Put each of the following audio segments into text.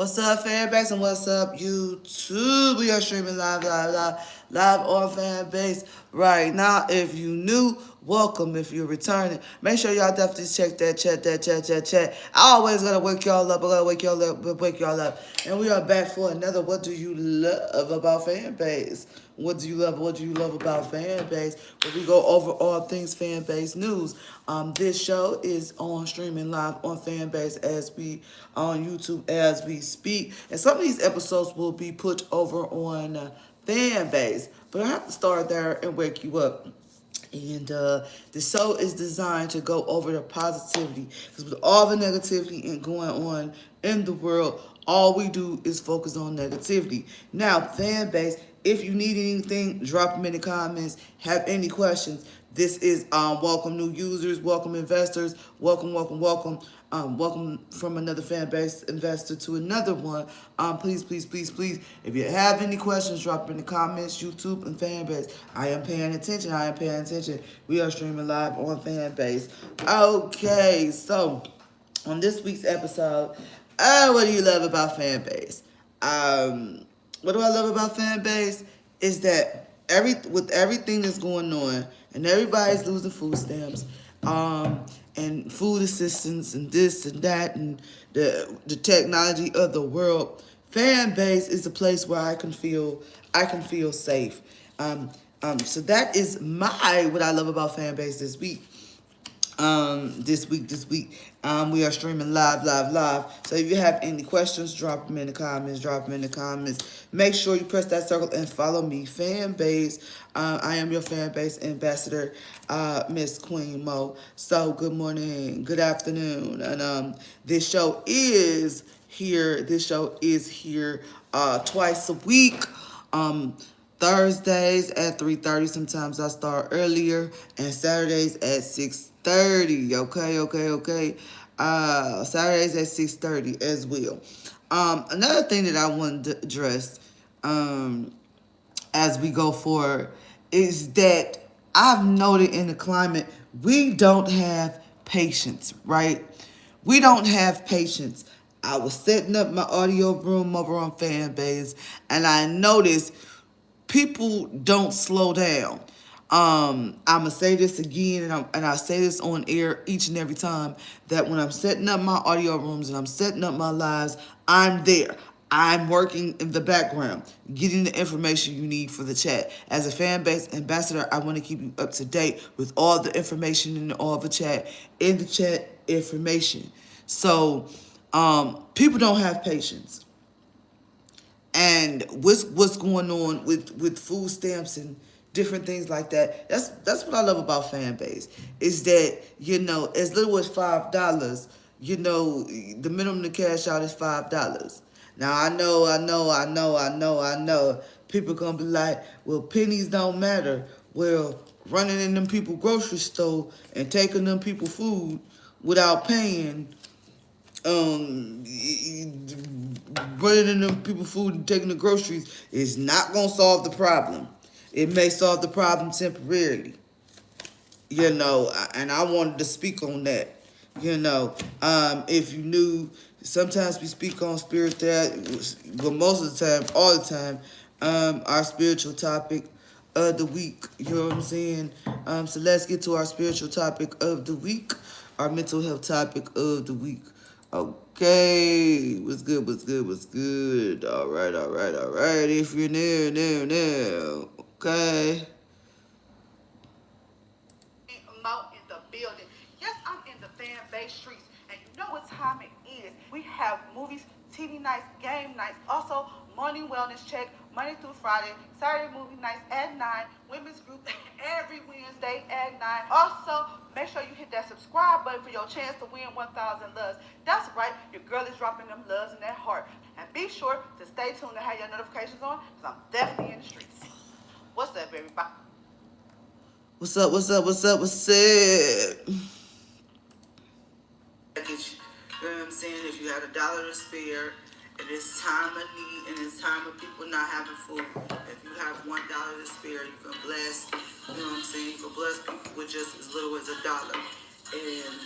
What's up, Fanbase, and what's up, YouTube? We are streaming live on Fanbase right now. If you new, welcome. If you're returning, make sure y'all definitely check that chat. I always gotta wake y'all up. I gotta wake y'all up. And we are back for another What Do You Love About Fanbase? What do you love? What do you love about Fanbase? Where we go over all things Fanbase news. This show is on streaming live on Fanbase as we on YouTube as we speak, and some of these episodes will be put over on Fanbase. But I have to start there and wake you up. And the show is designed to go over the positivity, because with all the negativity and going on in the world, all we do is focus on negativity. Now, fan base, if you need anything, drop them in the comments. Have any questions? This is welcome new users, welcome investors, welcome from another fan base investor to another one. Please, if you have any questions, drop them in the comments, YouTube and fan base. I am paying attention. We are streaming live on fan base. Okay, so on this week's episode, what do you love about fan base? What do I love about fan base is that with everything that's going on and everybody's losing food stamps, and food assistance and this and that and the technology of the world, fan base is a place where I can feel safe. So that is what I love about fan base this week. This week, we are streaming live. So if you have any questions, drop them in the comments. Make sure you press that circle and follow me, Fanbase. I am your Fanbase ambassador, Miss Queen Mo. So good morning, good afternoon, and this show is here. Twice a week. Thursdays at 3:30. Sometimes I start earlier, and Saturdays at 6:30. Okay. Saturdays at 6:30 as well. Another thing that I wanted to address, as we go forward, is that I've noted in the climate we don't have patience, right? We don't have patience. I was setting up my audio room over on Fanbase, and I noticed people don't slow down. I'm gonna say this again, and I say this on air each and every time, that when I'm setting up my audio rooms and I'm setting up my lives, I'm there. I'm working in the background, getting the information you need for the chat. As a fan base ambassador, I want to keep you up to date with all the information in all the chat, information. So, people don't have patience. And what's going on with food stamps and different things like that. That's what I love about fan base, is that, as little as $5, the minimum to cash out is $5. Now I know people gonna be like, well, pennies don't matter. Well, running in them people grocery store and taking them people food without paying, running in them people food and taking the groceries is not gonna solve the problem. It may solve the problem temporarily, and I wanted to speak on that. If you knew, sometimes we speak on spirit but most of the time, all the time, our spiritual topic of the week. You know what I'm saying? So let's get to our spiritual topic of the week, our mental health topic of the week. Okay, what's good? All right. If you're new, okay. Mo in the building. Yes, I'm in the fan base streets, and you know what time it is. We have movies, TV nights, game nights, also morning wellness check, Monday through Friday, Saturday movie nights at 9, women's group every Wednesday at 9. Also, make sure you hit that subscribe button for your chance to win 1,000 loves. That's right, your girl is dropping them loves in that heart. And be sure to stay tuned and have your notifications on, because I'm definitely in the streets. What's up, everybody? What's up? You know what I'm saying? If you had $1 to spare, and it's time of need, and it's time of people not having food, if you have $1 to spare, you can bless, you know what I'm saying? You can bless people with just as little as $1. And,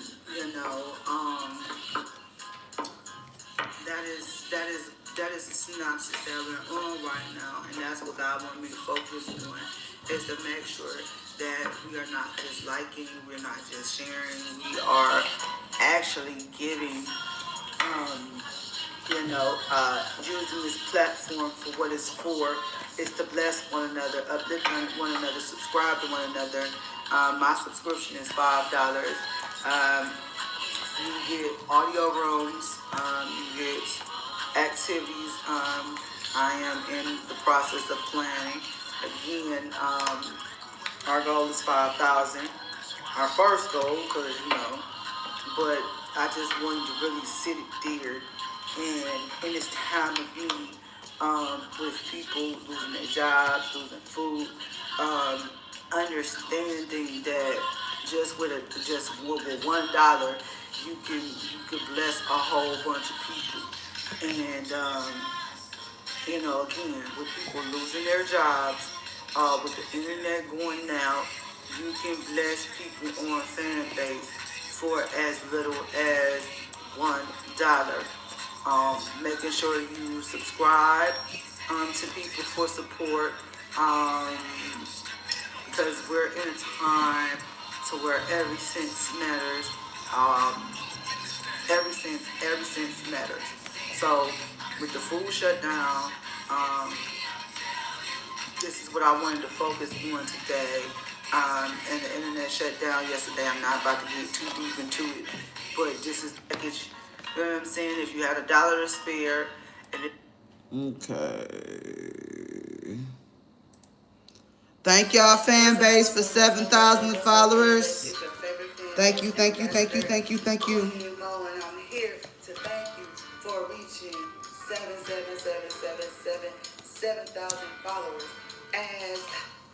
that is the synopsis that we're on right now, and that's what God wanted me to focus on, is to make sure that we are not just liking, we're not just sharing, we are actually giving, using this platform for what it's for, is to bless one another, uplift one another, subscribe to one another. My subscription is $5. You get audio rooms, you get activities. I am in the process of planning. Again, our goal is 5,000. Our first goal, because but I just wanted to really sit it there, and in this time of need, with people losing their jobs, losing food, understanding that just with $1, you can bless a whole bunch of people. And again, with people losing their jobs, with the internet going out, you can bless people on Fanbase for as little as $1. Making sure you subscribe to people for support, because we're in a time to where every cent matters. Every cent matters. So with the food shut down, this is what I wanted to focus on today. And the internet shut down yesterday. I'm not about to get too deep into it, but this is package. You know what I'm saying? If you had $1 to spare, okay. Thank y'all, fan base, for 7,000 followers. Thank you. And I'm here to thank you for reaching 7,000 followers as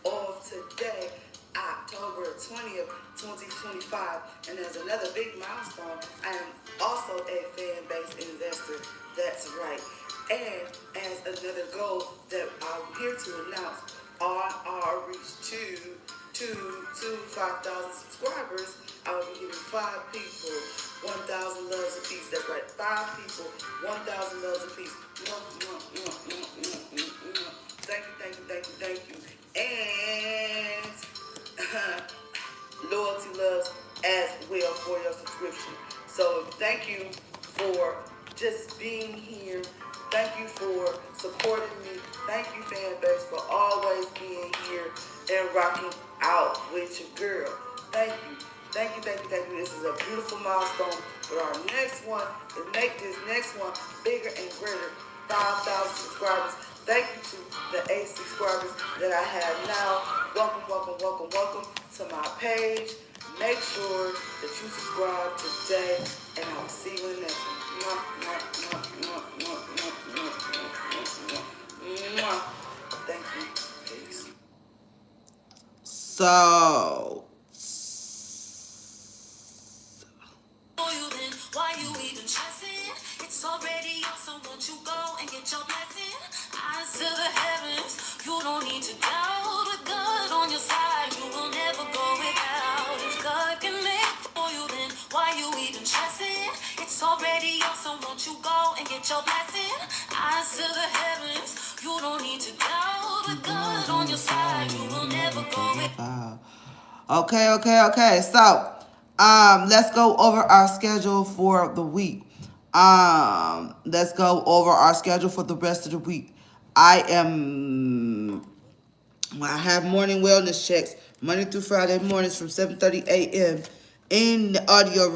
of today, October 20th, 2025. And as another big milestone, I am also a fan-based investor. That's right. And as another goal that I'm here to announce, on our reach to 5,000 subscribers, I will be giving 5 people 1,000 loves apiece. That's right, 5 people 1,000 loves apiece. Thank you. And loyalty loves as well for your subscription. So thank you for just being here. Thank you for supporting me. Thank you, Fanbase, for always being here and rocking out with your girl. Thank you. This is a beautiful milestone. But our next one, to make this next one bigger and greater, 5,000 subscribers. Thank you to the 8 subscribers that I have now. Welcome to my page. Make sure that you subscribe today, and I'll see you in the next one. Thank you. Peace. So. Why you even stressing? It's already up, so won't you go and get your blessing? Eyes to the heavens, you don't need to doubt. With God on your side, you will never go without. If God can make for you, then why you even stressing? It's already up, so won't you go and get your blessing? Eyes to the heavens, you don't need to doubt. With God on your side, you will never go without. Okay. So, let's go over our schedule for the week. Let's go over our schedule for the rest of the week. I have morning wellness checks Monday through Friday mornings from 7:30 a.m. in the audio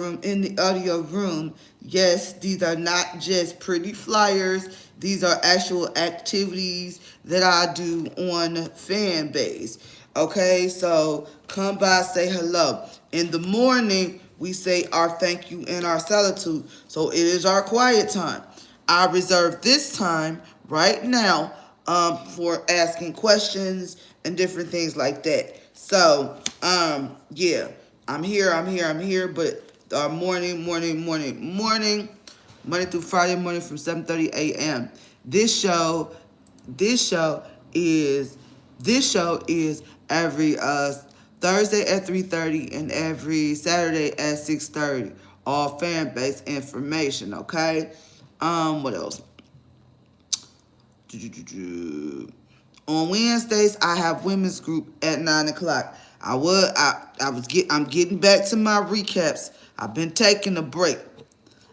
room. Yes, these are not just pretty flyers. These are actual activities that I do on Fanbase. Okay, so come by, say hello. In the morning, we say our thank you and our solitude. So it is our quiet time. I reserve this time right now for asking questions and different things like that. So, yeah, I'm here, but morning, Monday through Friday morning from 7:30 a.m. This show is every Thursday at 3:30 and every Saturday at 6:30. All fan-based information, okay? What else? On Wednesdays, I have women's group at 9 o'clock. I'm getting back to my recaps. I've been taking a break.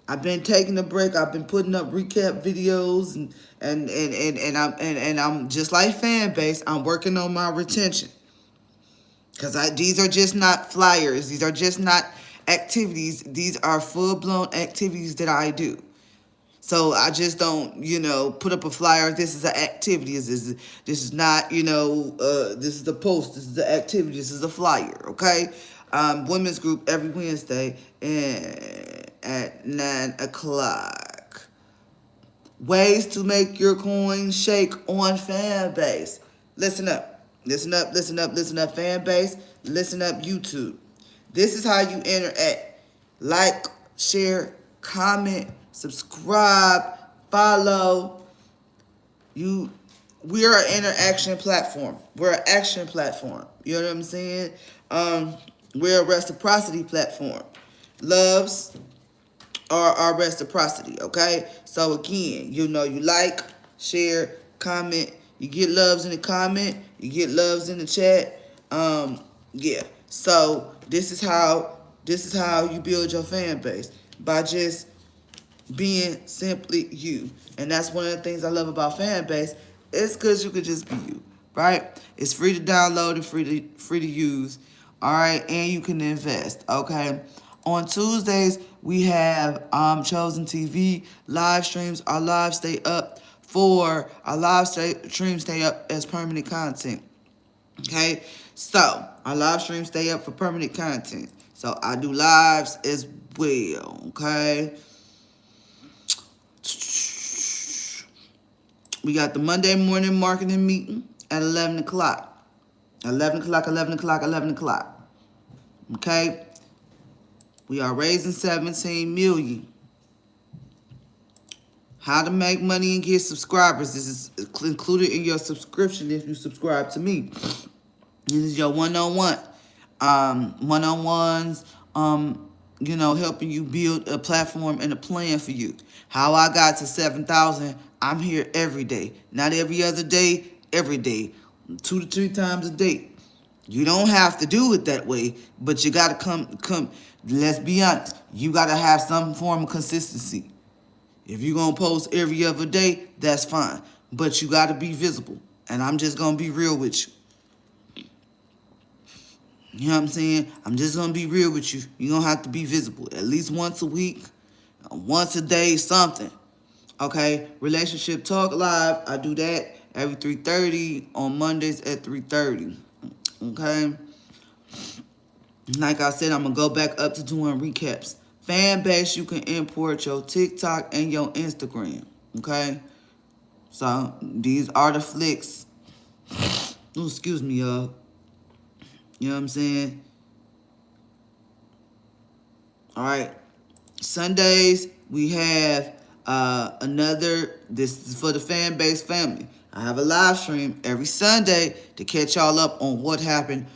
I've been putting up recap videos and I'm just like fan base. I'm working on my retention. Because these are just not flyers. These are just not activities. These are full-blown activities that I do. So I just don't, put up a flyer. This is an activity. This is not, this is the post. This is the activity. This is a flyer, okay? Women's group every Wednesday at 9 o'clock. Ways to make your coin shake on Fanbase. Listen up. Listen up, Fanbase. Listen up, YouTube. This is how you interact. Like, share, comment, subscribe, follow. We are an interaction platform. We're an action platform. You know what I'm saying? We're a reciprocity platform. Loves are our reciprocity, okay? So again, you like, share, comment. You get loves in the comment. You get loves in the chat. Yeah. So this is how you build your fan base, by just being simply you. And that's one of the things I love about Fanbase. It's because you could just be you, right? It's free to download and free to use, all right? And you can invest, okay? On Tuesdays, we have Chosen TV live streams. Our live streams stay up as permanent content, okay? So our live streams stay up for permanent content. So I do lives as well, okay? We got the Monday morning marketing meeting at 11 o'clock. 11 o'clock. Okay? We are raising 17 million. How to make money and get subscribers. This is included in your subscription if you subscribe to me. This is your one-on-one. One-on-ones, helping you build a platform and a plan for you. How I got to 7,000, I'm here every day. Not every other day, every day. 2 to 3 times a day. You don't have to do it that way, but you got to come. Let's be honest. You got to have some form of consistency. If you're going to post every other day, that's fine. But you got to be visible. And I'm just going to be real with you. You know what I'm saying? I'm just going to be real with you. You're going to have to be visible at least once a week, once a day, something. Okay? Relationship Talk Live, I do that every 3:30 on Mondays at 3:30. Okay? Like I said, I'm going to go back up to doing recaps. Fanbase, you can import your TikTok and your Instagram. Okay? So, these are the flicks. Oh, excuse me, y'all. You know what I'm saying? All right. Sundays, we have this is for the Fanbase family. I have a live stream every Sunday to catch y'all up on what happened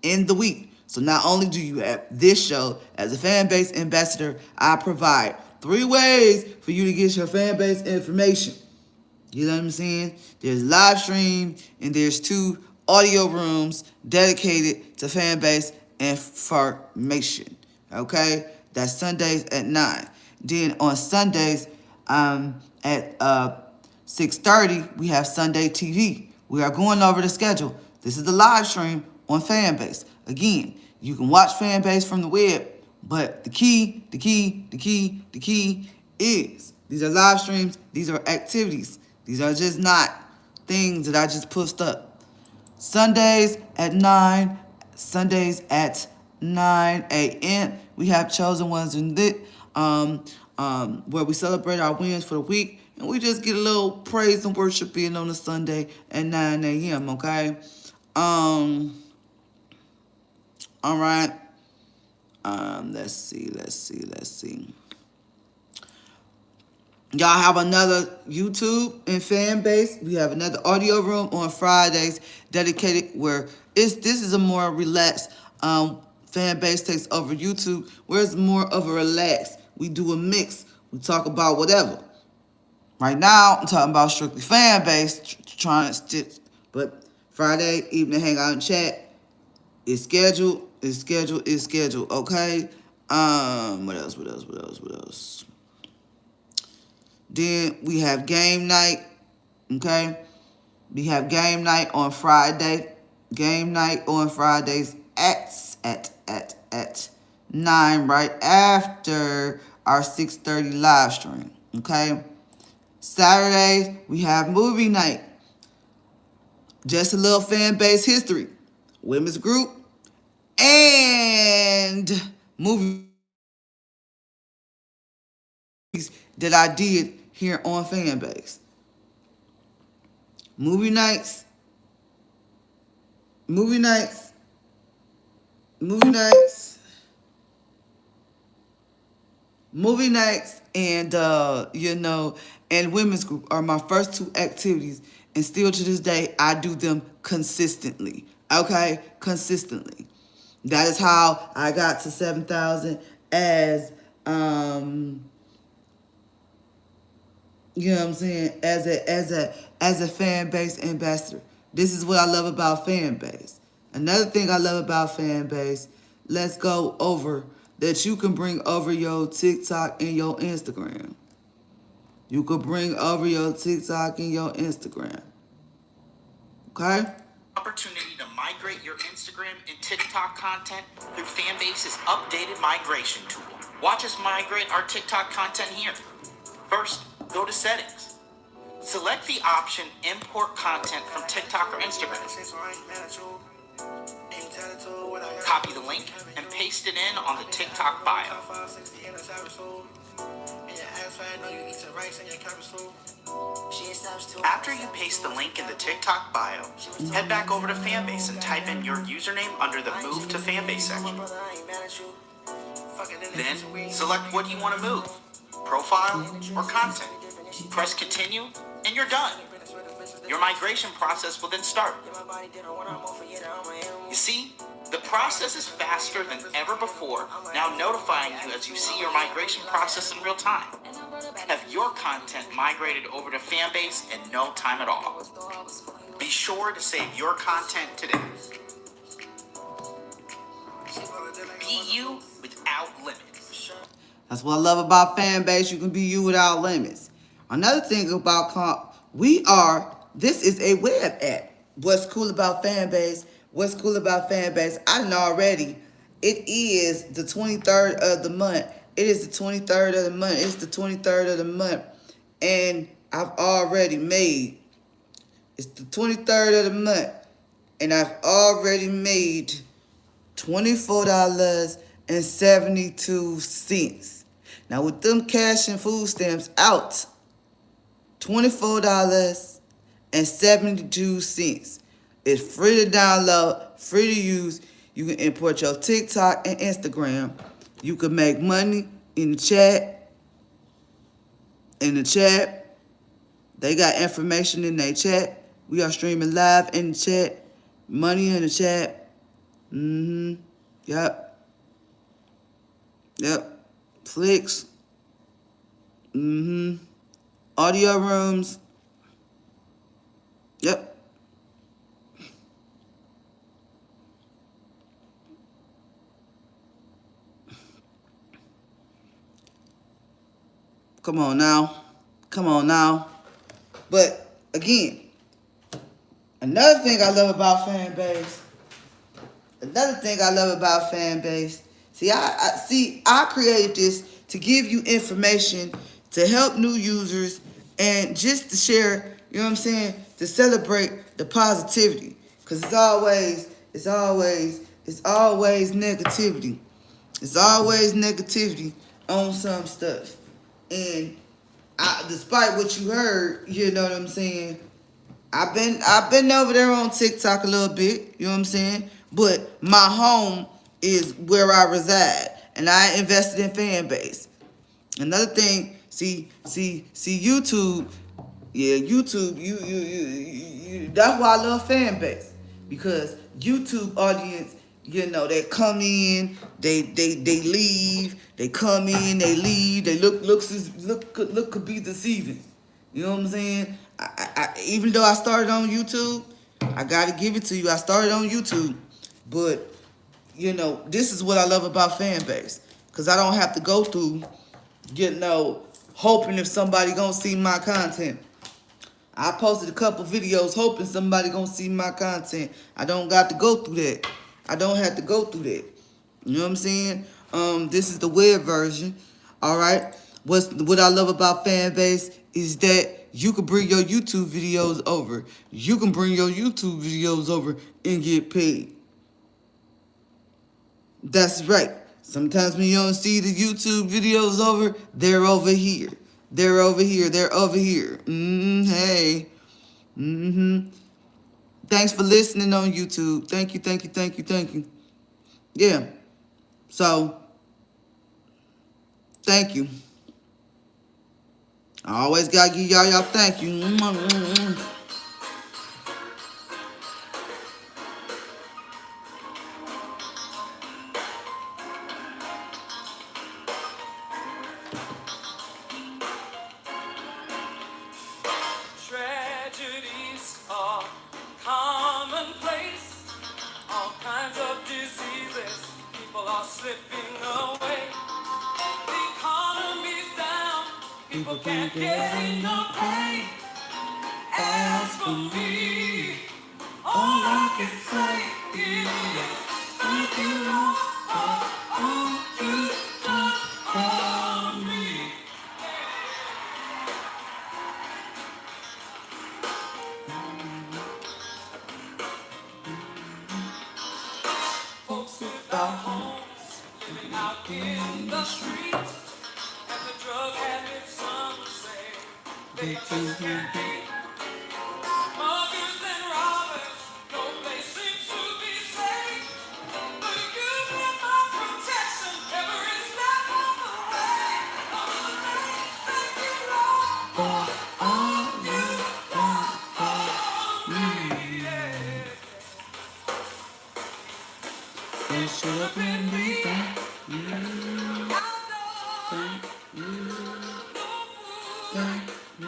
in the week. So not only do you have this show, as a Fanbase ambassador, I provide 3 ways for you to get your Fanbase information. You know what I'm saying? There's live stream and there's 2 audio rooms dedicated to Fanbase information. Okay? That's Sundays at 9. Then on Sundays at 6:30, we have Sunday TV. We are going over the schedule. This is the live stream on Fanbase. Again, you can watch Fanbase from the web, but the key is these are live streams. These are activities. These are just not things that I just pushed up. Sundays at 9 a.m. we have Chosen Ones and Lit, where we celebrate our wins for the week, and we just get a little praise and worship in on a Sunday at 9 a.m., okay? All right. Let's see. Y'all have another YouTube and Fanbase. We have another audio room on Fridays dedicated where this is a more relaxed Fanbase takes over YouTube, where it's more of a relax. We do a mix. We talk about whatever. Right now, I'm talking about strictly fan base, trying to stitch. But Friday evening hangout and chat is scheduled. Is scheduled. Is scheduled. Okay. What else? What else? What else? What else? Then we have game night. Okay. We have game night on Friday. Game night on Fridays at 9, right after our 6:30 live stream. Okay. Saturday, we have movie night. Just a little fan base history. Women's group and movies that I did here on fan base. Movie nights. Movie nights. Movie nights. Movie nights and and women's group are my first two activities, and still to this day I do them consistently. Okay, consistently. That is how I got to 7,000 as you know what I'm saying, as a fan base ambassador. This is what I love about fan base. Another thing I love about fan base, let's go over that you can bring over your TikTok and your Instagram. You could bring over your TikTok and your Instagram. Okay? Opportunity to migrate your Instagram and TikTok content through Fanbase's updated migration tool. Watch us migrate our TikTok content here. First, go to Settings. Select the option Import Content from TikTok or Instagram. Copy the link and paste it in on the TikTok bio. After you paste the link in the TikTok bio, head back over to Fanbase and type in your username under the Move to Fanbase section. Then, select what you want to move, profile or content. Press continue and you're done. Your migration process will then start. You see, the process is faster than ever before, now notifying you as you see your migration process in real time. Have your content migrated over to Fanbase in no time at all. Be sure to save your content today. Be you without limits. That's what I love about fan base. You can be you without limits. Another thing about this is a web app. What's cool about fan base? What's cool about fan base? I know already. It is the 23rd of the month. It is the 23rd of the month. It's the 23rd of the month. And I've already made, it's the 23rd of the month. And I've already made $24.72. Now with them cash and food stamps out, $24.72. It's free to download, free to use. You can import your TikTok and Instagram. You can make money in the chat. In the chat. They got information in their chat. We are streaming live in the chat. Money in the chat. Yep. Flicks. Audio rooms. Yep. Come on now. Come on now. But again, another thing I love about fan base. See, I created this to give you information, to help new users, and just to share, you know what I'm saying, to celebrate the positivity. Because it's always negativity. It's always negativity on some stuff. And despite what you heard, you know what I'm saying, I've been over there on TikTok a little bit, you know what I'm saying? But my home is where I reside, and I invested in fan base. Another thing, see YouTube, YouTube, you that's why I love fan base, because YouTube audience, they come in, they leave, they come in, they leave, they look could be deceiving. You know what I'm saying? Even though I started on YouTube, I gotta give it to you. I started on YouTube, but you know, this is what I love about Fanbase, cause I don't have to go through, hoping if somebody gonna see my content. I posted a couple videos hoping somebody gonna see my content. I don't got to go through that. I don't have to go through that. You know what I'm saying? This is the web version. All right. What I love about Fanbase is that you can bring your YouTube videos over. You can bring your YouTube videos over and get paid. That's right. Sometimes when you don't see the YouTube videos over, they're over here. They're over here. They're over here. Hey. Thanks for listening on YouTube. Thank you, thank you, thank you, thank you. Yeah. So, thank you. I always gotta give y'all thank you. Tragedies are commonplace. All kinds of diseases. People are slipping away. The economy's down. People can't get enough pay. As for me, all I can say is thank you, Lord, for all you've done for me. Folks without homes, living out in the streets, and the drug habits, some say they just can't be. Muggers and robbers, no place seems to be safe. But you've been my protection every step of the way. I wanna say thank you, Lord, for all you've done for me. Yeah. It should have been me. Thank you. Thank you.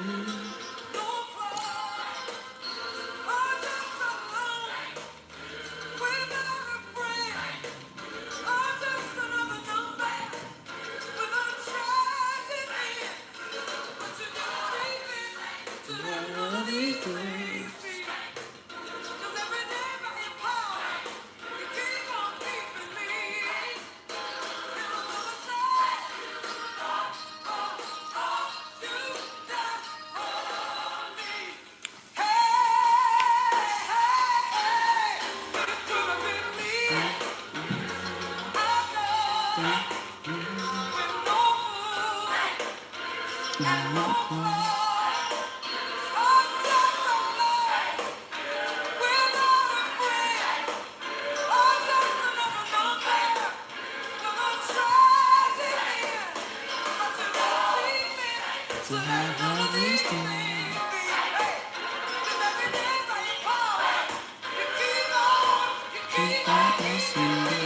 To have all these things. Keep on blessing me.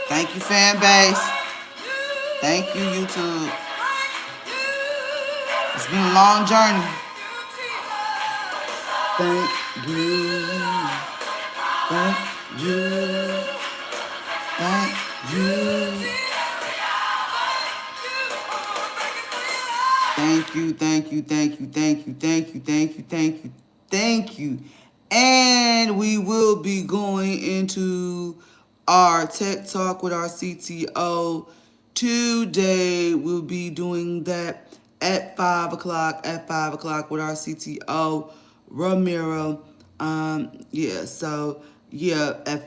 Thank you, Fanbase. Thank you, YouTube. It's been a long journey. Thank you. Thank you. Thank you. Thank you, thank you, thank you, thank you, thank you, thank you, thank you, thank you. And we will be going into our tech talk with our CTO today. We'll be doing that at 5 o'clock. At 5 o'clock with our CTO Ramiro. At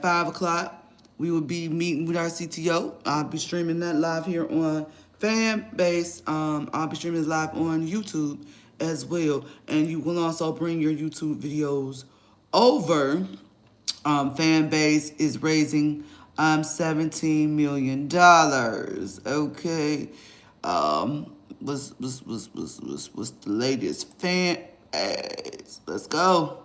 5 o'clock we will be meeting with our CTO. I'll be streaming that live here on Fanbase. I'll be streaming this live on YouTube as well. And you will also bring your YouTube videos over Fanbase is raising $17 million. Okay. What's the latest fan ads? Let's go.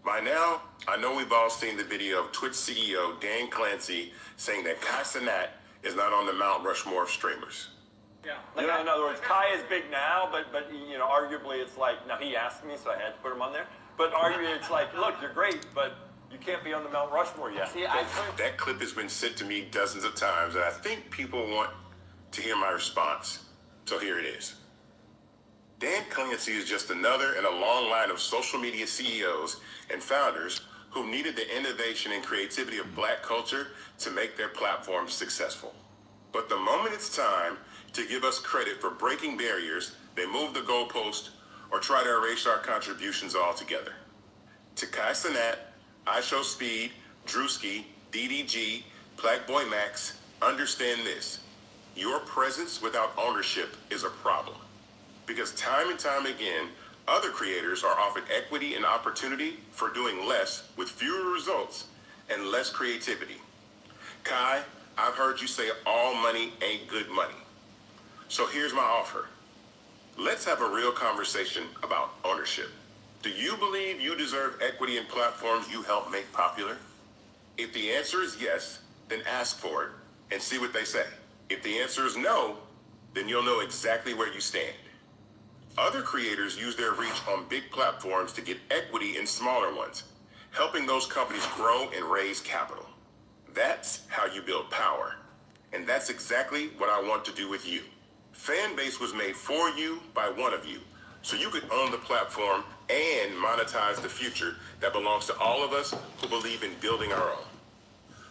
By now, I know we've all seen the video of Twitch CEO Dan Clancy saying that Kai Cenat is not on the Mount Rushmore of streamers. Yeah. You know, in other words, Kai is big now, but you know, arguably it's like, now he asked me, so I had to put him on there. But arguably it's like, look, you're great, but you can't be on the Mount Rushmore yet. See, that clip has been sent to me dozens of times, and I think people want to hear my response. So here it is. Dan Clancy is just another in a long line of social media CEOs and founders who needed the innovation and creativity of Black culture to make their platforms successful. But the moment it's time to give us credit for breaking barriers, they move the goalpost or try to erase our contributions altogether. To Kai Cenat, I Show Speed, Drewski, DDG, Black Boy Max, understand this. Your presence without ownership is a problem. Because time and time again, other creators are offered equity and opportunity for doing less with fewer results and less creativity. Kai, I've heard you say all money ain't good money. So here's my offer. Let's have a real conversation about ownership. Do you believe you deserve equity in platforms you help make popular? If the answer is yes, then ask for it and see what they say. If the answer is no, then you'll know exactly where you stand. Other creators use their reach on big platforms to get equity in smaller ones, helping those companies grow and raise capital. That's how you build power. And that's exactly what I want to do with you. Fanbase was made for you by one of you, so you could own the platform and monetize the future that belongs to all of us who believe in building our own.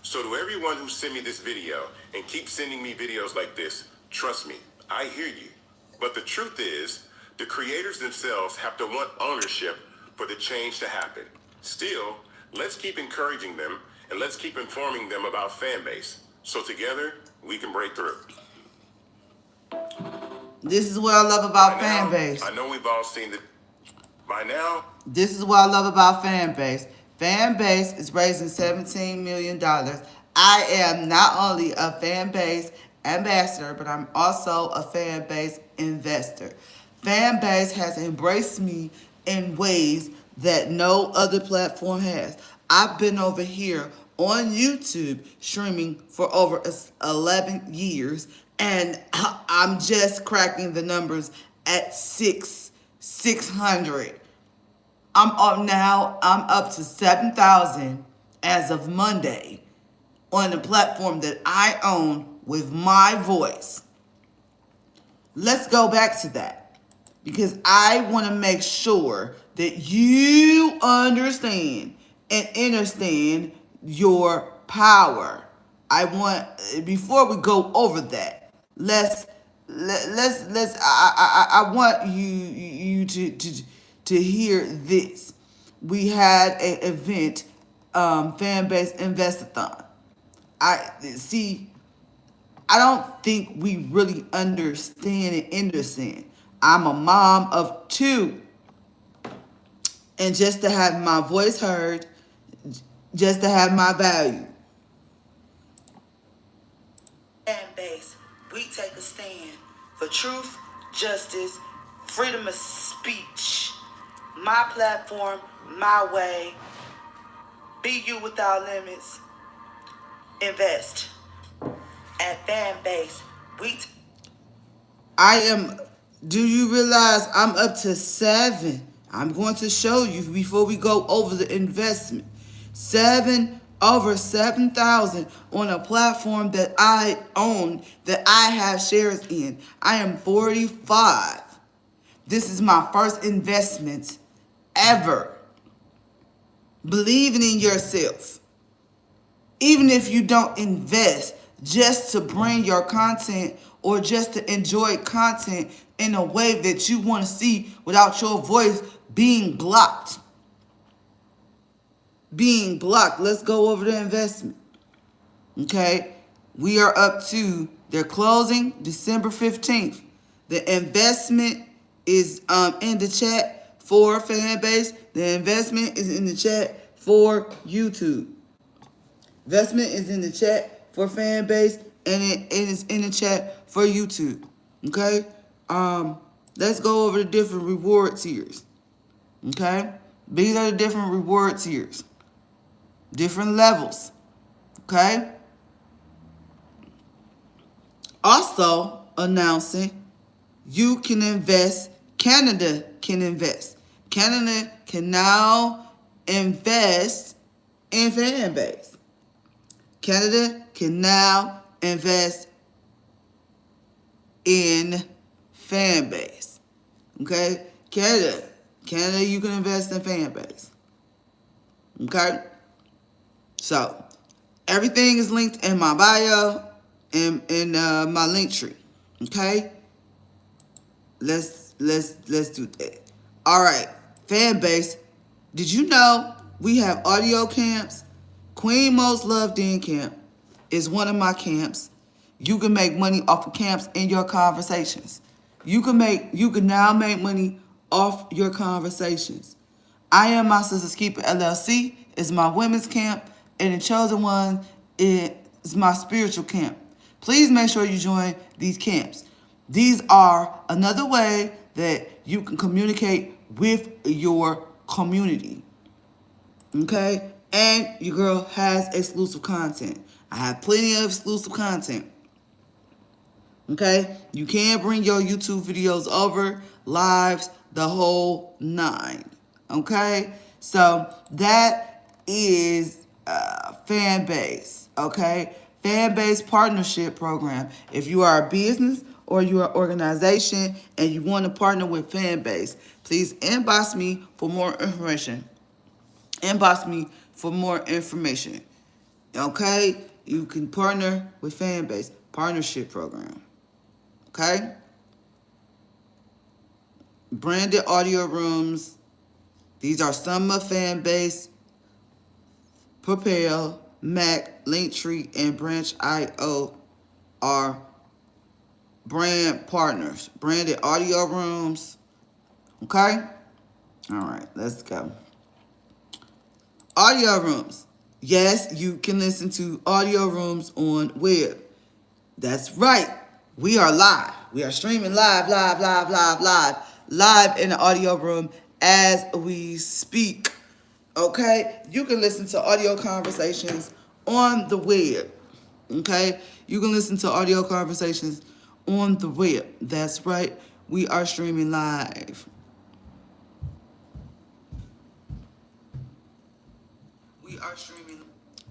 So to everyone who sent me this video and keep sending me videos like this, trust me, I hear you. But the truth is, the creators themselves have to want ownership for the change to happen. Still, let's keep encouraging them and let's keep informing them about Fanbase, so together we can break through. This is what I love about Fanbase. I know we've all seen it by now. This is what I love about Fanbase. Fanbase is raising $17 million. I am not only a Fanbase ambassador, but I'm also a Fanbase investor. Fanbase has embraced me in ways that no other platform has. I've been over here on YouTube streaming for over 11 years, and I'm just cracking the numbers at 600. I'm up to 7,000 as of Monday on the platform that I own with my voice. Let's go back to that, because I want to make sure that you understand and understand your power. I before we go over that, I want you to hear this. We had an event, Fanbase Investathon. I don't think we really understand. I'm a mom of 2. And just to have my voice heard, just to have my value. Fanbase, we take a stand for truth, justice, freedom of speech. My platform, my way. Be you without limits. Invest. At Fanbase, do you realize I'm up to 7? I'm going to show you before we go over the investment. Over 7,000 on a platform that I own, that I have shares in. I am 45. This is my first investment ever. Believing in yourself. Even if you don't invest, just to bring your content or just to enjoy content in a way that you want to see without your voice being blocked. Let's go over the investment. Okay. We are up to, they're closing December 15th. The investment is in the chat for Fanbase. The investment is in the chat for YouTube. Investment is in the chat for fan base, and it is in the chat for YouTube. Okay? Let's go over the different reward tiers. Okay? These are the different reward tiers. Different levels. Okay? Also announcing you can invest. Canada can invest. Canada can now invest in fan base. Canada can now invest in fan base. Okay? Canada, you can invest in fan base. Okay? So, everything is linked in my bio and in my link tree. Okay? Let's do that. All right, fan base. Did you know we have audio camps? Queen Most Loved In Camp is one of my camps. You can make money off of camps in your conversations. You can now make money off your conversations. I Am My Sister's Keeper LLC is my women's camp, and the Chosen One is my spiritual camp. Please make sure you join these camps. These are another way that you can communicate with your community. Okay? And your girl has exclusive content. I have plenty of exclusive content. Okay? You can bring your YouTube videos over, lives, the whole 9. Okay? So that is fan base. Okay? Fan base partnership program. If you are a business or you're an organization and you want to partner with fan base, please inbox me for more information. Inbox me for more information. Okay? You can partner with fan base. Partnership program. Okay? Branded audio rooms. These are some of fan base. Propel, Mac, Linktree, and Branch.io are brand partners. Branded audio rooms. Okay? All right, let's go. Audio rooms. Yes, you can listen to audio rooms on web. That's right. We are live. We are streaming live in the audio room as we speak. Okay? You can listen to audio conversations on the web. Okay? You can listen to audio conversations on the web. That's right. We are streaming live.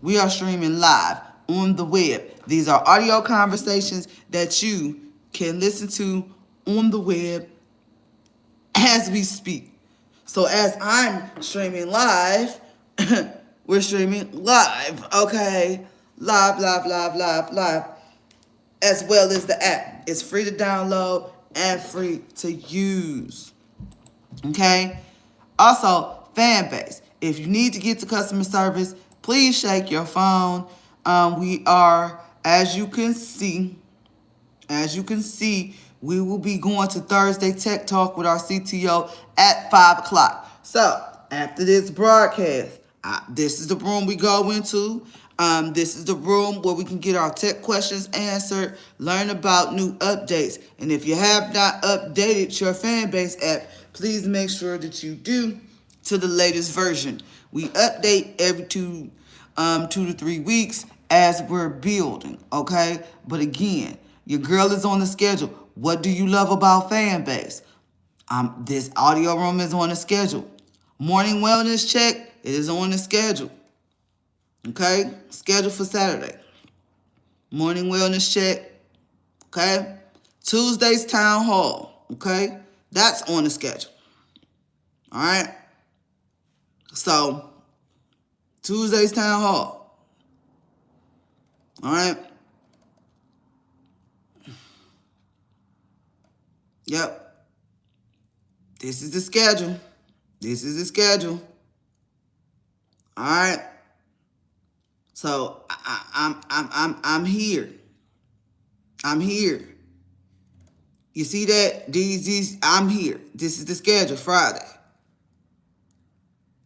We are streaming live on the web. These are audio conversations that you can listen to on the web as we speak. So as I'm streaming live, we're streaming live, okay? Live, as well as the app. It's free to download and free to use, okay? Also, fan base. If you need to get to customer service, please shake your phone. We are, as you can see, we will be going to Thursday Tech Talk with our CTO at 5 o'clock. So, after this broadcast, this is the room we go into. This is the room where we can get our tech questions answered, learn about new updates. And if you have not updated your Fanbase app, please make sure that you do to the latest version. We update every 2 to 3 weeks as we're building, okay? But again, your girl is on the schedule. What do you love about Fanbase? This audio room is on the schedule. Morning wellness check, it is on the schedule. Okay? Schedule for Saturday. Morning wellness check. Okay? Tuesday's town hall. Okay? That's on the schedule. All right? So, Tuesday's town hall. All right? Yep. This is the schedule. This is the schedule. All right? So I'm here. I'm here. You see that? These I'm here. This is the schedule, Friday.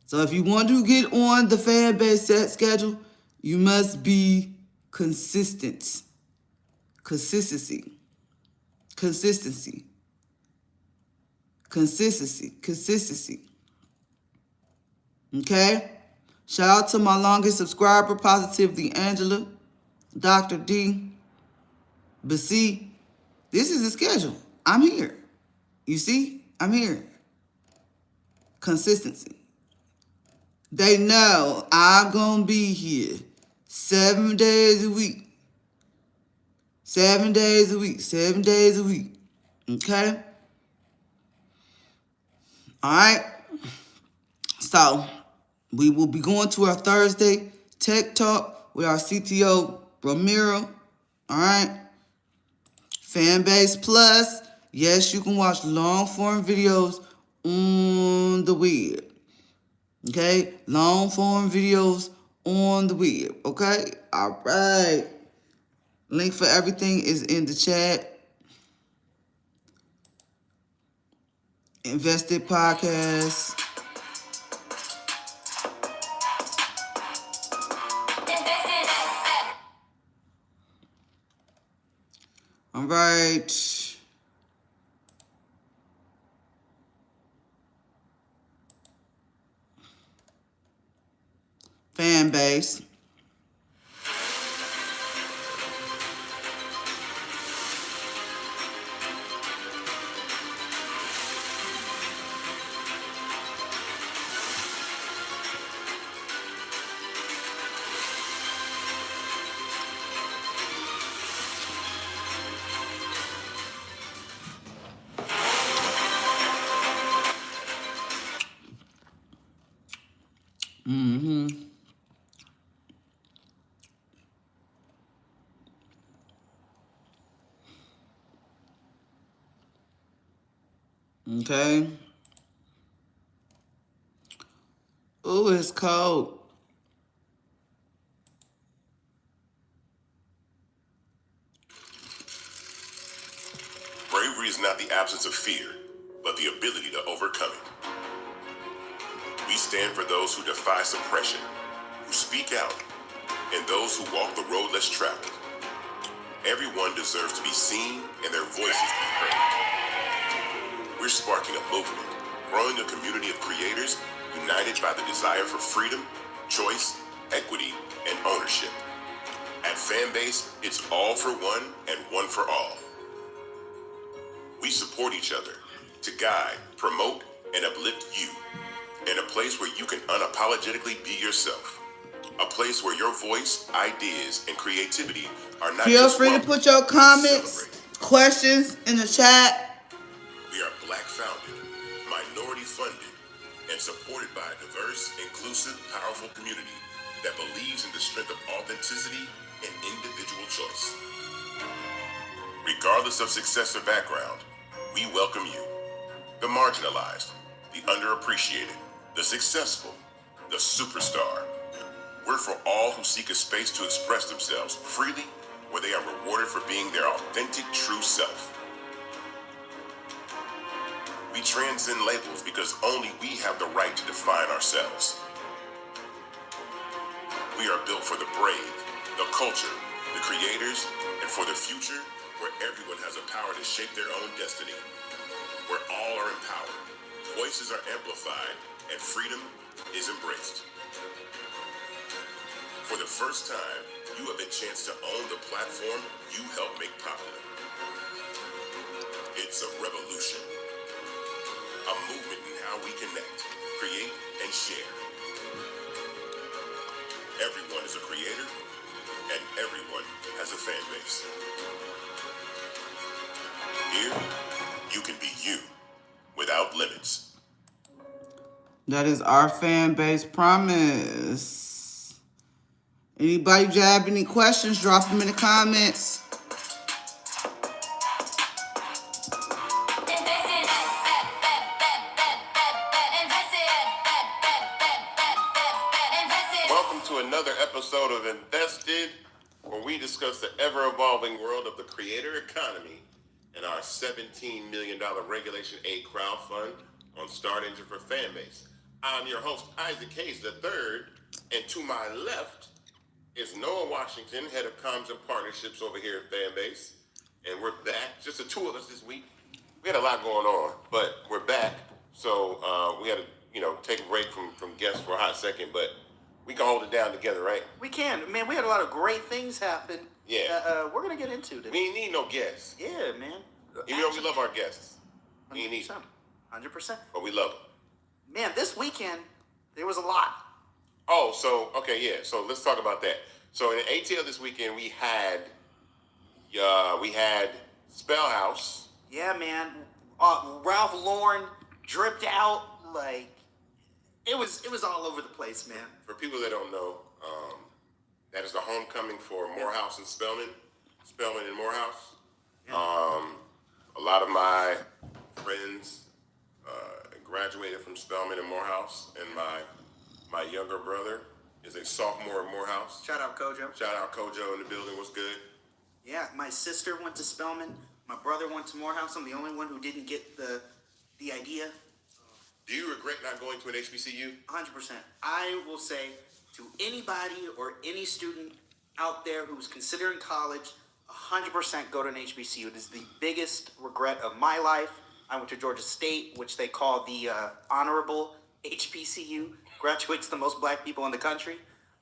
So if you want to get on the fan base set schedule, you must be consistent. Consistency. Okay? Shout out to my longest subscriber, Positively Angela, Dr. D. But see, this is the schedule. I'm here. You see? I'm here. Consistency. They know I'm going to be here 7 days a week. 7 days a week. 7 days a week. Okay? All right? So, we will be going to our Thursday Tech Talk with our CTO, Ramiro. All right? Fanbase Plus. Yes, you can watch long form videos on the web. Okay? Long form videos on the web. Okay? All right. Link for everything is in the chat. Invested Podcast. All right. Fanbase. Okay. Oh, it's cold. Bravery is not the absence of fear, but the ability to overcome it. We stand for those who defy suppression, who speak out, and those who walk the road less traveled. Everyone deserves to be seen and their voices to be heard. We're sparking a movement, growing a community of creators united by the desire for freedom, choice, equity, and ownership. At Fanbase, it's all for one and one for all. We support each other to guide, promote, and uplift you in a place where you can unapologetically be yourself. A place where your voice, ideas, and creativity are not Feel just free to welcome, put your but comments, celebrated. questions in the chat. We are Black-founded, minority-funded, and supported by a diverse, inclusive, powerful community that believes in the strength of authenticity and individual choice. Regardless of success or background, we welcome you. The marginalized, the underappreciated, the successful, the superstar. We're for all who seek a space to express themselves freely, where they are rewarded for being their authentic, true self. We transcend labels because only we have the right to define ourselves. We are built for the brave, the culture, the creators, and for the future where everyone has a power to shape their own destiny. Where all are empowered, voices are amplified, and freedom is embraced. For the first time, you have a chance to own the platform you helped make popular. It's a revolution. A movement in how we connect, create, and share. Everyone is a creator, and everyone has a fan base. Here, you can be you without limits. That is our fan base promise. Anybody have any questions, drop them in the comments. Welcome to another episode of Invested, where we discuss the ever-evolving world of the creator economy and our $17 million Regulation 8 crowdfund on Start Engine for Fanbase. I'm your host, Isaac Hayes III, and to my left is Noah Washington, head of comms and partnerships over here at Fanbase. And we're back, just the two of us this week. We had a lot going on, but we're back. So we had to, take a break from guests for a hot second, but we can hold it down together, right? We can. Man, we had a lot of great things happen. Yeah. We're going to get into this. We ain't need no guests. Yeah, man. Even though we love our guests. We ain't need 100%. them, 100%. but we love them. Man, this weekend, there was a lot. Oh, so, okay, yeah. So let's talk about that. So in ATL this weekend, we had Spellhouse. Yeah, man. Ralph Lauren dripped out like it was all over the place, man. For people that don't know, that is the homecoming for Morehouse and Spelman and Morehouse. Yeah. A lot of my friends graduated from Spelman and Morehouse, and my younger brother is a sophomore at Morehouse. Shout out Kojo. Shout out Kojo in the building. What's good? Yeah, my sister went to Spelman. My brother went to Morehouse. I'm the only one who didn't get the idea. Do you regret not going to an HBCU? 100%. I will say to anybody or any student out there who's considering college, 100% go to an HBCU. It is the biggest regret of my life. I went to Georgia State, which they call the honorable HBCU. Graduates the most black people in the country.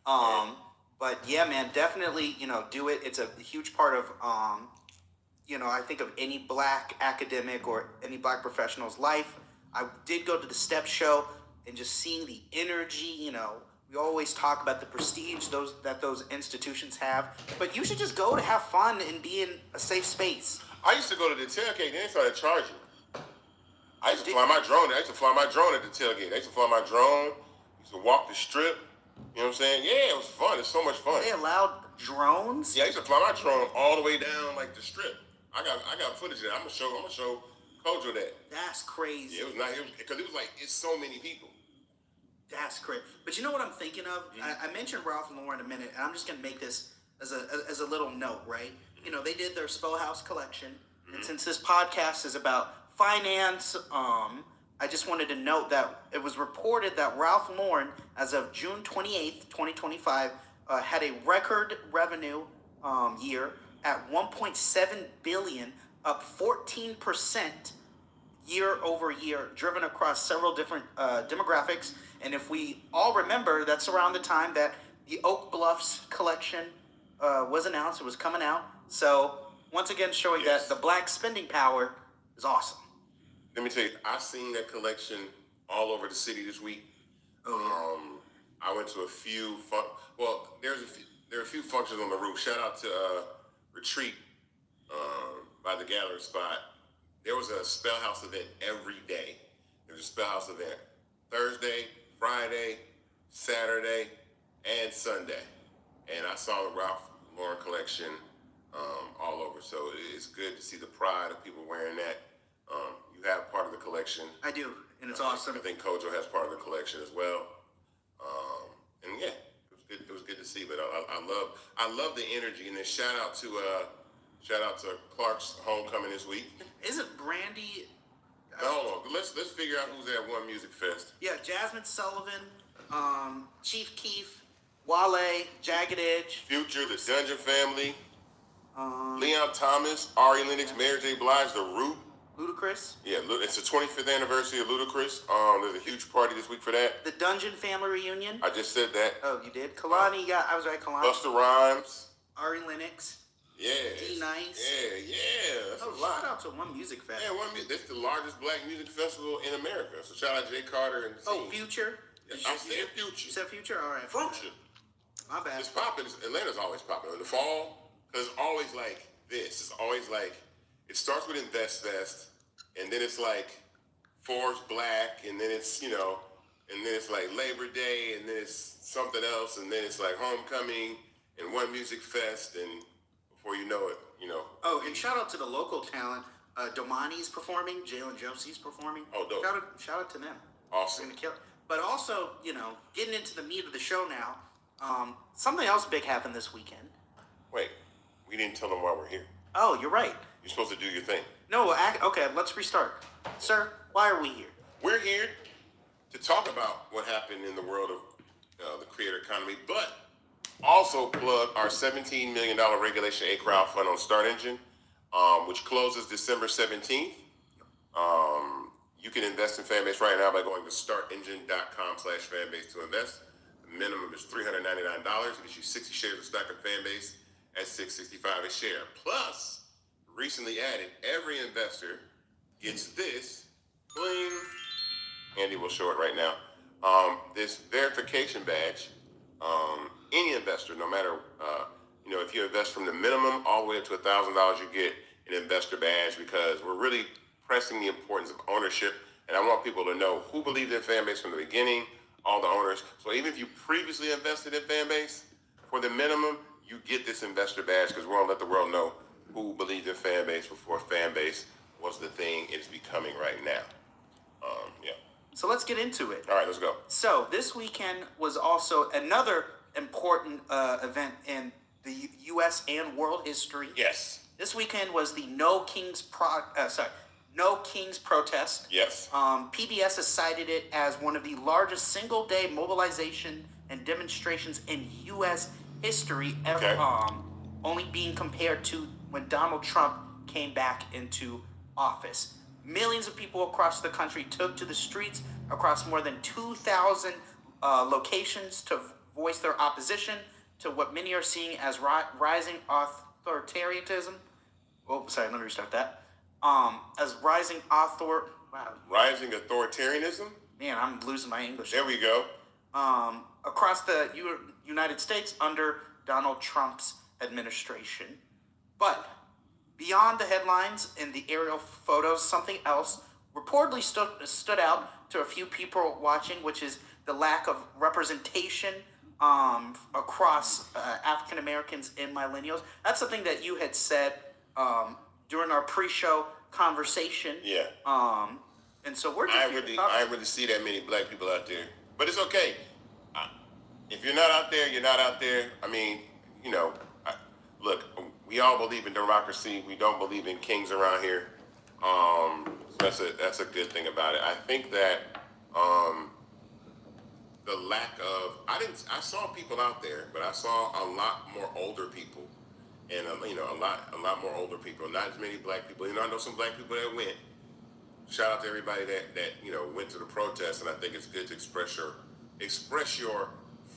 But yeah, man, definitely, do it. It's a huge part of, I think of any black academic or any black professional's life. I did go to the STEP show and just seeing the energy, we always talk about the prestige that those institutions have, but you should just go to have fun and be in a safe space. I used to go to the tailgate, then they started charging. I used to fly my drone at the tailgate. I used to fly my drone, used to walk the strip. You know what I'm saying? Yeah, it was fun. It's so much fun. They allowed drones? Yeah, I used to fly my drone all the way down like the strip. I got footage of that. I'm gonna show Kojo that. That's crazy. Yeah, it was not because it was like it's so many people. That's crazy. But you know what I'm thinking of? I mentioned Ralph Lauren a minute, and I'm just gonna make this as a little note, right? They did their Spellhouse collection, and since this podcast is about finance, I just wanted to note that it was reported that Ralph Lauren, as of June 28th, 2025, had a record revenue year at $1.7 billion, up 14% year over year, driven across several different demographics. And if we all remember, that's around the time that the Oak Bluffs collection was announced. It was coming out. So once again, showing Yes. that the black spending power is awesome. Let me tell you, I seen that collection all over the city this week. Oh, I went to a few there are a few functions on the roof. Shout out to Retreat by the gallery spot. There was a Spellhouse event every day. There was a Spellhouse event Thursday, Friday, Saturday, and Sunday. And I saw the Ralph Lauren collection all over. So it's good to see the pride of people wearing that. You have part of the collection. I do, and it's awesome. I think Kojo has part of the collection as well. And yeah, it was good to see. But I love the energy. And then shout out to Clark's homecoming this week. Isn't Brandy? Hold on, let's figure out who's at One Music Fest. Yeah, Jasmine Sullivan, Chief Keef, Wale, Jagged Edge. Future, the Dungeon Family, Leon Thomas, Ari Lennox, Mary J. Blige, The Root. Ludacris. Yeah, it's the 25th anniversary of Ludacris. There's a huge party this week for that. The Dungeon Family reunion. I just said that. Oh, you did? Kalani, I was right, Kalani. Busta Rhymes. Ari Lennox. Yeah. D-Nice. Yeah. That's a lot. Shout out to One Music Fest. Yeah, it's the largest black music festival in America. So shout out Jay Carter and the team. Future. I'm saying Future. You said Future? All right. Future. My bad. It's popping. Atlanta's always popping. In the fall, because it's always like this. It's always like, it starts with Invest Fest, and then it's like Forest Black, and then it's, and then it's like Labor Day, and then it's something else, and then it's like Homecoming, and One Music Fest, and before you know it, Oh, and shout out to the local talent. Domani's performing. Jalen Josie's performing. Oh, dope. Shout out to them. Awesome. Gonna kill it. But also, getting into the meat of the show now, something else big happened this weekend. Wait, we didn't tell them why we're here. Oh, you're right. You're supposed to do your thing. No, okay, let's restart. Sir, why are we here? We're here to talk about what happened in the world of the creator economy, but also plug our $17 million Regulation A crowdfund on Start Engine, which closes December 17th. You can invest in Fanbase right now by going to startengine.com/fanbase to invest. The minimum is $399. It gives you 60 shares of stock in Fanbase at $665 a share. Plus, recently added, every investor gets this, bling. Andy will show it right now. This verification badge. Any investor, no matter, if you invest from the minimum all the way up to $1,000, you get an investor badge, because we're really pressing the importance of ownership. And I want people to know who believed in Fanbase from the beginning, all the owners. So even if you previously invested in Fanbase, for the minimum, you get this investor badge, because we're going to let the world know who believed in Fanbase before Fanbase was the thing it is becoming right now. Yeah. So let's get into it. All right, let's go. So this weekend was also another important event in the U.S. and world history. Yes. This weekend was the No Kings protest. Yes. PBS has cited it as one of the largest single-day mobilization and demonstrations in U.S. history ever. Okay. Only being compared to when Donald Trump came back into office. Millions of people across the country took to the streets across more than 2,000 locations to voice their opposition to what many are seeing as rising authoritarianism. Oh, sorry, let me restart that. As rising authoritarianism? Man, I'm losing my English. There we go. Across the United States under Donald Trump's administration. But beyond the headlines and the aerial photos, something else reportedly stood out to a few people watching, which is the lack of representation across African Americans and millennials. That's something that you had said during our pre-show conversation. Yeah. And so we're just I ain't really see that many black people out there, but it's okay. If you're not out there, you're not out there. I mean, look, we all believe in democracy. We don't believe in kings around here. So that's a good thing about it. I think that the lack of I saw people out there, but I saw a lot more older people, and a lot more older people. Not as many black people. I know some black people that went. Shout out to everybody that went to the protest, and I think it's good to express your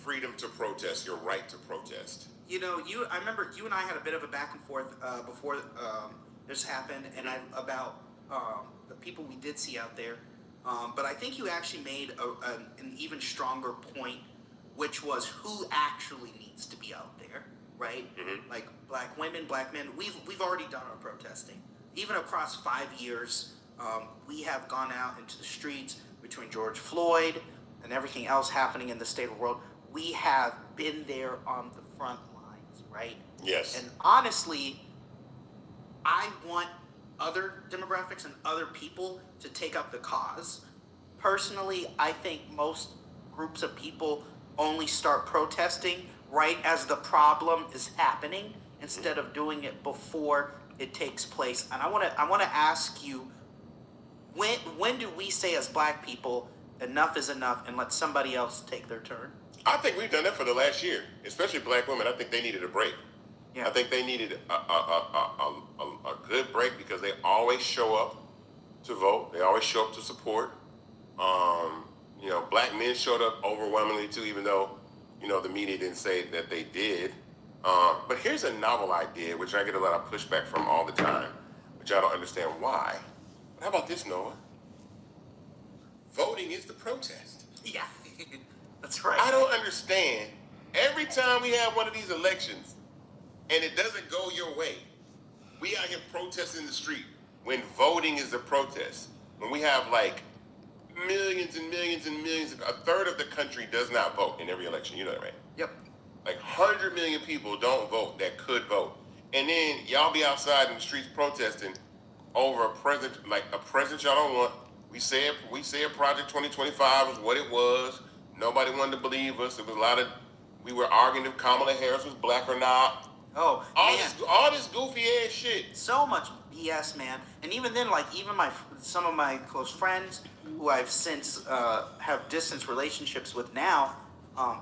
freedom to protest, your right to protest. I remember you and I had a bit of a back and forth before this happened, and about the people we did see out there. But I think you actually made an even stronger point, which was who actually needs to be out there, right? Mm-hmm. Like black women, black men. We've already done our protesting. Even across 5 years, we have gone out into the streets between George Floyd and everything else happening in the state of the world. We have been there on the front lines, right? Yes. And honestly, I want other demographics and other people to take up the cause. Personally, I think most groups of people only start protesting right as the problem is happening instead of doing it before it takes place. And I want to ask you, when do we say as black people, enough is enough and let somebody else take their turn? I think we've done that for the last year, especially black women. I think they needed a break. Yeah. I think they needed a good break, because they always show up to vote. They always show up to support. Black men showed up overwhelmingly too, even though, the media didn't say that they did. But here's a novel idea, which I get a lot of pushback from all the time, which I don't understand why. But how about this, Noah? Voting is the protest. Yeah, that's right. I don't understand. Every time we have one of these elections and it doesn't go your way, we out here protesting in the street when voting is the protest. When we have millions and millions and millions, a third of the country does not vote in every election. You know that, right? Yep. 100 million people don't vote that could vote. And then y'all be outside in the streets protesting over a president y'all don't want. We say a Project 2025 was what it was. Nobody wanted to believe us. We were arguing if Kamala Harris was black or not. Oh, all this goofy ass shit. So much BS, man. And even then, like even some of my close friends who I've since have distance relationships with now,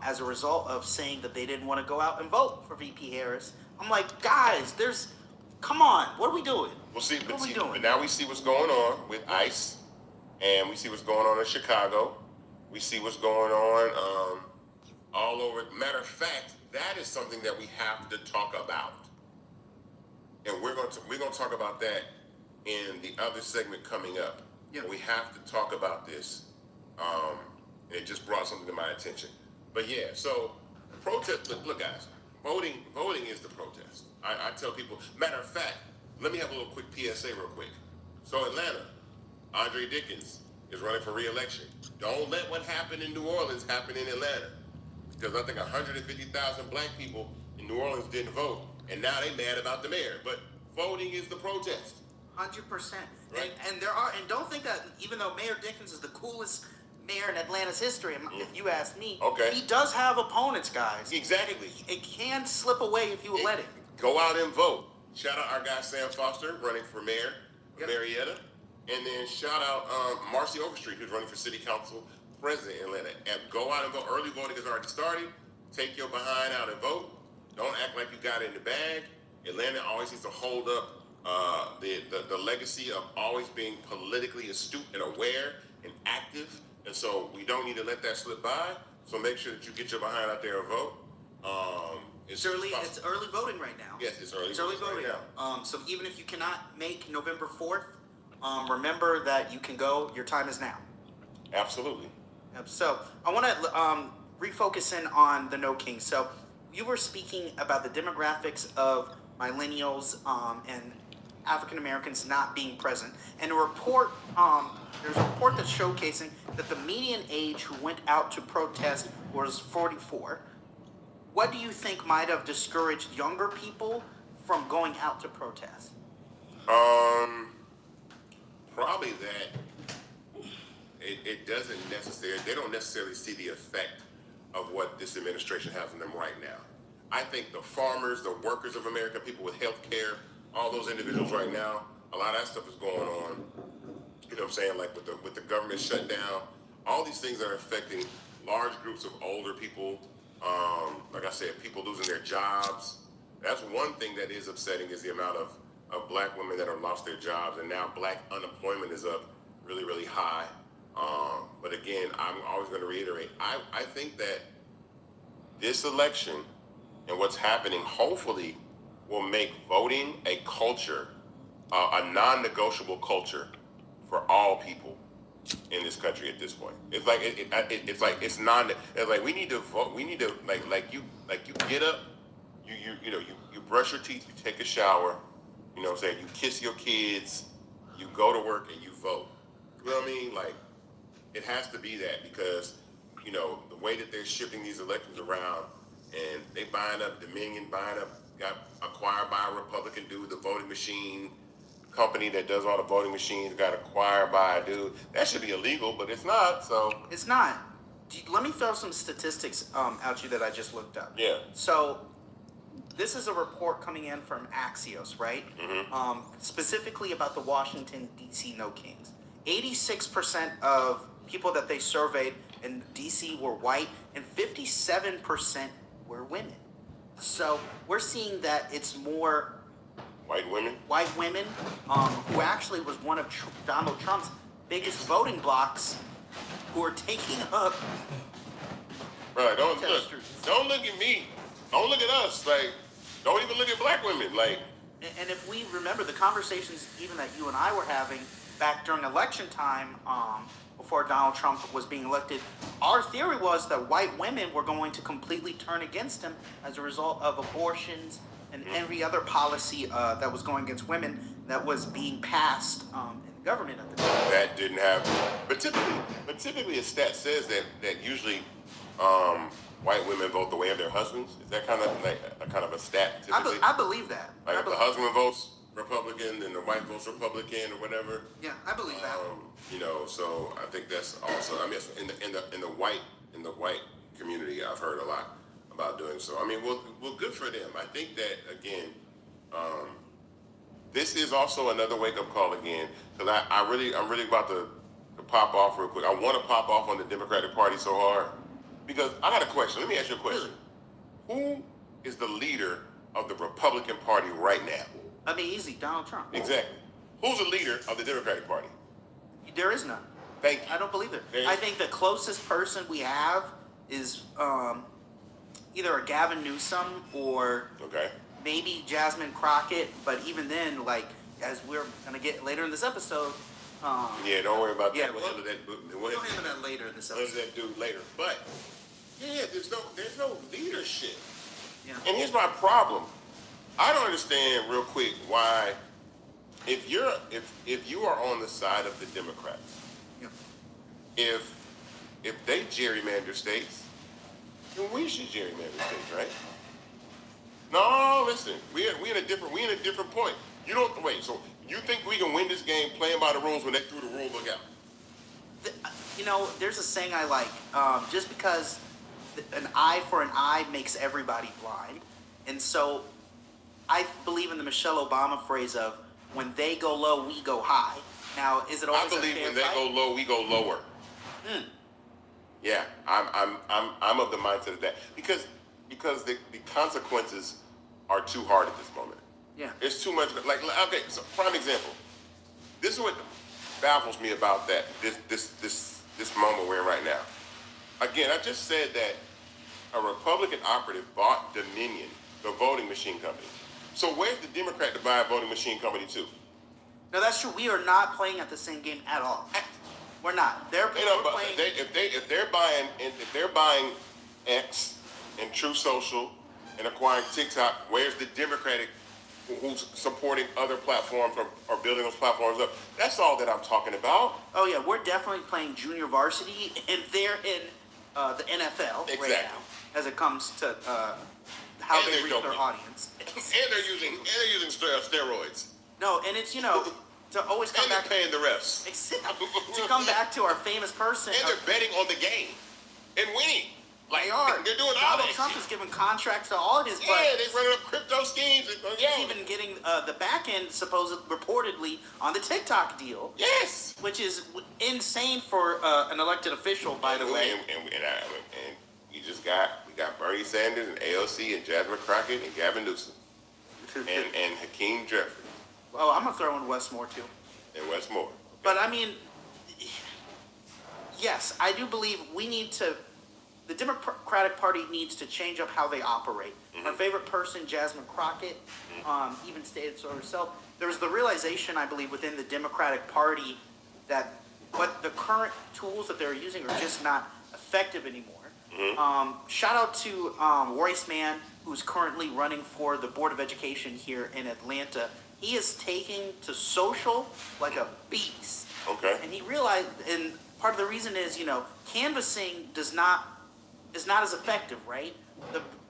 as a result of saying that they didn't want to go out and vote for VP Harris. I'm like, guys, come on, what are we doing? Well, see, what are we doing? but now we see what's going on with ICE, and we see what's going on in Chicago. We see what's going on all over. Matter of fact, that is something that we have to talk about, and we're going to talk about that in the other segment coming up. Yeah. We have to talk about this. And it just brought something to my attention. But yeah, so protest. Look, guys, voting is the protest. I tell people. Matter of fact, let me have a little quick PSA real quick. So Atlanta, Andre Dickens is running for re-election. Don't let what happened in New Orleans happen in Atlanta, because I think 150,000 black people in New Orleans didn't vote, and now they mad about the mayor. But voting is the protest. 100%. Right. And don't think that even though Mayor Dickens is the coolest mayor in Atlanta's history, if you ask me, Okay. he does have opponents, guys. Exactly. It can slip away if you let it. Go out and vote. Shout out our guy Sam Foster running for mayor of Yep. Marietta, and then shout out Marcy Overstreet, who's running for city council president in Atlanta. And go out and vote. Early voting has already started. Take your behind out and vote. Don't act like you got it in the bag. Atlanta always needs to hold up the legacy of always being politically astute and aware and active. And so we don't need to let that slip by. So make sure that you get your behind out there and vote. It's early voting right now. Yes, it's early voting right now. So even if you cannot make November 4th, remember that you can go. Your time is now. Absolutely. So I want to refocus in on the No King. So you were speaking about the demographics of millennials and African Americans not being present, and a report. There's a report that's showcasing that the median age who went out to protest was 44. What do you think might have discouraged younger people from going out to protest? Probably that it doesn't necessarily, they don't necessarily see the effect of what this administration has on them right now. I think the farmers, the workers of America, people with health care, all those individuals right now, a lot of that stuff is going on. You know what I'm saying? Like with the government shutdown, all these things are affecting large groups of older people. Like I said, people losing their jobs. That's one thing that is upsetting, is the amount of black women that have lost their jobs, and now black unemployment is up really, really high. But again, I'm always going to reiterate, I think that this election and what's happening hopefully will make voting a culture, a non-negotiable culture for all people in this country at this point. It's like it's like we need to vote. We need to like you get up, you brush your teeth, you take a shower, you know what I'm saying, you kiss your kids, you go to work and you vote. You know what I mean? Like, it has to be that, because the way that they're shipping these elections around, and they got acquired by a Republican dude, the voting machine company that does all the voting machines got acquired by a dude. That should be illegal, but it's not. So It's not. Let me throw some statistics at you that I just looked up. yeah. So this is a report coming in from Axios, right? Mm-hmm. Specifically about the Washington, D.C. No Kings. 86% of people that they surveyed in D.C. were white, and 57% were women. So we're seeing that it's more White women. who actually was one of Donald Trump's biggest voting blocs, who are taking up. Right, don't look at me. Don't look at us. Like, don't even look at black women. Like, And if we remember the conversations even that you and I were having back during election time, before Donald Trump was being elected, our theory was that white women were going to completely turn against him as a result of abortions and every other policy that was going against women that was being passed in the government at the time. that didn't happen. But typically a stat says that usually white women vote the way of their husbands. Is that kind of a stat typically? I believe that. Like if the husband votes Republican and the wife votes Republican or whatever. Yeah, I believe that. So I think that's also. I mean, in the white community, I've heard a lot about doing so. I mean, well, good for them. I think that again, this is also another wake-up call again, because I'm really about to pop off real quick. I want to pop off on the Democratic Party so hard, because I got a question. Let me ask you a question. Who is the leader of the Republican Party right now? I mean, easy, Donald Trump. Exactly. Who's the leader of the Democratic Party? There is none. Thank you. I don't believe it. There I is- think the closest person we have is either a Gavin Newsom or Okay. maybe Jasmine Crockett. But even then, like, as we're gonna get later in this episode, Yeah, don't worry about Yeah, that. We'll handle that. we'll handle that later in this Handle episode. that dude later. But yeah, there's no leadership. Yeah. And here's my problem. I don't understand real quick why, if you are on the side of the Democrats, Yeah. if they gerrymander states, then we should gerrymander states, right? No, listen, we in a different point. You don't wait. So you think we can win this game playing by the rules when they threw the rule book out? You know, there's a saying I like. Just because an eye for an eye makes everybody blind, and so I believe in the Michelle Obama phrase of "when they go low, we go high." Now, is it I always believe a fair when they fight? go low, we go lower. Yeah, I'm of the mindset of that because the consequences are too hard at this moment. Yeah. It's too much. Like, okay, so prime example. This is what baffles me about that. This moment we're in right now. Again, I just said that a Republican operative bought Dominion, the voting machine company. So where's the Democrat to buy a voting machine company to? No, that's true. We are not playing at the same game at all. We're not. We're playing. If they're buying X and True Social and acquiring TikTok, where's the Democratic who's supporting other platforms or building those platforms up? That's all that I'm talking about. Oh yeah, we're definitely playing junior varsity, and they're in the NFL right Exactly. now, as it comes to how And they they're reach their doping. audience. And they're using steroids. No, and it's to always come And they're back paying the refs. to come back to our famous person. And they're betting on the game and winning. Like, They are. They're doing all Donald that Trump shit. is giving contracts to all of his Yeah, players. they're running up crypto schemes. He's even getting the back end reportedly on the TikTok deal, Yes. which is insane for an elected official, by the way. And we got Bernie Sanders and AOC and Jasmine Crockett and Gavin Newsom and Hakeem Jeffries Oh, I'm gonna throw in Westmore too. and Wes Moore. But I mean, yes, I do believe we need to. The Democratic Party needs to change up how they operate. Our favorite person, Jasmine Crockett, even stated so herself. There was the realization, I believe, within the Democratic Party that what the current tools that they're using are just not effective anymore. Shout out to Royce Mann, who's currently running for the Board of Education here in Atlanta. He is taking to social like a beast. Okay. And he realized, and part of the reason is, canvassing is not as effective, right?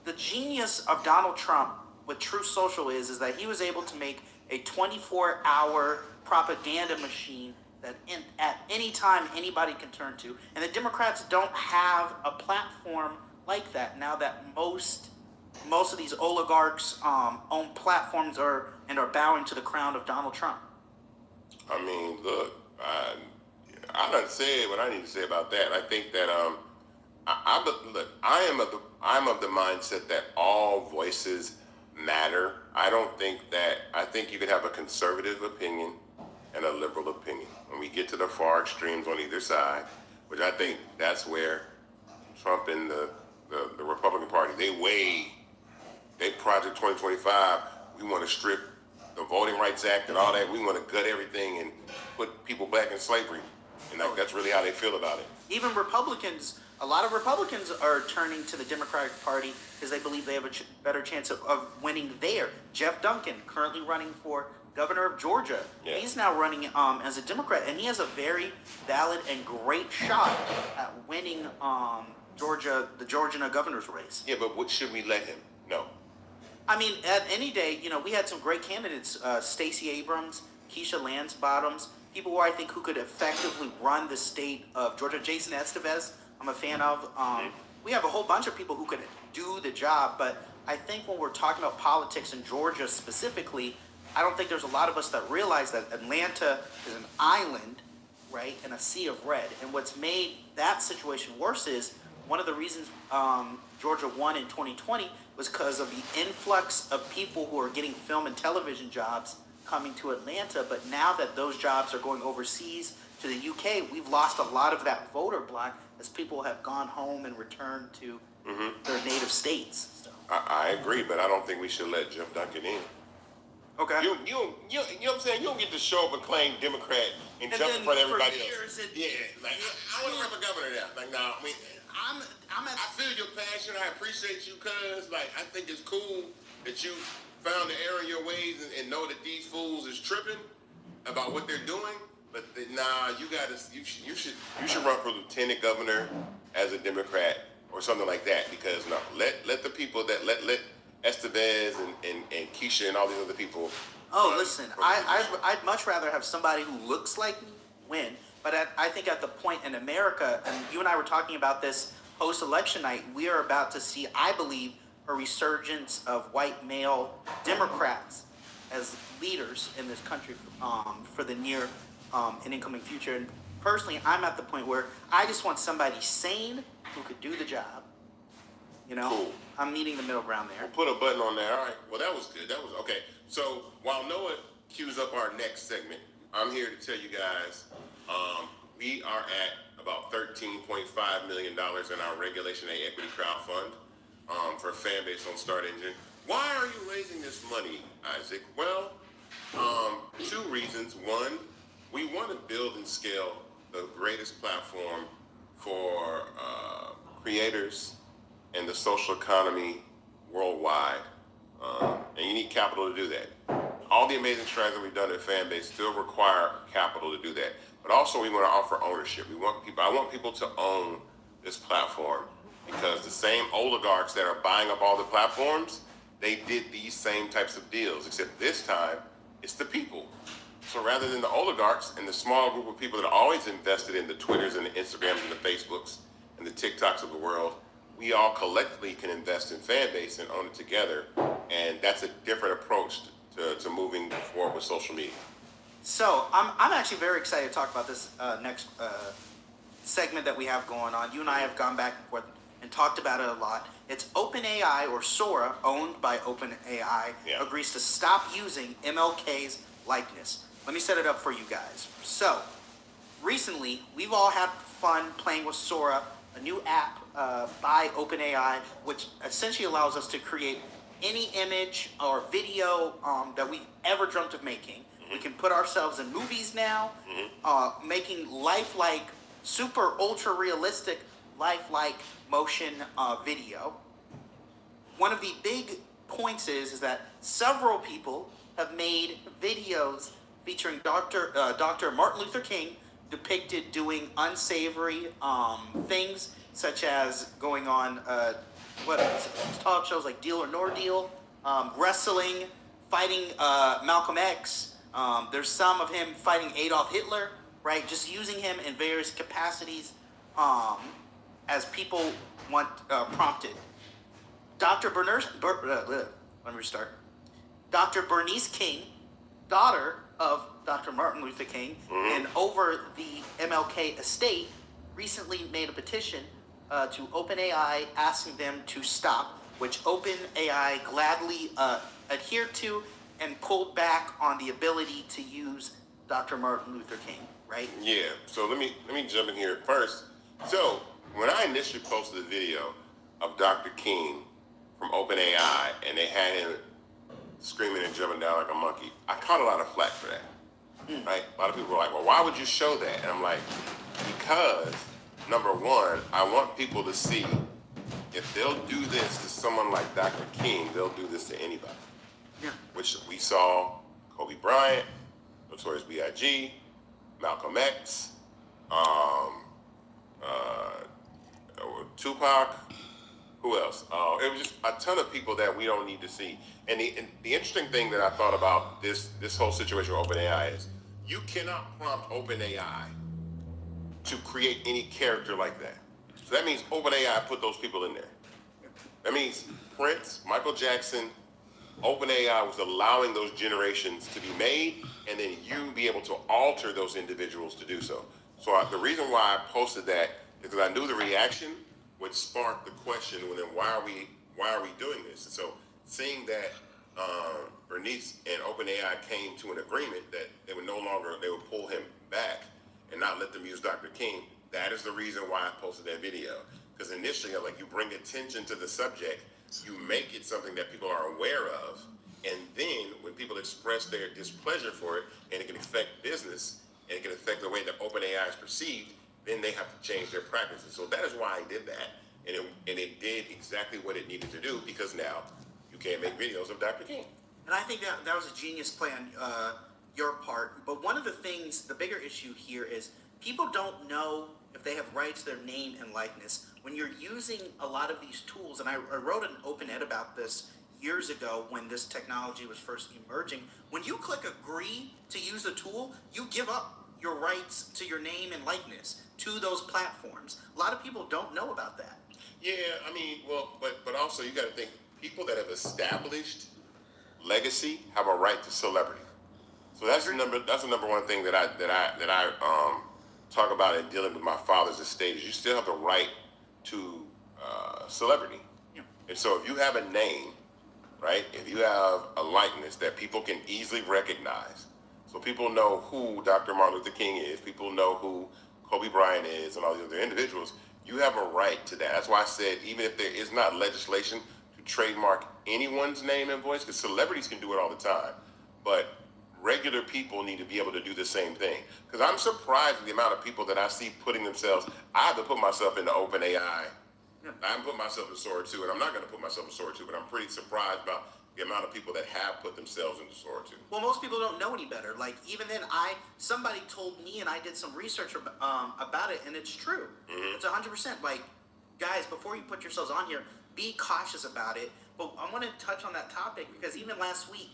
The genius of Donald Trump with True Social is that he was able to make a 24-hour propaganda machine that at any time anybody can turn to. And the Democrats don't have a platform like that now that most of these oligarchs own platforms are bowing to the crown of Donald Trump. I mean, look, I done said what I need to say about that. I think that I'm of the mindset that all voices matter. I think you can have a conservative opinion and a liberal opinion. When we get to the far extremes on either side, which I think that's where Trump and the Republican Party, they Project 2025, we want to strip the Voting Rights Act and all that. We want to gut everything and put people back in slavery. And that's really how they feel about it. Even Republicans, a lot of Republicans are turning to the Democratic Party because they believe they have a better chance of winning there. Jeff Duncan, currently running for governor of Georgia, Yeah. he's now running as a Democrat, and he has a very valid and great shot at winning the Georgia governor's race. Yeah, but what should we let him? No. I mean, at any day, we had some great candidates: Stacey Abrams, Keisha Lance Bottoms, people who could effectively run the state of Georgia. Jason Estevez, I'm a fan of. We have a whole bunch of people who could do the job, but I think when we're talking about politics in Georgia specifically, I don't think there's a lot of us that realize that Atlanta is an island, right, and a sea of red. And what's made that situation worse is one of the reasons Georgia won in 2020 was because of the influx of people who are getting film and television jobs coming to Atlanta. But now that those jobs are going overseas to the UK, we've lost a lot of that voter block as people have gone home and returned to their native states. So. I agree, but I don't think we should let Jeff Duncan in. Okay. You know what I'm saying? You don't get to show up and claim Democrat and jump in front of everybody else. I want to run for governor now. Like, no, I mean, I feel your passion. I appreciate you, cuz. Like, I think it's cool that you found the error in your ways and know that these fools is tripping about what they're doing. But you should run for lieutenant governor as a Democrat or something like that. Because no, let the people that let Estevez and Keisha and all these other people. Listen, I'd much rather have somebody who looks like me win. But I think at the point in America, and you and I were talking about this post-election night, we are about to see, I believe, a resurgence of white male Democrats as leaders in this country for the near and incoming future. And personally, I'm at the point where I just want somebody sane who could do the job. You know, Cool. I'm meeting the middle ground there. We'll put a button on that. All right. Well, that was good. That was okay. So while Noah cues up our next segment, I'm here to tell you guys we are at about $13.5 million in our Regulation A equity crowdfund for Fanbase on Start Engine. Why are you raising this money, Isaac? Well, two reasons. One, we want to build and scale the greatest platform for creators and the social economy worldwide, and you need capital to do that. All the amazing strides that we've done at Fanbase still require capital to do that. But also, we want to offer ownership. I want people to own this platform because the same oligarchs that are buying up all the platforms, they did these same types of deals, except this time it's the people. So rather than the oligarchs and the small group of people that are always invested in the Twitters and the Instagrams and the Facebooks and the TikToks of the world, we all collectively can invest in Fanbase and own it together, and that's a different approach to moving forward with social media. So I'm actually very excited to talk about this next segment that we have going on. You and I have gone back and forth and talked about it a lot. It's OpenAI, or Sora, owned by OpenAI, agrees to stop using MLK's likeness. Let me set it up for you guys. So recently, we've all had fun playing with Sora, a new app by OpenAI, which essentially allows us to create any image or video that we've ever dreamt of making. We can put ourselves in movies now, making lifelike, super ultra realistic, lifelike motion video. One of the big points is that several people have made videos featuring Dr. Martin Luther King depicted doing unsavory things, such as going on talk shows like Deal or No Deal, wrestling, fighting Malcolm X. There's some of him fighting Adolf Hitler, right? Just using him in various capacities as people want prompted. Dr. Bernice King, daughter of Dr. Martin Luther King, and over the MLK estate, recently made a petition to OpenAI asking them to stop, which OpenAI gladly adhered to and pulled back on the ability to use Dr. Martin Luther King, right? Yeah, so let me jump in here first. So when I initially posted the video of Dr. King from OpenAI and they had him screaming and jumping down like a monkey, I caught a lot of flack for that, right? A lot of people were like, well, why would you show that? And I'm like, because number one, I want people to see if they'll do this to someone like Dr. King, they'll do this to anybody. Yeah. Which we saw Kobe Bryant, Notorious B.I.G., Malcolm X, Tupac, who else? It was just a ton of people that we don't need to see. And the interesting thing that I thought about this whole situation with OpenAI is you cannot prompt OpenAI to create any character like that. So that means OpenAI put those people in there. That means Prince, Michael Jackson, OpenAI was allowing those generations to be made, and then you be able to alter those individuals to do so. So the reason why I posted that is because I knew the reaction would spark the question, well, then why are we doing this? And so seeing that Bernice and OpenAI came to an agreement that they would pull him back and not let them use Dr. King, that is the reason why I posted that video. Because initially, like, you bring attention to the subject, you make it something that people are aware of, and then when people express their displeasure for it, and it can affect business, and it can affect the way that OpenAI is perceived, then they have to change their practices. So that is why I did that, and it did exactly what it needed to do, because now you can't make videos of Dr. King. And I think that was a genius play on your part. But one of the things, the bigger issue here is people don't know if they have rights to their name and likeness. When you're using a lot of these tools, and I wrote an open ed about this years ago when this technology was first emerging, when you click agree to use the tool, you give up your rights to your name and likeness to those platforms. A lot of people don't know about that. Yeah, I mean, well, but also you got to think, people that have established legacy have a right to celebrity. So that's the number one thing that I talk about in dealing with my father's estate, is you still have the right to celebrity. Yeah. And so if you have a name, right, if you have a likeness that people can easily recognize, so people know who Dr. Martin Luther King is, people know who Kobe Bryant is, and all these other individuals, you have a right to that. That's why I said, even if there is not legislation to trademark anyone's name and voice, because celebrities can do it all the time, but regular people need to be able to do the same thing. Because I'm surprised at the amount of people that I see putting themselves, I have to put myself into OpenAI. I'm putting myself in Sora 2, and I'm not going to put myself in Sora 2, but I'm pretty surprised about the amount of people that have put themselves into Sora 2. Well, most people don't know any better. Like, even then, somebody told me, and I did some research about it, and it's true. Mm-hmm. It's 100%. Like, guys, before you put yourselves on here, be cautious about it. But I want to touch on that topic because even last week,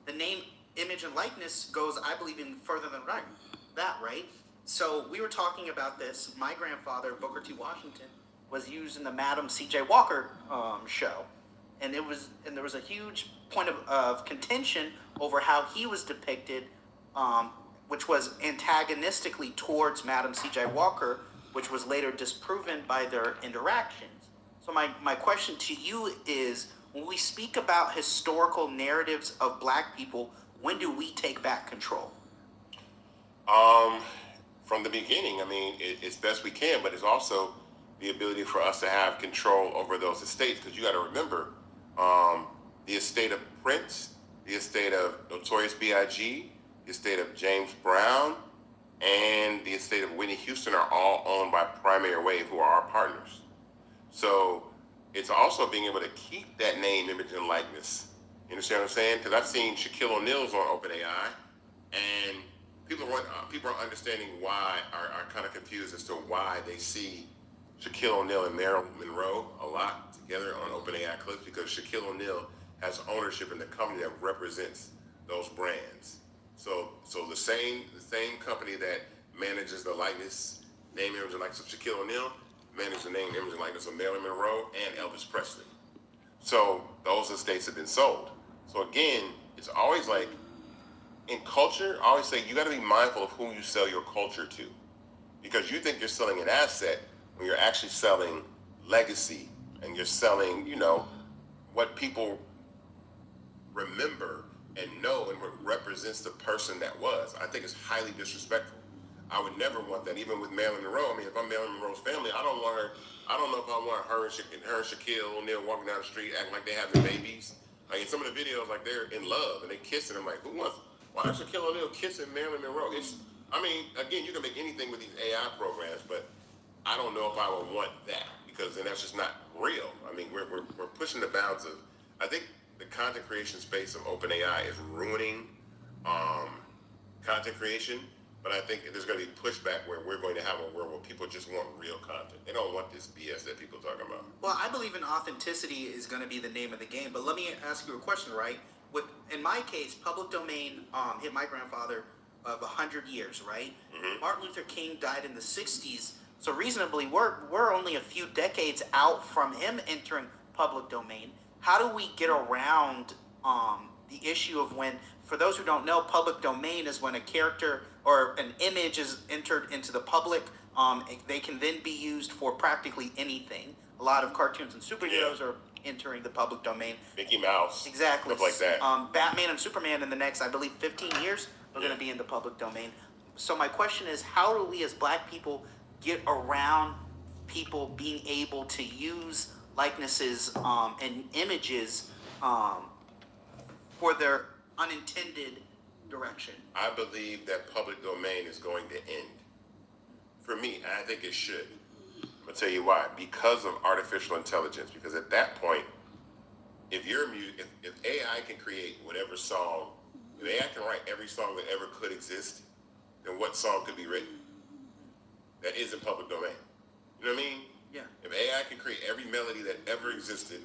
the name, image, and likeness goes, I believe, even further than that, right? So we were talking about this. My grandfather, Booker T. Washington, was used in the Madam C.J. Walker show. And there was a huge point of contention over how he was depicted, which was antagonistically towards Madam C.J. Walker, which was later disproven by their interactions. So my question to you is, when we speak about historical narratives of Black people, when do we take back control? From the beginning, I mean, it's best we can, but it's also the ability for us to have control over those estates, because you got to remember, the estate of Prince, the estate of Notorious B.I.G., the estate of James Brown, and the estate of Whitney Houston are all owned by Primary Wave, who are our partners. So it's also being able to keep that name, image, and likeness. You understand what I'm saying? Because I've seen Shaquille O'Neal's on OpenAI, and people are understanding why, are kind of confused as to why they see Shaquille O'Neal and Marilyn Monroe a lot together on OpenAI clips, because Shaquille O'Neal has ownership in the company that represents those brands. So the same company that manages the likeness, name, image, and likeness of Shaquille O'Neal manages the name, image, and likeness of Marilyn Monroe and Elvis Presley. So those estates have been sold. So again, it's always like, in culture, I always say you got to be mindful of who you sell your culture to, because you think you're selling an asset when you're actually selling legacy, and you're selling, what people remember and know, and what represents the person that was. I think it's highly disrespectful. I would never want that, even with Marilyn Monroe. I mean, if I'm Marilyn Monroe's family, I don't know if I want her and Shaquille O'Neal walking down the street acting like they having babies. Like in some of the videos, like they're in love and they kissing. I'm like, why is Shaquille O'Neal kissing Marilyn Monroe? Again, you can make anything with these AI programs, but I don't know if I would want that, because then that's just not real. I mean, we're pushing the bounds of, I think the content creation space of OpenAI is ruining content creation, but I think there's going to be pushback where we're going to have a world where people just want real content. They don't want this BS that people are talking about. Well, I believe in authenticity is going to be the name of the game, but let me ask you a question, right? In my case, public domain hit my grandfather of 100 years, right? Mm-hmm. Martin Luther King died in the 60s, so reasonably, we're only a few decades out from him entering public domain. How do we get around the issue of when, for those who don't know, public domain is when a character or an image is entered into the public. They can then be used for practically anything. A lot of cartoons and superheroes are entering the public domain. Mickey Mouse. Exactly. Stuff like that. Batman and Superman in the next, I believe, 15 years are going to be in the public domain. So my question is, how do we as Black people get around people being able to use likenesses and images for their unintended direction? I believe that public domain is going to end. For me, I think it should. I'm gonna tell you why. Because of artificial intelligence. Because at that point, if AI can create whatever song, if AI can write every song that ever could exist, then what song could be written that isn't public domain? You know what I mean? Yeah. If AI can create every melody that ever existed,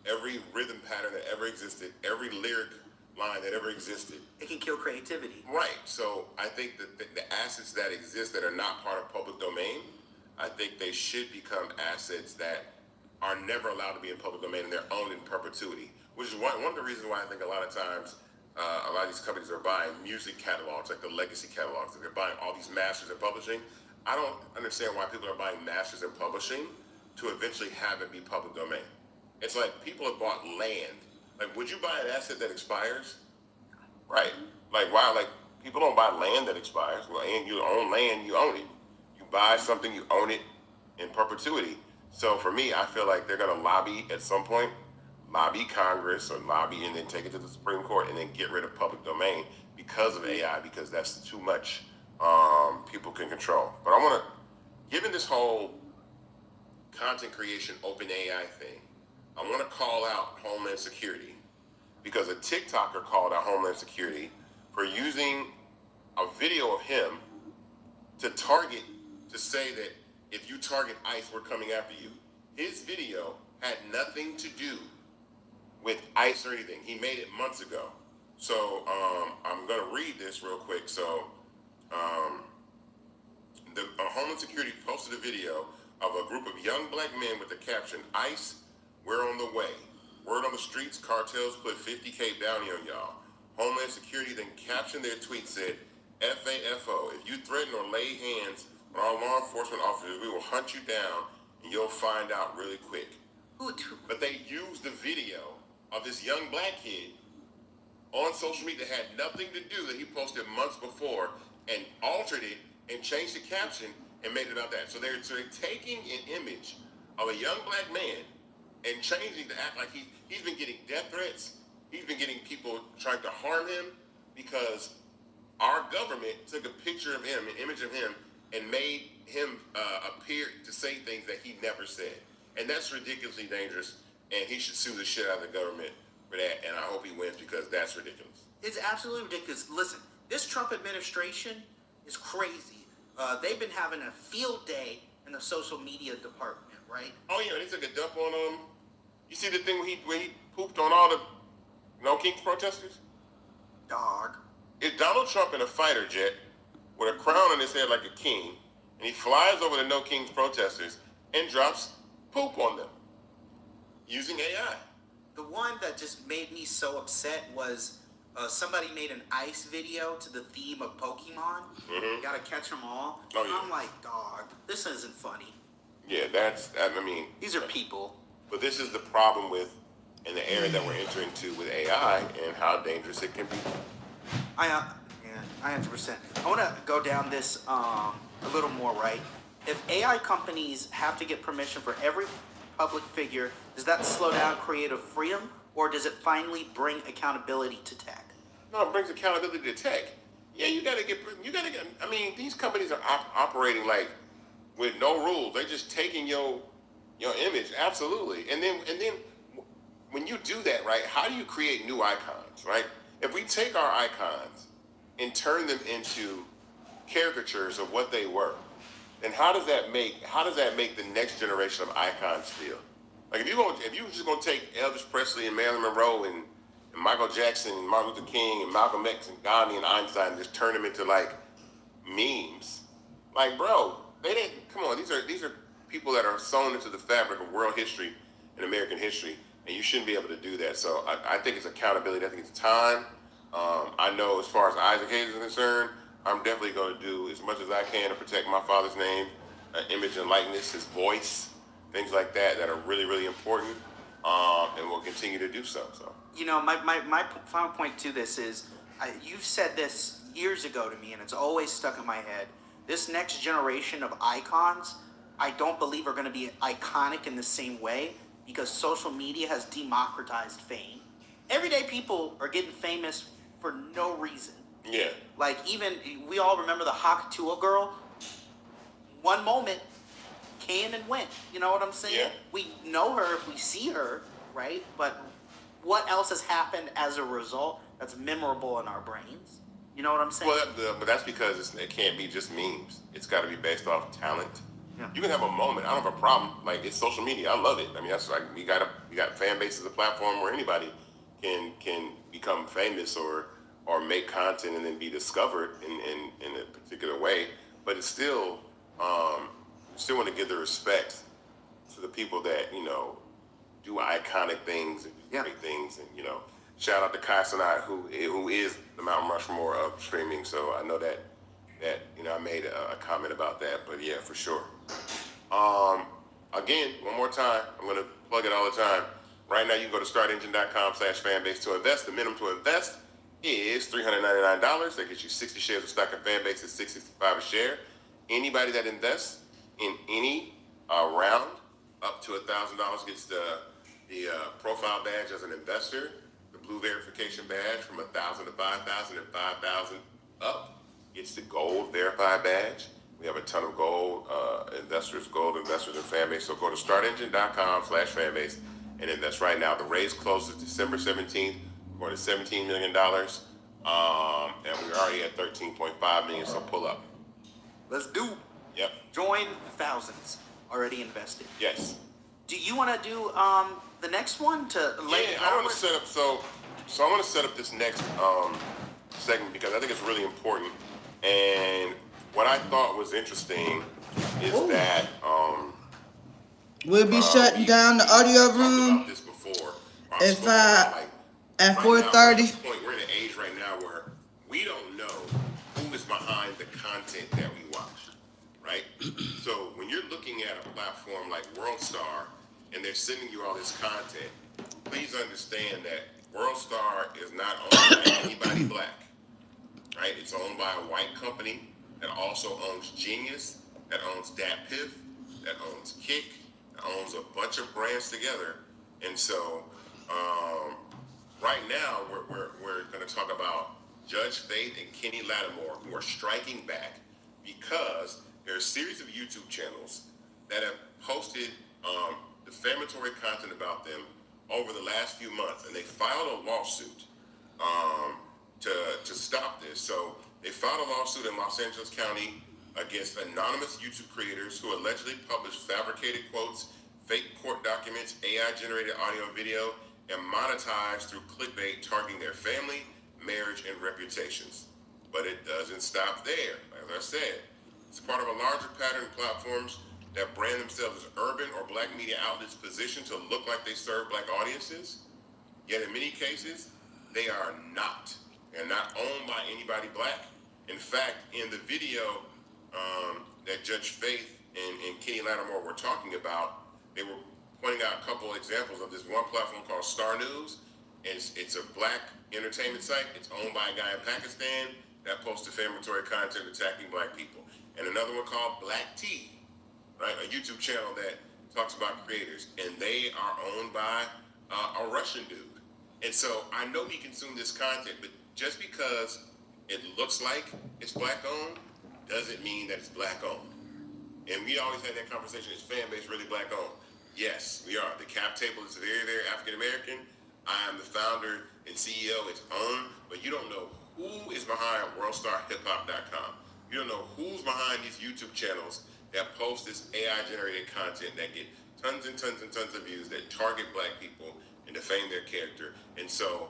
every rhythm pattern that ever existed, every lyric line that ever existed. It can kill creativity. Right. So I think that the assets that exist that are not part of public domain, I think they should become assets that are never allowed to be in public domain and they're owned in perpetuity. Which is one of the reasons why I think a lot of times a lot of these companies are buying music catalogs, like the legacy catalogs. They're buying all these masters in publishing. I don't understand why people are buying masters in publishing to eventually have it be public domain. It's like people have bought land. Like, would you buy an asset that expires? Right. Like, why? Like, people don't buy land that expires. Well, and you own land, you own it. You buy something, you own it in perpetuity. So for me, I feel like they're going to lobby at some point, lobby Congress or lobby and then take it to the Supreme Court and then get rid of public domain because of AI, because that's too much people can control. But I want to, given this whole content creation open AI thing, I want to call out Homeland Security because a TikToker called out Homeland Security for using a video of him to target, to say that if you target ICE, we're coming after you. His video had nothing to do with ICE or anything. He made it months ago. So I'm going to read this real quick. So the Homeland Security posted a video of a group of young Black men with the caption, ICE, we're on the way. Word on the streets, cartels put 50K bounty on y'all. Homeland Security then captioned their tweet, said, FAFO, if you threaten or lay hands on our law enforcement officers, we will hunt you down and you'll find out really quick. But they used the video of this young Black kid on social media that had nothing to do, that he posted months before, and altered it and changed the caption and made it about that. So they're taking an image of a young Black man and changing to act like he's been getting death threats. He's been getting people trying to harm him because our government took a picture of him, an image of him, and made him appear to say things that he never said. And that's ridiculously dangerous, and he should sue the shit out of the government for that, and I hope he wins because that's ridiculous. It's absolutely ridiculous. Listen, this Trump administration is crazy. They've been having a field day in the social media department, right? Oh yeah, they took a dump on you see the thing when he pooped on all the No Kings protesters? Dog. It's Donald Trump in a fighter jet with a crown on his head like a king, and he flies over the No Kings protesters and drops poop on them using AI. The one that just made me so upset was somebody made an ICE video to the theme of Pokemon. Mm-hmm. Gotta catch them all. Oh, yeah. I'm like, dog, this isn't funny. Yeah, These are people. But this is the problem with, in the era that we're entering to with AI and how dangerous it can be. I 100%. I want to go down this a little more, right? If AI companies have to get permission for every public figure, does that slow down creative freedom, or does it finally bring accountability to tech? No, it brings accountability to tech. Yeah, you gotta get, I mean, these companies are operating like with no rules. They're just taking your image, absolutely. And then when you do that, right, how do you create new icons, right? If we take our icons and turn them into caricatures of what they were, then how does that make the next generation of icons feel? Like if you just gonna take Elvis Presley and Marilyn Monroe and Michael Jackson and Martin Luther King and Malcolm X and Gandhi and Einstein and just turn them into like memes, like bro, they didn't. Come on, these are people that are sewn into the fabric of world history and American history. and you shouldn't be able to do that. So I think it's accountability. I think it's time. I know as far as Isaac Hayes is concerned, I'm definitely going to do as much as I can to protect my father's name, image and likeness, his voice, things like that that are really, really important, and we'll continue to do so. So. You know, my final point to this is, you've said this years ago to me, and it's always stuck in my head. This next generation of icons, I don't believe are going to be iconic in the same way because social media has democratized fame. Everyday people are getting famous for no reason. Yeah. Like, even, we all remember the Hakatua girl. One moment came and went. You know what I'm saying? Yeah. We know her if we see her, right? But what else has happened as a result that's memorable in our brains? You know what I'm saying? Well, but that's because it can't be just memes. It's got to be based off talent. Yeah. You can have a moment. I don't have a problem. Like, it's social media. I love it. I mean, that's like we got fan base as a platform where anybody can become famous or make content and then be discovered in a particular way. But it's still you still want to give the respect to the people that do iconic things and do great things. And shout out to Kai Cenat, who is the Mount Rushmore of streaming. So I know that I made a comment about that, but yeah, for sure. Again, one more time, I'm going to plug it all the time. Right now, you can go to startengine.com/fanbase to invest. The minimum to invest is $399. That gets you 60 shares of stock in Fanbase at $665 a share. Anybody that invests in any round up to $1,000 gets the profile badge as an investor, the blue verification badge from 1,000 to 5,000, and 5,000 up gets the gold verified badge. We have a ton of gold investors in Fanbase. So go to startengine.com/fanbase and invest right now. The raise closes December 17th. We're going to $17 million. And we're already at 13.5 million, so pull up. Let's do. Yep. Join thousands already invested. Yes. Do you want to do the next one to lay it I out? want to set up so I want to set up this next segment because I think it's really important. And what I thought was interesting is that we'll be shutting down the audio room about this before. at 4:30. We're in an age right now where we don't know who is behind the content that we watch, right? So when you're looking at a platform like WorldStar and they're sending you all this content, please understand that WorldStar is not owned by anybody black, right? It's owned by a white company that also owns Genius, that owns DatPiff, that owns Kick, that owns a bunch of brands together. And so right now we're going to talk about Judge Faith and Kenny Lattimore, who are striking back because there are a series of YouTube channels that have posted defamatory content about them over the last few months, and they filed a lawsuit to stop this. So they filed a lawsuit in Los Angeles County against anonymous YouTube creators who allegedly published fabricated quotes, fake court documents, AI-generated audio and video, and monetized through clickbait targeting their family, marriage, and reputations. But it doesn't stop there. As I said, it's part of a larger pattern of platforms that brand themselves as urban or black media outlets positioned to look like they serve black audiences. Yet in many cases, they are not. They're not owned by anybody black. In fact, in the video that Judge Faith and Kenny Lattimore were talking about, they were pointing out a couple of examples of this one platform called Star News. It's a black entertainment site. It's owned by a guy in Pakistan that posts defamatory content attacking black people. And another one called Black Tea, right? A YouTube channel that talks about creators. And they are owned by a Russian dude. And so I know he consumed this content, but just because it looks like it's black owned doesn't mean that it's black owned. And we always had that conversation, is Fanbase really black owned? Yes, we are. The cap table is very, very African American. I am the founder and CEO. It's owned, but you don't know who is behind WorldStarHipHop.com. You don't know who's behind these YouTube channels that post this AI-generated content that get tons and tons and tons of views that target black people and defame their character. And so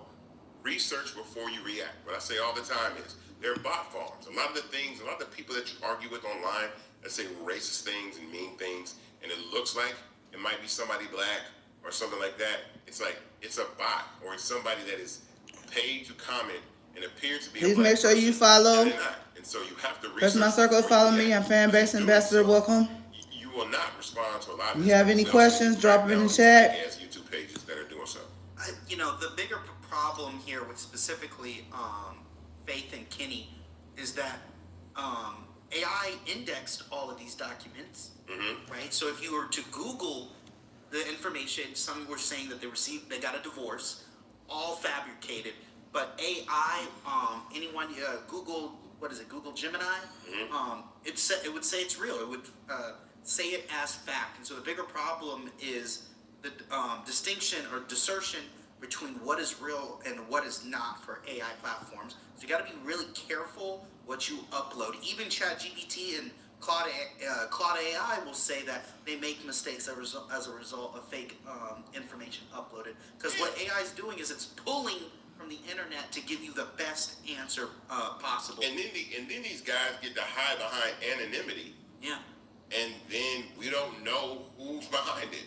research before you react. What I say all the time is there are bot farms. A lot of the people that you argue with online that say racist things and mean things, and it looks like it might be somebody black or something like that, it's like it's a bot or it's somebody that is paid to comment and appears to be. Please a black make sure you person, follow. and they're not. And so you have to Press my research circle, before follow you me. I'm react. Fan Because Base in doing Ambassador. so, Welcome. You will not respond to a lot of You this have stuff. any We also questions? need to Drop crack them in down the on chat. these fake-ass YouTube pages that are doing so. The bigger problem here with specifically Faith and Kenny is that AI indexed all of these documents, right? So if you were to Google the information, some were saying that they got a divorce, all fabricated. But AI, anyone Google, what is it? Google Gemini, it would say it's real. It would say it as fact. And so the bigger problem is the distinction or discernment between what is real and what is not for AI platforms. So you got to be really careful what you upload. Even ChatGPT and Claude AI will say that they make mistakes as a result of fake information uploaded. Because what AI is doing is it's pulling from the internet to give you the best answer possible. And then these guys get to hide behind anonymity. Yeah. And then we don't know who's behind it.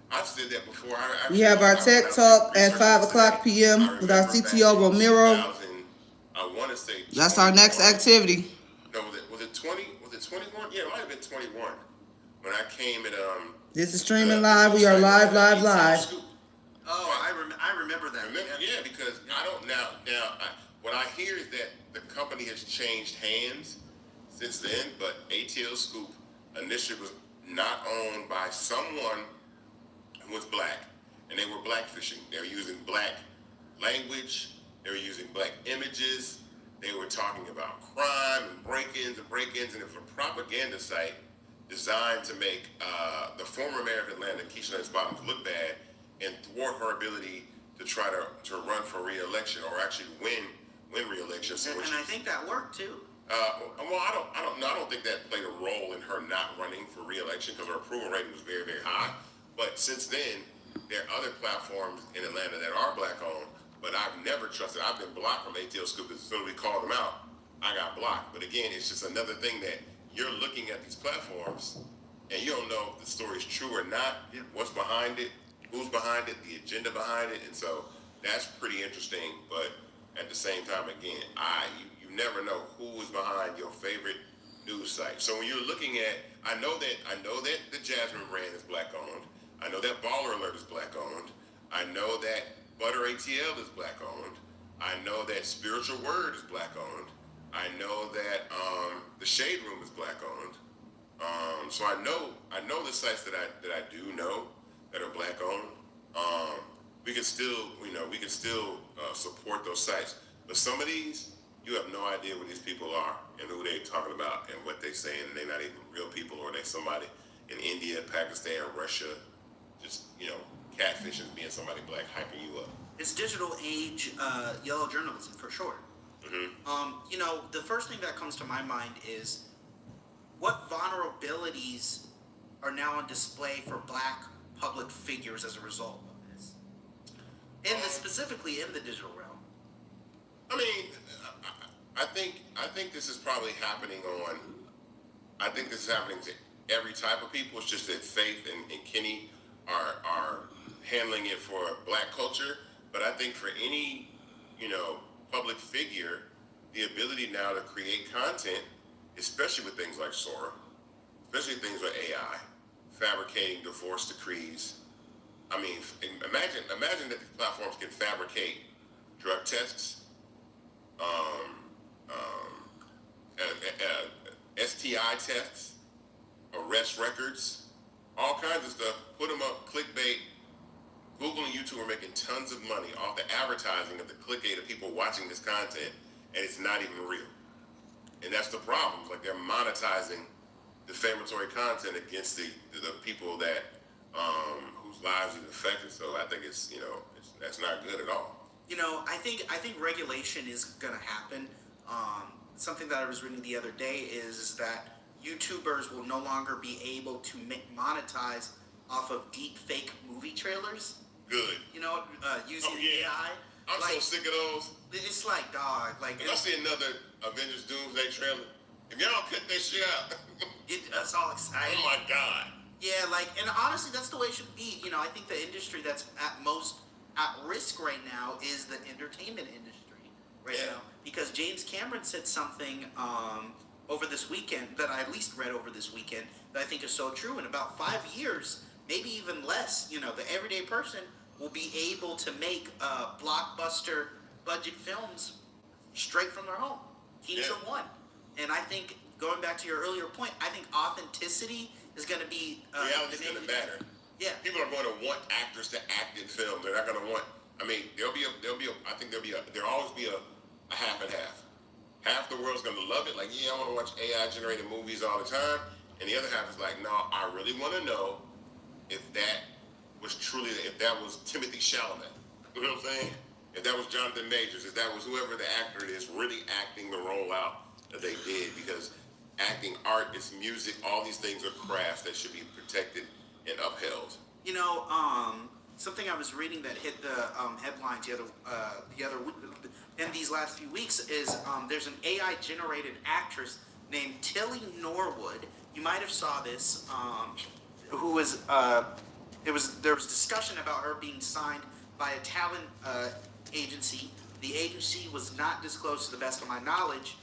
I've said that before. We have our tech talk at 5 o'clock p.m. with our CTO Romero. I want to say That's our next activity. No, was it 20? Was it 21? Yeah, it might have been 21 when I came at This is streaming live. We are live. Oh, I remember that. Yeah, because I don't now. What I hear is that the company has changed hands since then, but ATL Scoop initially was not owned by someone who was black, and they were blackfishing. They were using black language. They were using black images. They were talking about crime and break-ins, and it was a propaganda site designed to make the former mayor of Atlanta, Keisha Lance Bottoms, look bad and thwart her ability to try to run for re-election or actually win re-election. So And I think that worked too. Well, I don't think that played a role in her not running for re-election because her approval rating was very, very high. But since then, there are other platforms in Atlanta that are black-owned, but I've never trusted. I've been blocked from ATL Scoop as soon as we called them out. I got blocked. But again, it's just another thing that you're looking at these platforms and you don't know if the story's true or not, what's behind it, who's behind it, the agenda behind it, and so that's pretty interesting. But at the same time, again, you never know who is behind your favorite news site. So when you're looking at, I know that the Jasmine brand is black owned. I know that Baller Alert is black owned. I know that Butter ATL is black owned. I know that Spiritual Word is black owned. I know that the Shade Room is black owned. So I know the sites that I do know that are black owned. We can still support those sites, but some of these you have no idea what these people are and who they're talking about and what they're saying, and they're not even real people, or they're somebody in India, Pakistan, Russia, just catfishing, being somebody black, hyping you up. It's digital age yellow journalism for sure. The first thing that comes to my mind is what vulnerabilities are now on display for black public figures as a result of this, specifically in the digital realm. I mean, I think this is probably happening on. I think this is happening to every type of people. It's just that Faith and Kenny are handling it for black culture. But I think for any public figure, the ability now to create content, especially with things like Sora, especially things with AI, fabricating divorce decrees. I mean, imagine that these platforms can fabricate drug tests, STI tests, arrest records, all kinds of stuff. Put them up, clickbait. Google and YouTube are making tons of money off the advertising of the clickbait of people watching this content, and it's not even real. And that's the problem. Like, they're monetizing defamatory content against the people that whose lives is affected. So I think that's not good at all. I think regulation is gonna happen. Something that I was reading the other day is that YouTubers will no longer be able to monetize off of deep fake movie trailers. Good. Using yeah. AI. I'm so sick of those. It's like, dog. Like, If I see another Avengers Doomsday trailer, if y'all cut that shit out, it's all exciting. oh my God. Yeah, like, and honestly, that's the way it should be. You know, I think the industry that's at most at risk right now is the entertainment industry right Yeah. now. Because James Cameron said something over this weekend that I at least read over this weekend that I think is so true. In about 5 years, maybe even less, you know, the everyday person will be able to make blockbuster budget films straight from their home. Teams Yeah. of one. And I think, going back to your earlier point, I think authenticity is going to be Reality's the going to name- matter. Yeah. People are going to want actors to act in film. They're not going to want. I mean, there'll always be a half and half. Half the world's going to love it, like, yeah, I want to watch AI generated movies all the time, and the other half is like, no, I really want to know if that was Timothy Chalamet. You know what I'm saying? If that was Jonathan Majors, if that was whoever the actor is really acting the role out that they did, because acting, art, it's music, all these things are crafts that should be protected and upheld. You know, something I was reading that hit the headlines the other week, in these last few weeks is there's an AI generated actress named Tilly Norwood. You might have saw this. Who was there was discussion about her being signed by a talent agency. The agency was not disclosed to the best of my knowledge,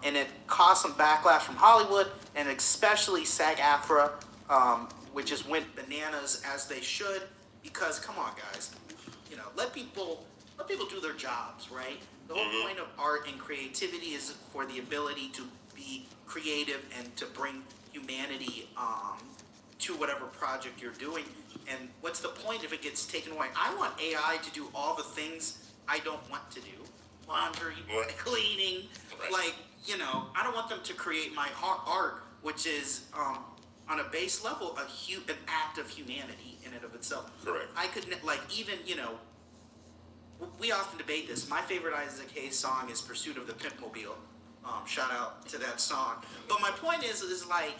and it caused some backlash from Hollywood and especially SAG-AFTRA, which just went bananas, as they should, because come on, guys, you know, let people do their jobs, right? The whole point of art and creativity is for the ability to be creative and to bring humanity to whatever project you're doing. And what's the point if it gets taken away? I want AI to do all the things I don't want to do. Laundry, Right. cleaning, Right. like, you know, I don't want them to create my art, which is on a base level an act of humanity in and of itself. Correct. I could like, even, you know, we often debate this. My favorite Isaac Hayes song is "Pursuit of the Pimpmobile." Shout out to that song. But my point is like,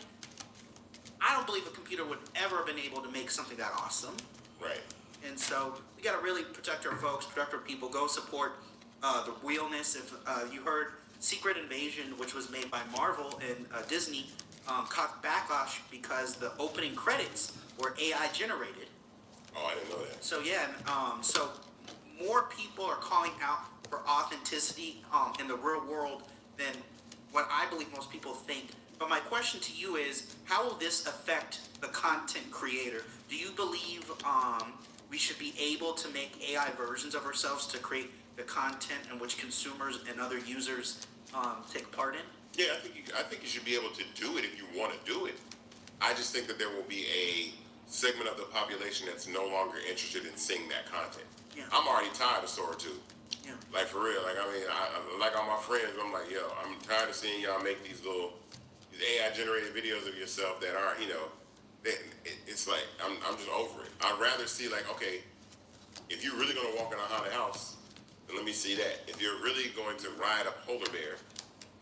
I don't believe a computer would ever have been able to make something that awesome. Right. And so we got to really protect our folks, protect our people. Go support the realness. If you heard Secret Invasion, which was made by Marvel and Disney, caught backlash because the opening credits were AI generated. Oh, I didn't know that. So yeah, so more people are calling out for authenticity in the real world than what I believe most people think. But my question to you is, how will this affect the content creator? Do you believe we should be able to make AI versions of ourselves to create the content in which consumers and other users take part in? Yeah, I think you should be able to do it if you want to do it. I just think that there will be a segment of the population that's no longer interested in seeing that content. Yeah. I'm already tired of Sora 2. Yeah. Like, for real. Like, I mean, I like all my friends, I'm like, yo, I'm tired of seeing y'all make these AI generated videos of yourself that aren't, you know, it's like, I'm just over it. I'd rather see, like, okay, if you're really going to walk in a haunted house, then let me see that. If you're really going to ride a polar bear,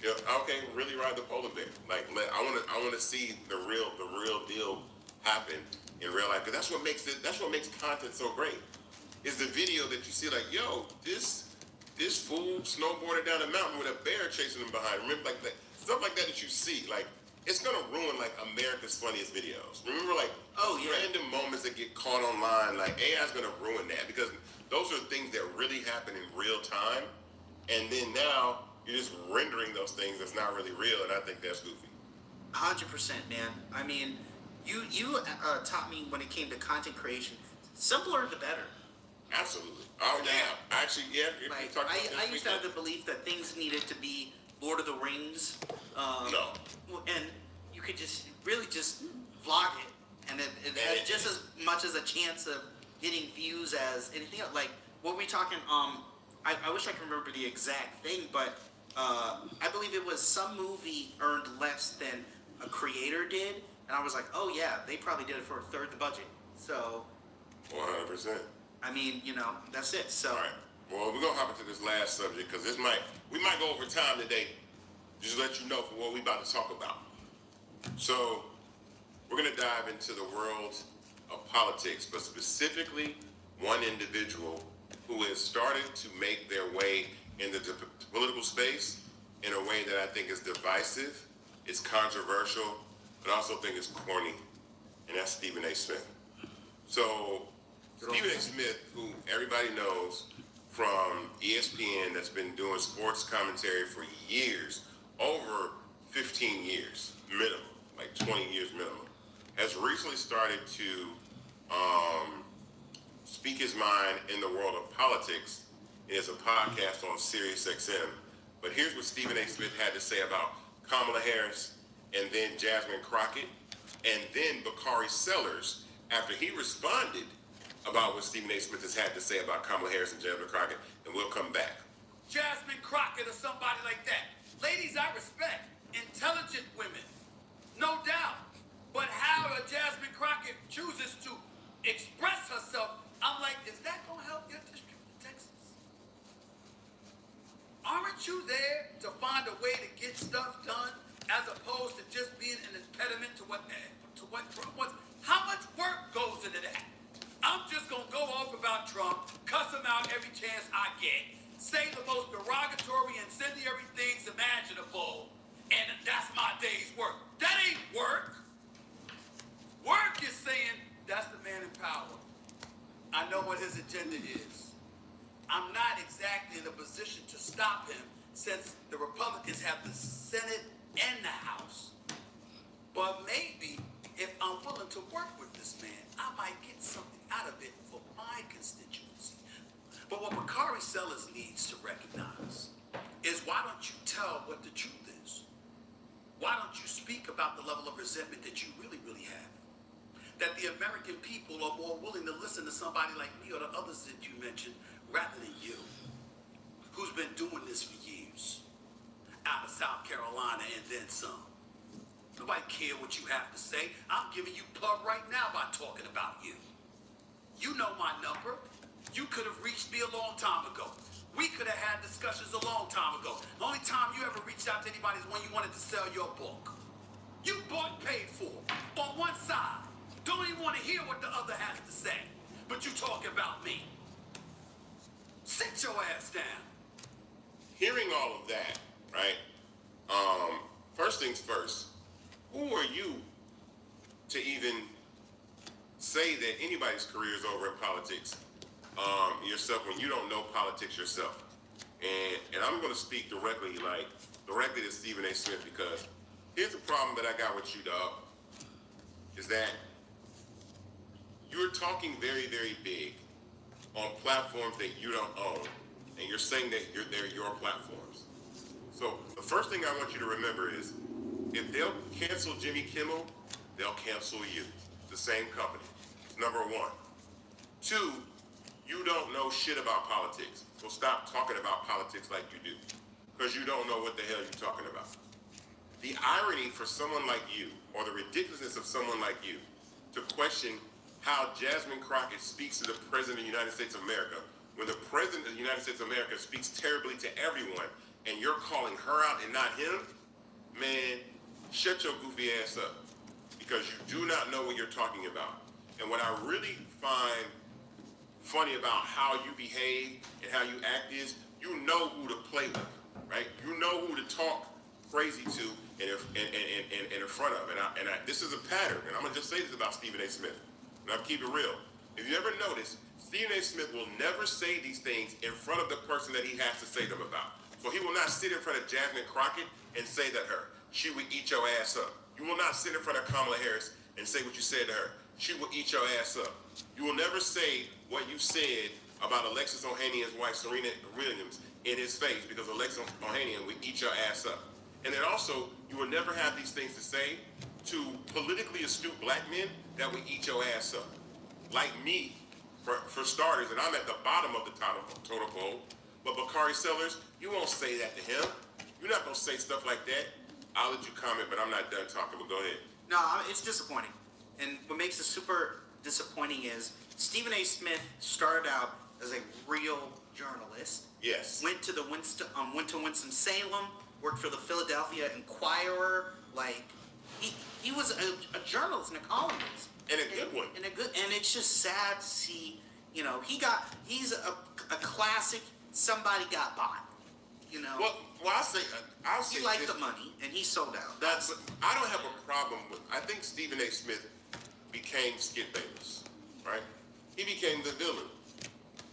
you know, okay, really ride the polar bear. Like, I want to see the real deal happen in real life, because that's what makes content so great. Is the video that you see, like, yo, this fool snowboarded down a mountain with a bear chasing him behind. Remember, like that stuff like that you see, like, it's gonna ruin like America's funniest videos. Remember, like, random moments that get caught online. Like, AI's gonna ruin that, because those are things that really happen in real time, and then now you're just rendering those things that's not really real, and I think that's goofy. 100%, man. I mean, you taught me when it came to content creation, simpler the better. Absolutely. Oh yeah. Actually, yeah. Like, I used to have the belief that things needed to be Lord of the Rings. No. And you could just really just vlog it, and it had just as much as a chance of getting views as anything else. Like, what we talking? I wish I could remember the exact thing, but I believe it was some movie earned less than a creator did, and I was like, oh yeah, they probably did it for a third the budget. So 100%. I mean, you know, that's it. So All right. Well, we're gonna hop into this last subject, because we might go over time today. Just to let you know for what we about to talk about. So we're gonna dive into the world of politics, but specifically one individual who has started to make their way into the political space in a way that I think is divisive, it's controversial, but I also think it's corny. and that's Stephen A. Smith. So, Stephen A. Smith, who everybody knows from ESPN, that's been doing sports commentary for years, over 15 years minimum, like 20 years minimum, has recently started to speak his mind in the world of politics. It is a podcast on Sirius XM. But here's what Stephen A. Smith had to say about Kamala Harris, and then Jasmine Crockett, and then Bakari Sellers, after he responded about what Stephen A. Smith has had to say about Kamala Harris and Jasmine Crockett, and we'll come back. Jasmine Crockett or somebody like that. Ladies I respect, intelligent women, no doubt. But how Jasmine Crockett chooses to express herself, I'm like, is that going to help your district in Texas? Aren't you there to find a way to get stuff done as opposed to just being an impediment to what Trump wants? How much work goes into that? I'm just going to go off about Trump, cuss him out every chance I get, say the most derogatory, incendiary things imaginable, and that's my day's work. That ain't work. Work is saying, that's the man in power. I know what his agenda is. I'm not exactly in a position to stop him since the Republicans have the Senate and the House. But maybe if I'm willing to work with this man, I might get something out of it for my constituency. But what Bakari Sellers needs to recognize is, why don't you tell what the truth is? Why don't you speak about the level of resentment that you really, really have? That the American people are more willing to listen to somebody like me or the others that you mentioned rather than you, who's been doing this for years, out of South Carolina and then some. Nobody care what you have to say. I'm giving you plug right now by talking about you. You know my number. You could have reached me a long time ago. We could have had discussions a long time ago. The only time you ever reached out to anybody is when you wanted to sell your book. You bought and paid for on one side. Don't even want to hear what the other has to say. But you talking about me. Sit your ass down. Hearing all of that, right? First things first, who are you to even say that anybody's career is over in politics yourself when you don't know politics yourself? And I'm going to speak directly to Stephen A. Smith, because here's the problem that I got with you, dog, is that you're talking very, very big on platforms that you don't own, and you're saying that they're your platforms. So the first thing I want you to remember is, if they'll cancel Jimmy Kimmel, they'll cancel you. The same company. It's number one. Two, you don't know shit about politics. So stop talking about politics like you do, because you don't know what the hell you're talking about. The irony for someone like you, or the ridiculousness of someone like you, to question how Jasmine Crockett speaks to the President of the United States of America, when the President of the United States of America speaks terribly to everyone, and you're calling her out and not him, man, shut your goofy ass up, because you do not know what you're talking about. And what I really find funny about how you behave and how you act is, you know who to play with, right? You know who to talk crazy to and in front of. And this is a pattern, and I'm gonna just say this about Stephen A. Smith, and I'll keep it real. If you ever notice, Stephen A. Smith will never say these things in front of the person that he has to say them about. So he will not sit in front of Jasmine Crockett and say that she would eat your ass up. You will not sit in front of Kamala Harris and say what you said to her. She will eat your ass up. You will never say what you said about Alexis Ohanian's wife, Serena Williams, in his face, because Alexis Ohanian would eat your ass up. And then also, you will never have these things to say to politically astute black men that would eat your ass up. Like me, for starters, and I'm at the bottom of the totem pole, but Bakari Sellers, you won't say that to him. You're not going to say stuff like that. I'll let you comment, but I'm not done talking, but go ahead. No, it's disappointing. And what makes it super disappointing is Stephen A. Smith started out as a real journalist. Yes. Went to Winston-Salem, worked for the Philadelphia Inquirer. Like, he was a journalist and a columnist. And a good one. And it's just sad to see, he's a classic, somebody got by. Well, I'll say He liked this. the money, and he sold out. I don't have a problem with. I think Stephen A. Smith became Skip Bayless, right? He became the villain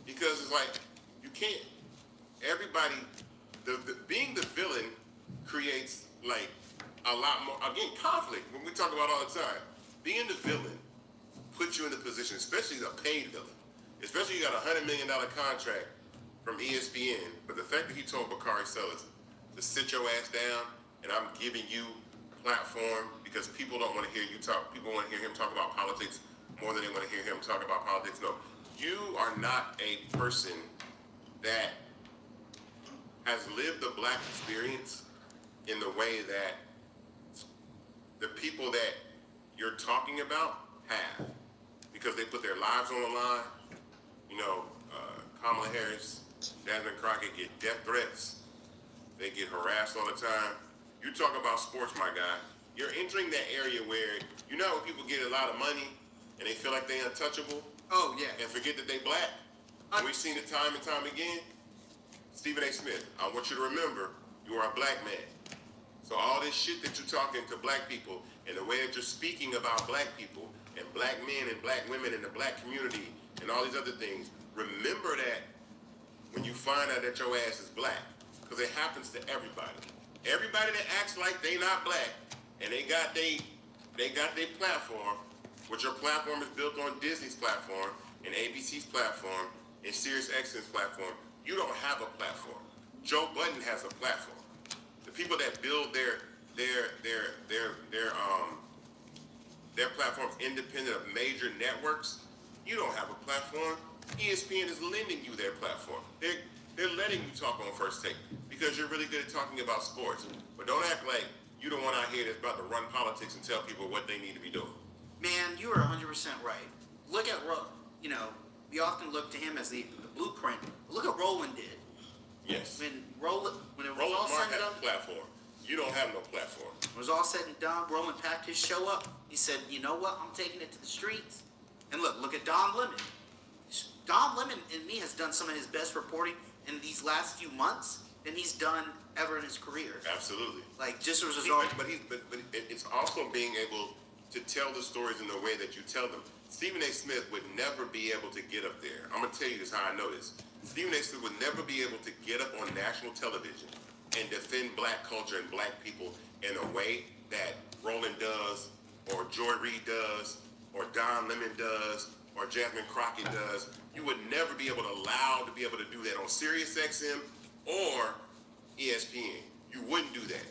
because it's like you can't. Everybody, being the villain creates like a lot more conflict. When we talk about all the time, being the villain puts you in the position, especially a paid villain. Especially you got $100 million contract from ESPN, but the fact that he told Bakari Sellers to sit your ass down and I'm giving you platform because people don't want to hear you talk. People want to hear him talk about politics more than they want to hear him talk about politics. No, you are not a person that has lived the black experience in the way that the people that you're talking about have, because they put their lives on the line. You know, Kamala Harris, Jasmine Crockett get death threats. They get harassed all the time. You talk about sports, my guy. You're entering that area where, you know, when people get a lot of money and they feel like they're untouchable. Oh, yeah. And forget that they black. And we've seen it time and time again. Stephen A. Smith, I want you to remember, you are a black man. So all this shit that you're talking to black people and the way that you're speaking about black people and black men and black women in the black community and all these other things, remember that when you find out that your ass is black, because it happens to everybody. Everybody that acts like they not black and they got their platform, which your platform is built on Disney's platform and ABC's platform and SiriusXM's platform, you don't have a platform. Joe Budden has a platform. The people that build their platforms independent of major networks, you don't have a platform. ESPN is lending you their platform. They're letting you talk on First Take because you're really good at talking about sports. But don't act like you the one out here that's about to run politics and tell people what they need to be doing. Man, you are 100% right. Look at, you know, we often look to him as the blueprint. Look at Roland did. Yes. When it was Roland all Martin said and has done, a platform. You don't have no platform. when it was all said and done, Roland packed his show up. He said, you know what, I'm taking it to the streets. And look at Don Lemon. Don Lemon, in me, has done some of his best reporting in these last few months than he's done ever in his career. Absolutely. Like, just as a result. But it's also being able to tell the stories in the way that you tell them. Stephen A. Smith would never be able to get up there. I'm gonna tell you this how I know this. Stephen A. Smith would never be able to get up on national television and defend black culture and black people in a way that Roland does, or Joy Reid does, or Don Lemon does, or Jasmine Crockett does. You would never be able to be able to do that on SiriusXM or ESPN. You wouldn't do that.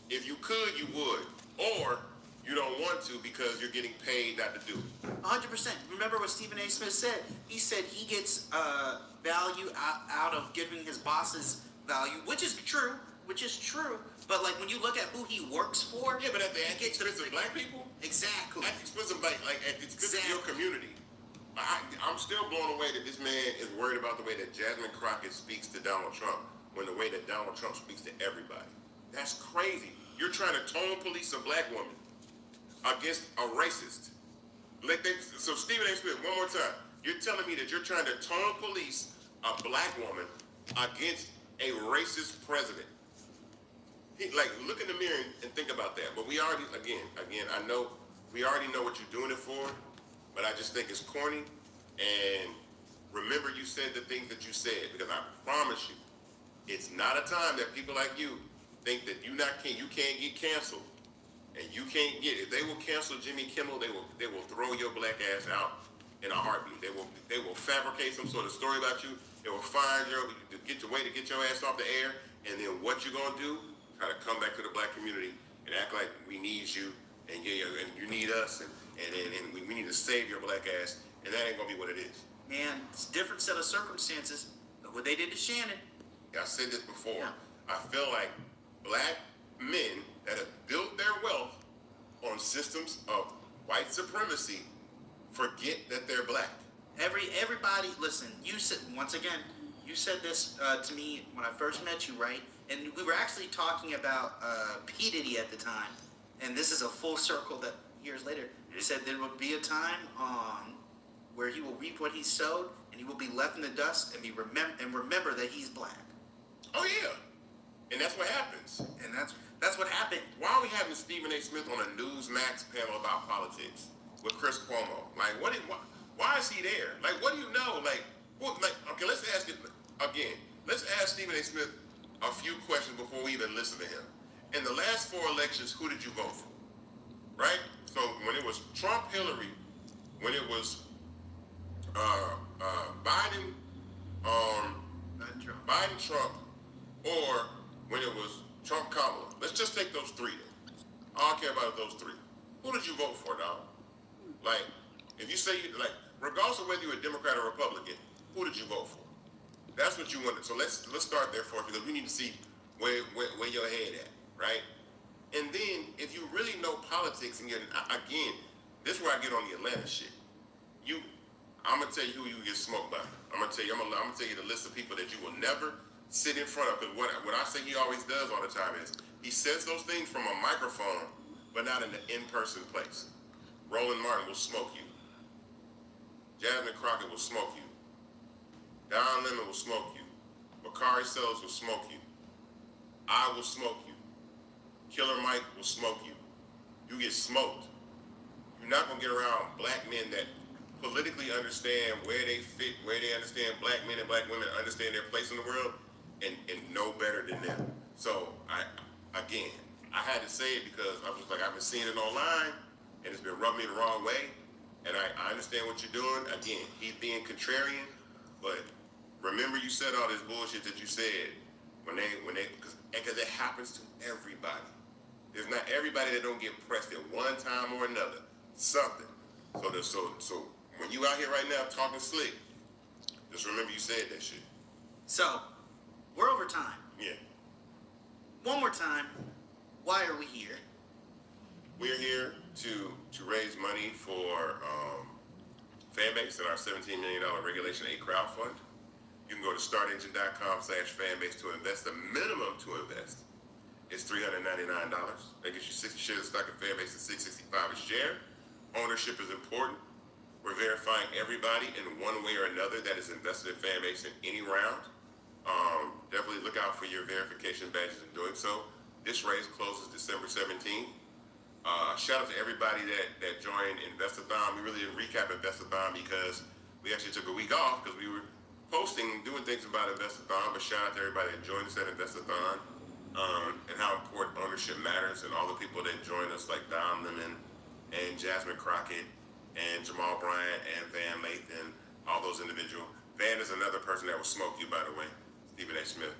If you could, you would. Or you don't want to because you're getting paid not to do it. 100%. Remember what Stephen A. Smith said? He said he gets value out of giving his bosses value, which is true. But like when you look at who he works for, Yeah, but at the expense of black people? exactly. At the expense of like at the expense of your community. I'm still blown away that this man is worried about the way that Jasmine Crockett speaks to Donald Trump when the way that Donald Trump speaks to everybody. That's crazy. You're trying to tone police a black woman against a racist. So Stephen A. Smith, one more time. You're telling me that you're trying to tone police a black woman against a racist president. Look in the mirror and think about that. But we already, again, I know, we already know what you're doing it for, but I just think it's corny. And remember you said the things that you said, because I promise you, it's not a time that people like you think that you can't get canceled. And you can't if they will cancel Jimmy Kimmel, they will throw your black ass out in a heartbeat. They will fabricate some sort of story about you. They will find your get your ass off the air, and then what you gonna do? Try to come back to the black community and act like we need you and you need us and we need to save your black ass, and that ain't gonna be what it is. Man, it's a different set of circumstances. But what they did to Shannon. I said this before. Yeah. I feel like black men that have built their wealth on systems of white supremacy forget that they're black. Everybody, listen, you said, once again, you said this to me when I first met you, right? And we were actually talking about P. Diddy at the time. And this is a full circle that years later, you said there will be a time where he will reap what he sowed, and he will be left in the dust and remember that he's black. Oh yeah. And that's what happens. And that's what happened. Why are we having Stephen A. Smith on a Newsmax panel about politics? with Chris Cuomo? Like, why is he there? Like, what do you know? Like, okay, let's ask it again. Let's ask Stephen A. Smith a few questions before we even listen to him. In the last 4 elections, who did you vote for? Right? So when it was Trump, Hillary, when it was Biden, Biden, Trump, or when it was Trump, Kamala. Let's just take those 3 then. All I care about is those 3. Who did you vote for, dog? Like, if you say regardless of whether you're a Democrat or Republican, who did you vote for? That's what you wanted. So let's start there for it, because we need to see where your head at, right? And then if you really know politics, and again, this is where I get on the Atlanta shit. I'm gonna tell you who you get smoked by. I'm gonna tell you the list of people that you will never sit in front of. Because what I say he always does all the time is he says those things from a microphone, but not in the in-person place. Roland Martin will smoke you. Jasmine Crockett will smoke you. Don Lemon will smoke you. Bakari Sellers will smoke you. I will smoke you. Killer Mike will smoke you. You get smoked. You're not gonna get around black men that politically understand where they fit, where they understand black men and black women understand their place in the world, and know better than them. So I had to say it because I was like, I've been seeing it online, and it's been rubbing me the wrong way. And I understand what you're doing. Again, he's being contrarian, but remember you said all this bullshit that you said because it happens to everybody. There's not everybody that don't get pressed at one time or another. Something. So when you out here right now talking slick, just remember you said that shit. So, we're over time. Yeah. One more time, why are we here? We're here to raise money for Fanbase and our $17 million Regulation 8 crowdfund. You can go to startengine.com/fanbase to invest. The minimum to invest is $399. That gets you 60 shares of stock in Fanbase at $665 a share. Ownership is important. We're verifying everybody in one way or another that is invested in Fanbase in any round. Definitely look out for your verification badges in doing so. This raise closes December 17th. Shout out to everybody that joined Investathon. We really didn't recap Investathon because we actually took a week off because we were doing things about Investathon. But shout out to everybody that joined us at Investathon, and how important ownership matters, and all the people that joined us like Don Lemon and Jasmine Crockett and Jamal Bryant and Van Lathan, all those individuals. Van is another person that will smoke you, by the way, Stephen A. Smith.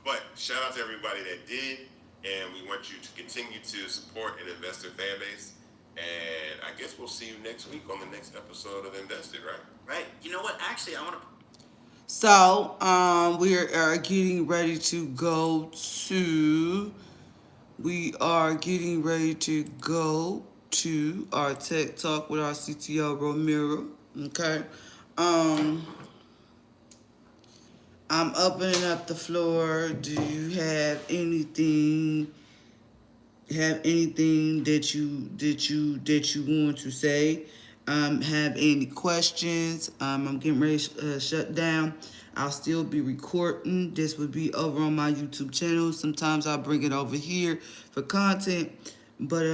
But shout out to everybody that did, and we want you to continue to support and invest in Fanbase. And I guess we'll see you next week on the next episode of Invested, right? Right. You know what? Actually, I want to... So, we are getting ready to go to... We are getting ready to go to our tech talk with our CTO Romero. Okay. I'm opening up the floor. Do you have anything that you want to say? Have any questions? I'm getting ready to shut down. I'll still be recording. This would be over on my YouTube channel. Sometimes I'll bring it over here for content. But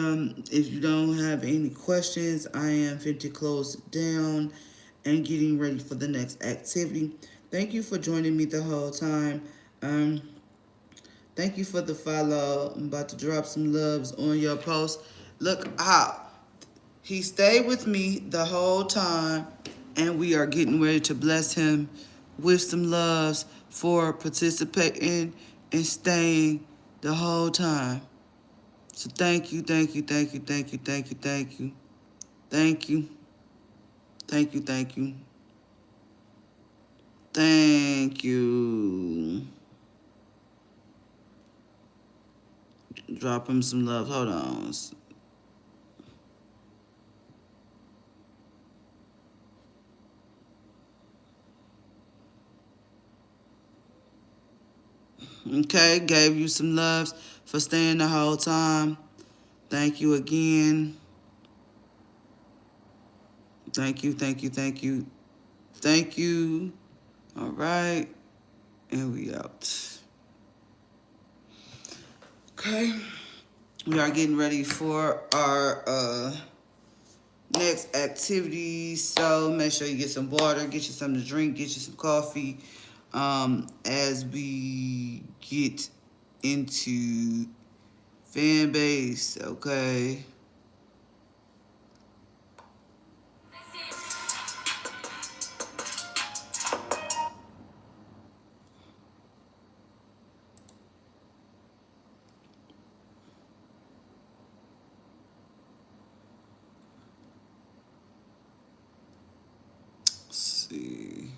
if you don't have any questions, I am fin to close it down and getting ready for the next activity. Thank you for joining me the whole time. Thank you for the follow. I'm about to drop some loves on your post. Look out. He stayed with me the whole time, and we are getting ready to bless him with some loves for participating and staying the whole time. So thank you, thank you, thank you, thank you, thank you, thank you. Thank you. Thank you, thank you. Thank you. Drop him some love. Hold on. Okay, gave you some loves for staying the whole time. Thank you again. Thank you, thank you, thank you. Thank you. All right. And we out. Okay. We are getting ready for our Next activity. So make sure you get some water, get you something to drink, get you some coffee. As we get into fan base, okay. Let's see.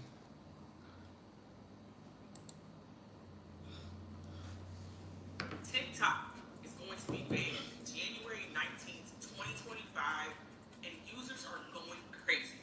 TikTok is going to be banned January 19th, 2025, and users are going crazy.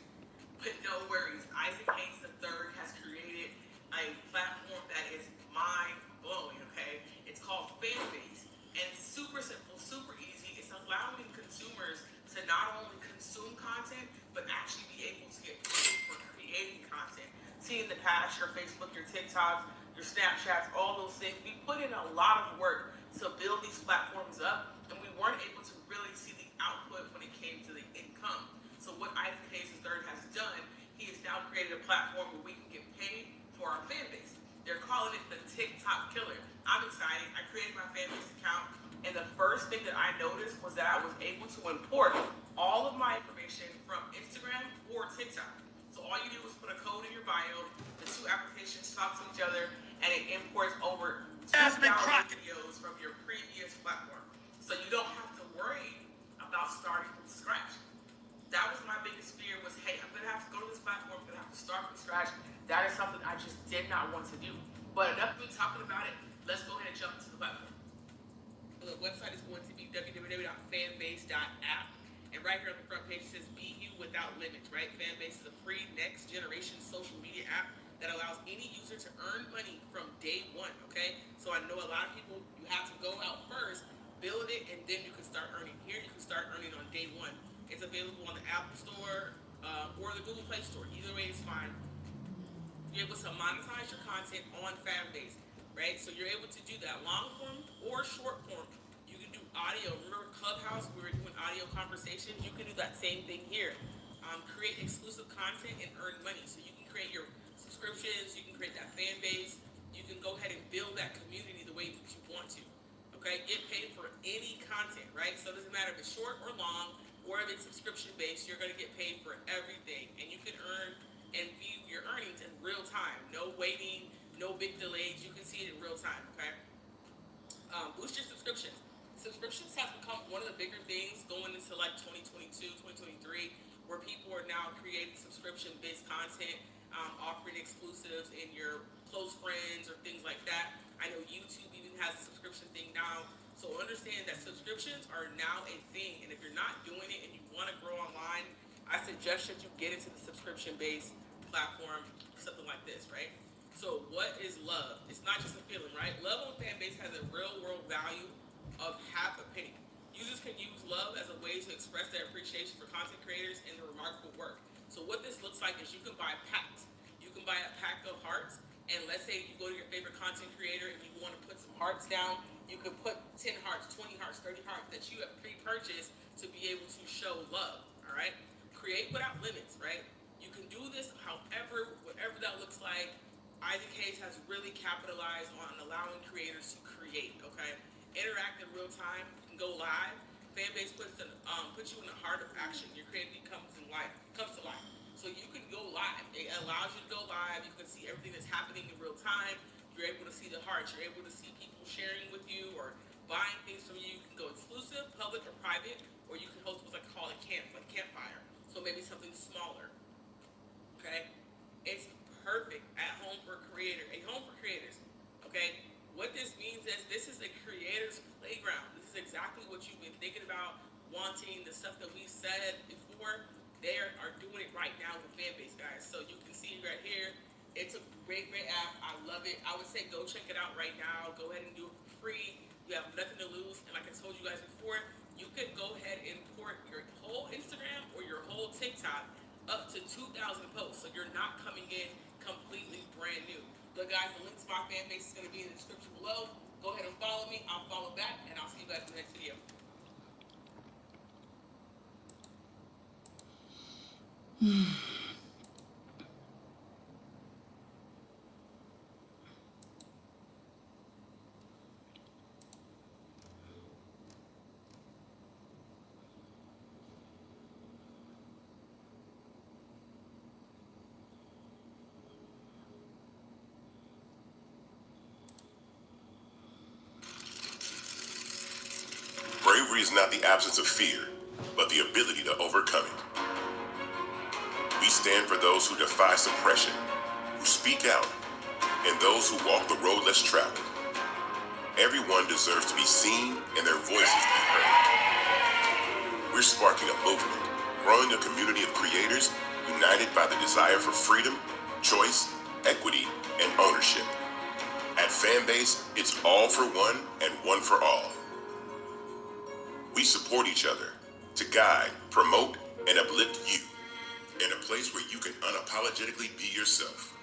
But no worries, Isaac Hayes III has created a platform that is mind-blowing, okay? It's called Fanbase, and it's super simple, super easy. It's allowing consumers to not only consume content, but actually be able to get paid for creating content. See, in the past, your Facebook, your TikToks, your Snapchats, all those things, we put in a lot of work to build these platforms up, and we weren't able to really see the output when it came to the income. So what Isaac Hayes III has done, he has now created a platform where we can get paid for our fan base. They're calling it the TikTok killer. I'm excited. I created my fan base account, and the first thing that I noticed was that I was able to import all of my information from Instagram or TikTok. So all you do is put a code in your bio, the two applications talk to each other, and it imports over 2,000 videos from your previous platform. So you don't have to worry about starting from scratch. That was my biggest fear was, hey, I'm gonna have to go to this platform, I'm gonna have to start from scratch. That is something I just did not want to do. But enough of me talking about it, let's go ahead and jump into the platform. The website is going to be www.fanbase.app. And right here on the front page it says "Be You Without Limits," right? Fanbase is a free next generation social media app that allows any user to earn money from day one, okay? So I know a lot of people, you have to go out first, build it, and then you can start earning. Here you can start earning on day one. It's available on the Apple Store or the Google Play Store. Either way is fine. You're able to monetize your content on Fanbase, right? So you're able to do that long form or short form. You can do audio. Remember Clubhouse, we were doing audio conversations? You can do that same thing here. Create exclusive content and earn money. So you can create your subscriptions, you can create that fan base, you can go ahead and build that community the way that you want to. Okay, get paid for any content, right? So it doesn't matter if it's short or long, or if it's subscription based, you're gonna get paid for everything. And you can earn and view your earnings in real time. No waiting, no big delays, you can see it in real time, okay? Boost your subscriptions. Subscriptions have become one of the bigger things going into like 2022, 2023, where people are now creating subscription-based content, offering exclusives in your close friends or things like that. I know YouTube even has a subscription thing now. So understand that subscriptions are now a thing, and if you're not doing it and you want to grow online, I suggest that you get into the subscription-based platform, something like this, right? So what is love? It's not just a feeling, right? Love on Fanbase has a real-world value of half a penny. Users can use love as a way to express their appreciation for content creators and their remarkable work. So what this looks like is you can buy packs. You can buy a pack of hearts, and let's say you go to your favorite content creator and you want to put some hearts down, you could put 10 hearts, 20 hearts, 30 hearts that you have pre-purchased to be able to show love, all right? Create without limits, right? You can do this however, whatever that looks like. Isaac Hayes has really capitalized on allowing creators to create, okay? Interact in real time, you can go live. Fanbase puts you in the heart of action. Your creativity comes to life. So you can go live. It allows you to go live. You can see everything that's happening in real time. You're able to see the hearts. You're able to see people sharing with you or buying things from you. You can go exclusive, public, or private, or you can host what's like called a campfire. So maybe something smaller. Okay? It's perfect at home for a creator. A home for creators. Okay? What this means is this is a creator's playground. This is exactly what you've been thinking about, wanting, the stuff that we said before. They are doing it right now with Fanbase, guys. So you can see right here. It's a great app. I love it. I would say go check it out right now. Go ahead and do it for free. You have nothing to lose. And like I told you guys before, you could go ahead and import your whole Instagram or your whole TikTok up to 2,000 posts. So you're not coming in completely brand new. Look, guys, the link to my fan base is going to be in the description below. Go ahead and follow me. I'll follow back, and I'll see you guys in the next video. Bravery is not the absence of fear, but the ability to overcome it. We stand for those who defy suppression, who speak out, and those who walk the road less traveled. Everyone deserves to be seen and their voices be heard. We're sparking a movement, growing a community of creators united by the desire for freedom, choice, equity, and ownership. At Fanbase, it's all for one and one for all. We support each other to guide, promote, and uplift you in a place where you can unapologetically be yourself.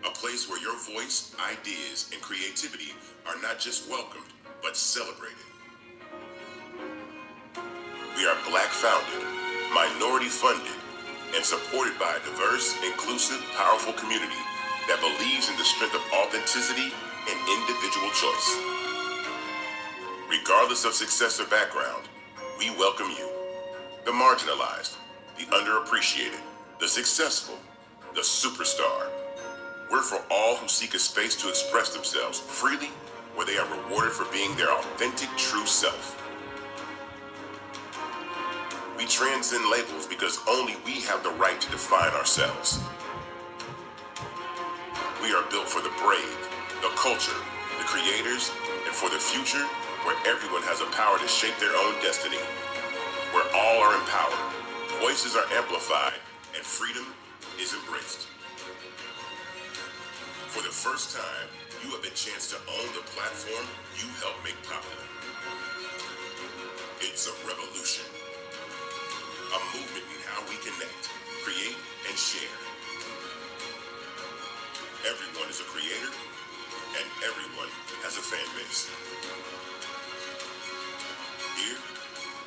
A place where your voice, ideas, and creativity are not just welcomed, but celebrated. We are Black-founded, minority-funded, and supported by a diverse, inclusive, powerful community that believes in the strength of authenticity and individual choice. Regardless of success or background, we welcome you, the marginalized, the underappreciated, the successful, the superstar. We're for all who seek a space to express themselves freely, where they are rewarded for being their authentic, true self. We transcend labels because only we have the right to define ourselves. We are built for the brave, the culture, the creators, and for the future where everyone has the power to shape their own destiny. Where all are empowered, voices are amplified, and freedom is embraced. For the first time, you have a chance to own the platform you helped make popular. It's a revolution. A movement in how we connect, create, and share. Everyone is a creator, and everyone has a fan base. Here,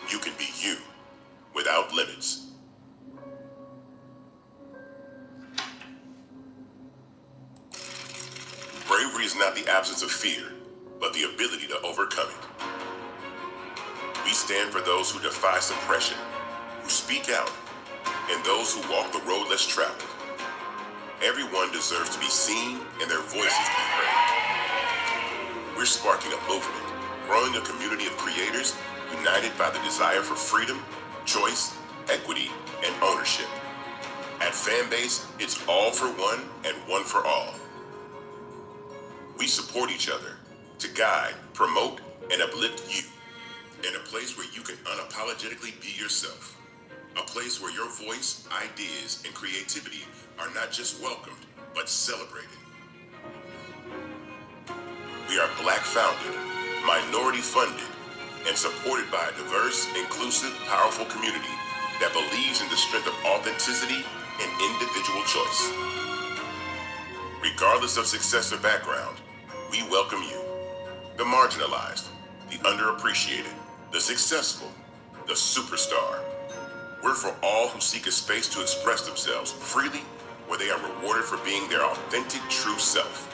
you can be you, without limits. Bravery is not the absence of fear, but the ability to overcome it. We stand for those who defy suppression, who speak out, and those who walk the road less traveled. Everyone deserves to be seen and their voices be heard. We're sparking a movement, growing a community of creators united by the desire for freedom, choice, equity, and ownership. At Fanbase, it's all for one and one for all. We support each other to guide, promote, and uplift you in a place where you can unapologetically be yourself. A place where your voice, ideas, and creativity are not just welcomed, but celebrated. We are Black-founded, minority-funded, and supported by a diverse, inclusive, powerful community that believes in the strength of authenticity and individual choice. Regardless of success or background, we welcome you, the marginalized, the underappreciated, the successful, the superstar. We're for all who seek a space to express themselves freely, where they are rewarded for being their authentic, true self.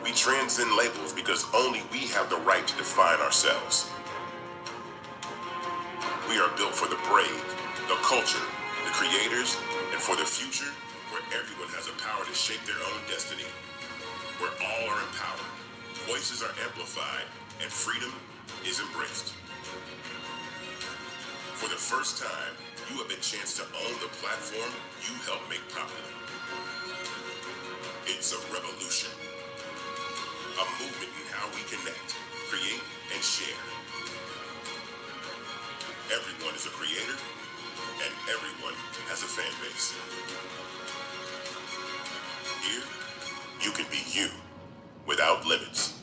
We transcend labels because only we have the right to define ourselves. We are built for the brave, the culture, the creators, and for the future where everyone has the power to shape their own destiny. Where all are empowered, voices are amplified, and freedom is embraced. For the first time, you have a chance to own the platform you helped make popular. It's a revolution. A movement in how we connect, create, and share. Everyone is a creator, and everyone has a fan base. Here, you can be you, without limits.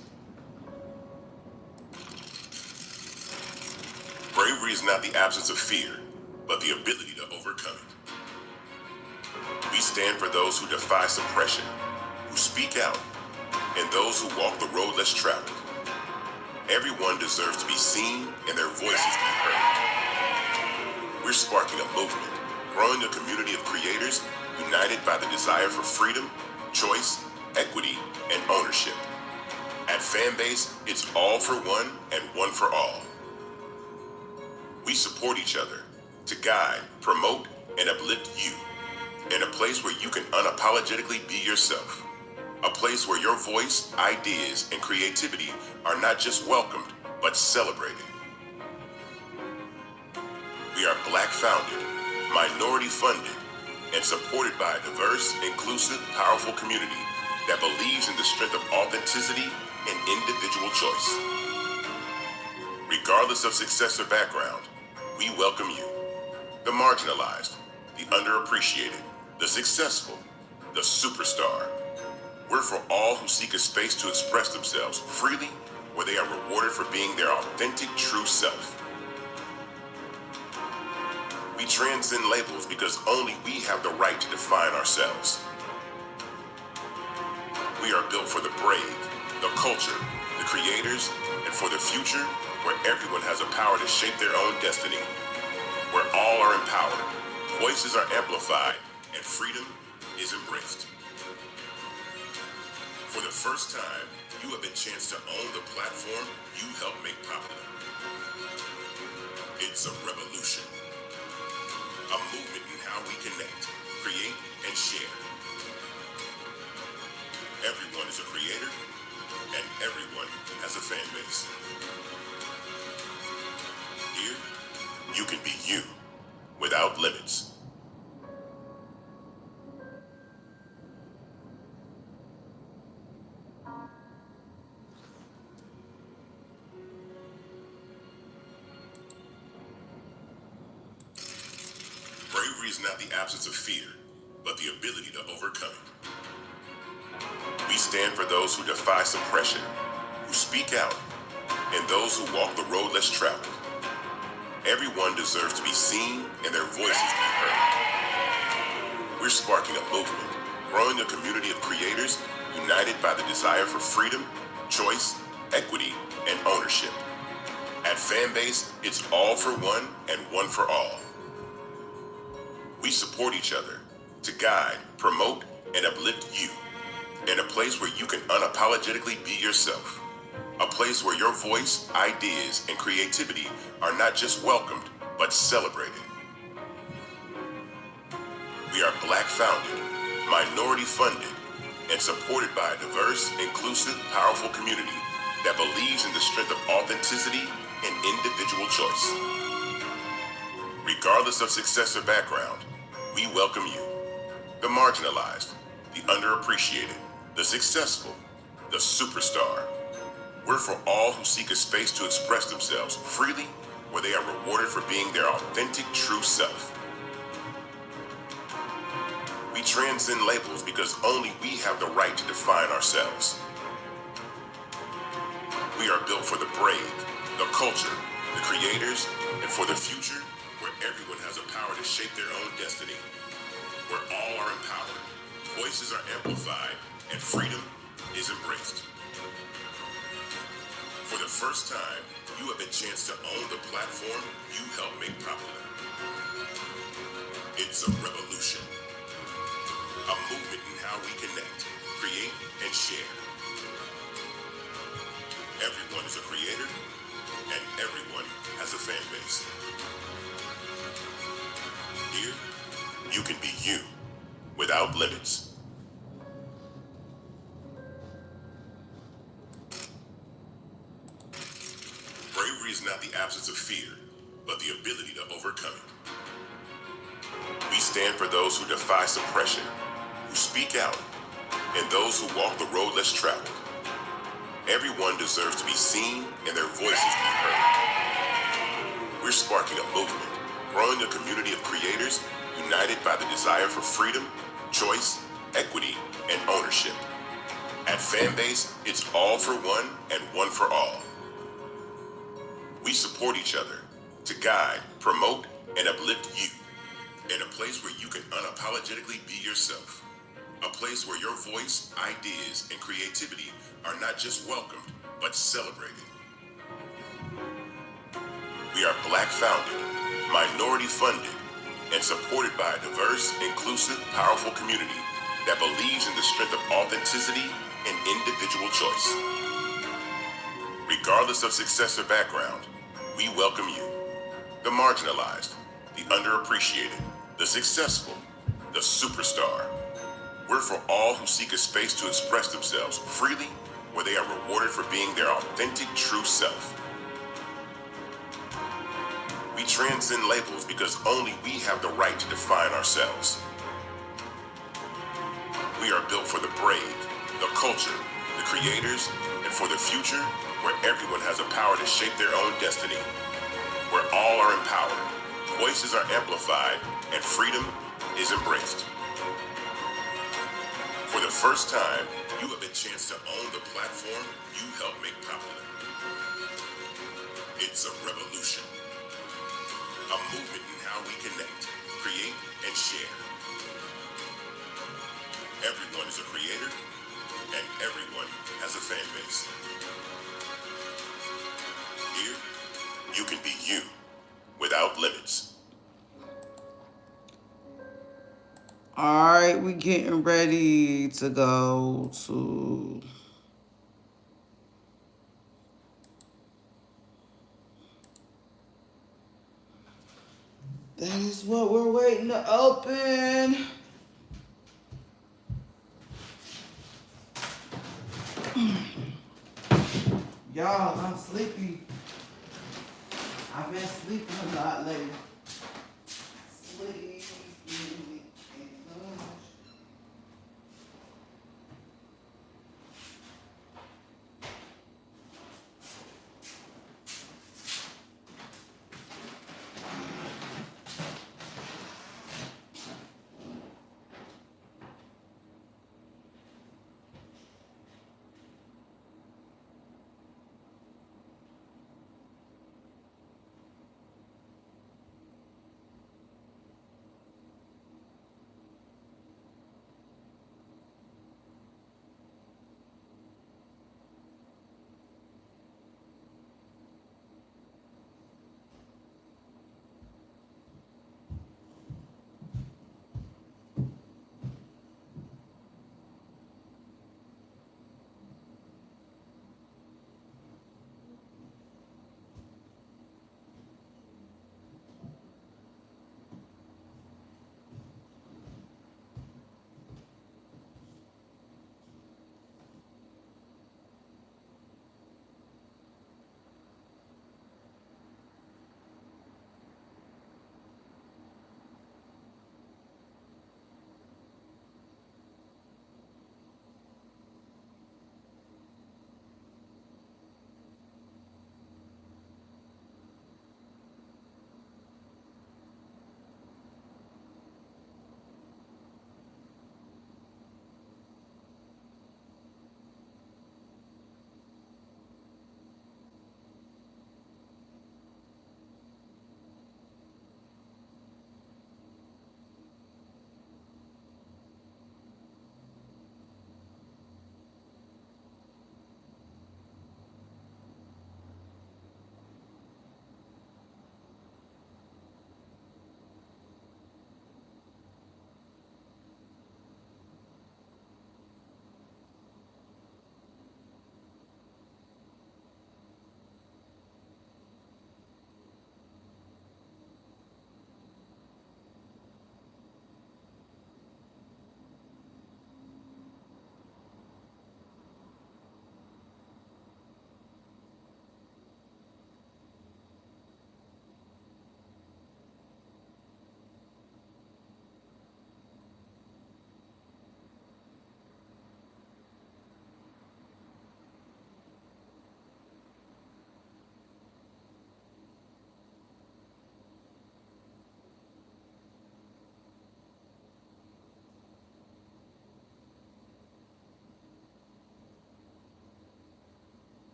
Bravery is not the absence of fear, but the ability to overcome it. We stand for those who defy suppression, who speak out, and those who walk the road less traveled. Everyone deserves to be seen and their voices be heard. We're We're sparking a movement, growing a community of creators united by the desire for freedom, choice, equity, and ownership. At Fanbase, it's all for one and one for all. We support each other to guide, promote, and uplift you in a place where you can unapologetically be yourself. A place where your voice, ideas, and creativity are not just welcomed, but celebrated. We are Black founded, minority funded, and supported by a diverse, inclusive, powerful community that believes in the strength of authenticity and individual choice. Regardless of success or background, we welcome you. The marginalized, the underappreciated, the successful, the superstar. We're for all who seek a space to express themselves freely, where they are rewarded for being their authentic, true self. We transcend labels because only we have the right to define ourselves. We are built for the brave, the culture, the creators, and for the future where everyone has a power to shape their own destiny, where all are empowered, voices are amplified, and freedom is embraced. For the first time, you have a chance to own the platform you helped make popular. It's a revolution, a movement in how we connect, create, and share. Everyone is a creator, and everyone has a fan base. Here, you can be you without limits. Bravery is not the absence of fear, but the ability to overcome it. We stand for those who defy suppression, who speak out, and those who walk the road less traveled. Everyone deserves to be seen and their voices be heard. We're sparking a movement, growing a community of creators united by the desire for freedom, choice, equity, and ownership. At Fanbase, it's all for one and one for all. We support each other to guide, promote, and uplift you in a place where you can unapologetically be yourself. A place where your voice, ideas, and creativity are not just welcomed, but celebrated. We are Black founded, minority funded, and supported by a diverse, inclusive, powerful community that believes in the strength of authenticity and individual choice. Regardless of success or background, we welcome you. The marginalized, the underappreciated, the successful, the superstar. We're for all who seek a space to express themselves freely, where they are rewarded for being their authentic, true self. We transcend labels because only we have the right to define ourselves. We are built for the brave, the culture, the creators, and for the future where everyone has a power to shape their own destiny, where all are empowered, voices are amplified, and freedom is embraced. For the first time, you have a chance to own the platform you helped make popular. It's a revolution, a movement in how we connect, create, and share. Everyone is a creator, and everyone has a fan base. Here, you can be you without limits. Bravery is not the absence of fear, but the ability to overcome it. We stand for those who defy suppression, who speak out, and those who walk the road less traveled. Everyone deserves to be seen and their voices be heard. We're sparking a movement, growing a community of creators united by the desire for freedom, choice, equity, and ownership. At Fanbase, it's all for one and one for all. We support each other to guide, promote, and uplift you in a place where you can unapologetically be yourself. A place where your voice, ideas, and creativity are not just welcomed, but celebrated. We are Black founded, minority funded, and supported by a diverse, inclusive, powerful community that believes in the strength of authenticity and individual choice. Regardless of success or background, we welcome you, the marginalized, the underappreciated, the successful, the superstar. We're for all who seek a space to express themselves freely, where they are rewarded for being their authentic, true self. We transcend labels because only we have the right to define ourselves. We are built for the brave, the culture, the creators, and for the future where everyone has the power to shape their own destiny, where all are empowered, voices are amplified, and freedom is embraced. For the first time, you have a chance to own the platform you helped make popular. It's a revolution, a movement in how we connect, create, and share. Everyone is a creator, and everyone has a fan base. Here, you can be you, without limits. All right, we getting ready to go to... That is what we're waiting to open. Y'all, I'm sleepy. I've been sleeping a lot lately. Sleepy.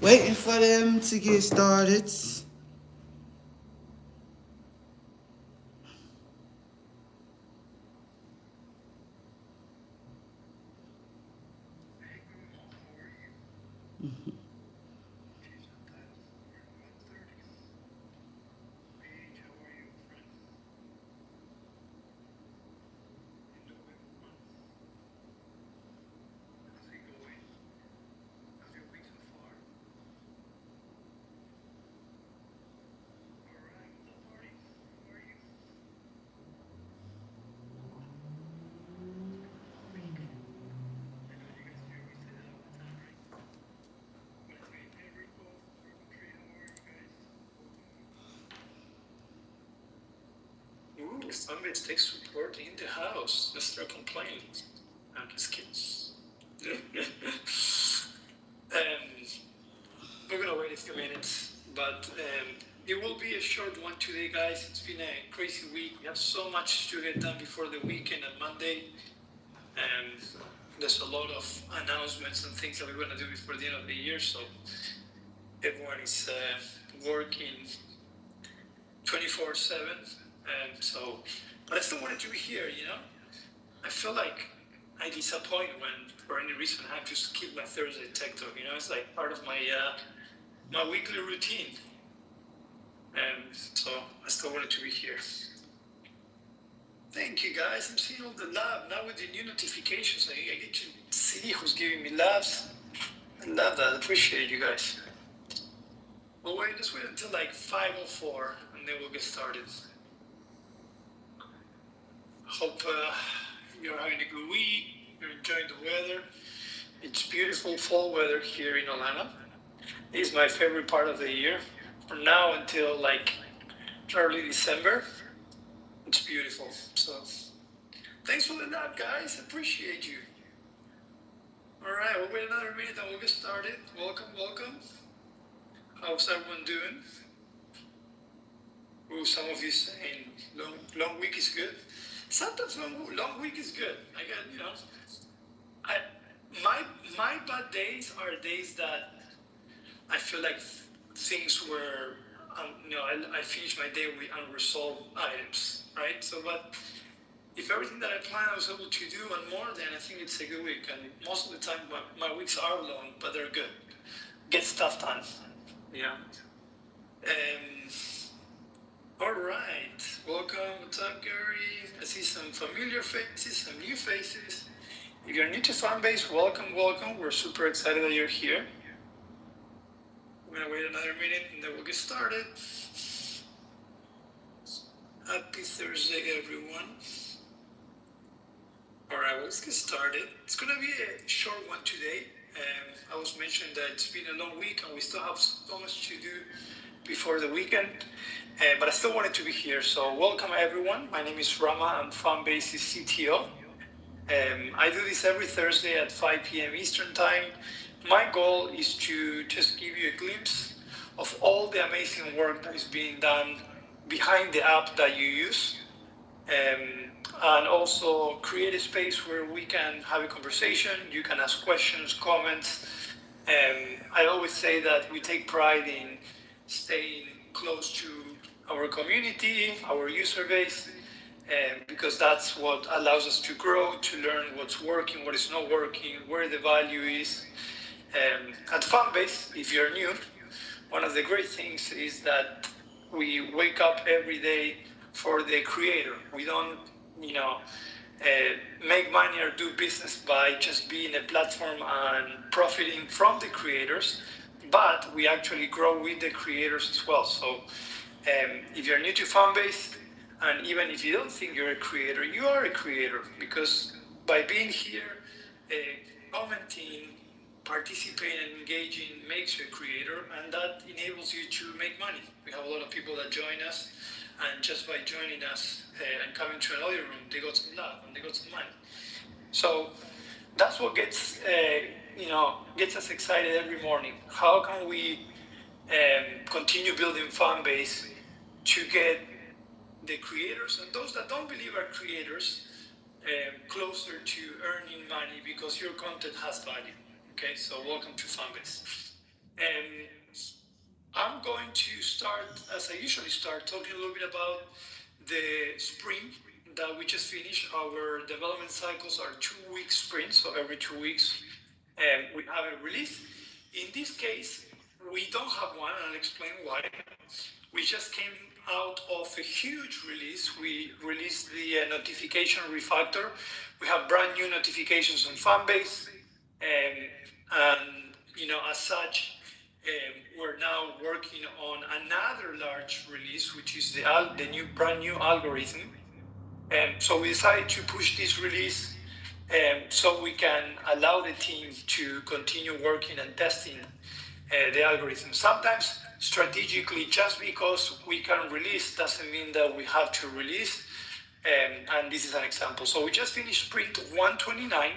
Waiting for them to get started. Ooh, Fanbase takes support in the house. Let's start complaining. I'm just kidding. We're gonna wait a few minutes, but it will be a short one today, guys. It's been a crazy week. We have so much to get done before the weekend on Monday, and there's a lot of announcements and things that we're gonna do before the end of the year. So everyone is working 24/7, and so. But I still wanted to be here. I feel like I disappoint when, for any reason, I have to skip my Thursday tech talk. It's like part of my weekly routine, and so I still wanted to be here. Thank you, guys. I'm seeing all the love now with the new notifications. I get to see who's giving me loves. I love that. I appreciate you guys. Well, let's wait until like 5:04, and then we'll get started. Hope you're having a good week. You're enjoying the weather. It's beautiful fall weather here in Atlanta. It's my favorite part of the year. From now until like early December, it's beautiful. So thanks for the love, guys. Appreciate you. All right, we'll wait another minute and we'll get started. Welcome. How's everyone doing? Ooh, some of you saying long week is good. Sometimes long week is good. I get, my bad days are days that I feel like things were, I finish my day with unresolved items, right? So, but if everything that I planned I was able to do and more, then I think it's a good week. And most of the time, my weeks are long, but they're good. Get stuff done. Yeah. All right. Welcome. What's up, Gary? I see some familiar faces, some new faces. If you're new to Fanbase, welcome. We're super excited that you're here. We're gonna wait another minute and then we'll get started. Happy Thursday, everyone. All right, let's get started. It's gonna be a short one today. I was mentioning that it's been a long week and we still have so much to do before the weekend, but I still wanted to be here. So welcome, everyone. My name is Rama. I'm Fanbase's CTO. I do this every Thursday at 5 p.m. Eastern Time. My goal is to just give you a glimpse of all the amazing work that is being done behind the app that you use, and also create a space where we can have a conversation. You can ask questions, comments. I always say that we take pride in staying close to our community, our user base, because that's what allows us to grow, to learn what's working, what is not working, where the value is. At Fanbase, if you're new, one of the great things is that we wake up every day for the creator. We don't, make money or do business by just being a platform and profiting from the creators, but we actually grow with the creators as well. So if you're new to Fanbase, and even if you don't think you're a creator, you are a creator, because by being here, commenting, participating and engaging makes you a creator, and that enables you to make money. We have a lot of people that join us, and just by joining us and coming to another room, they got some love and they got some money. So that's what gets us excited every morning. How can we continue building Fanbase to get the creators and those that don't believe are creators closer to earning money, because your content has value? Okay, so welcome to Fanbase. I'm going to start, as I usually start, talking a little bit about the sprint that we just finished. Our development cycles are 2 week sprints, so every 2 weeks we have a release. In this case, we don't have one, and I'll explain why. We just came out of a huge release. We released the notification refactor. We have brand new notifications on Fanbase, and as such, we're now working on another large release, which is the brand new algorithm. So we decided to push this release so we can allow the team to continue working and testing the algorithm. Sometimes strategically, just because we can release doesn't mean that we have to release. And this is an example. So we just finished sprint 129.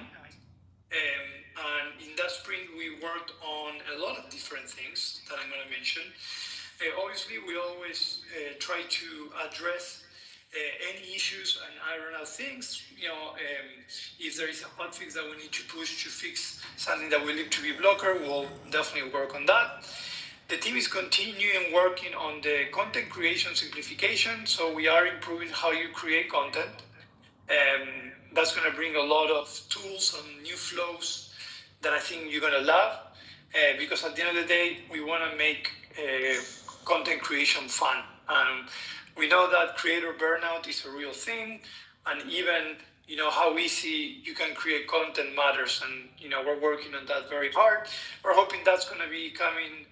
And in that sprint, we worked on a lot of different things that I'm going to mention. Obviously, we always try to address any issues and iron out things. If there is a hotfix that we need to push to fix something that we leave to be blocker, we'll definitely work on that. The team is continuing working on the content creation simplification. So we are improving how you create content. That's going to bring a lot of tools and new flows that I think you're going to love, because at the end of the day, we want to make content creation fun. And we know that creator burnout is a real thing, and even how easy you can create content matters, and we're working on that very hard. We're hoping that's going to be coming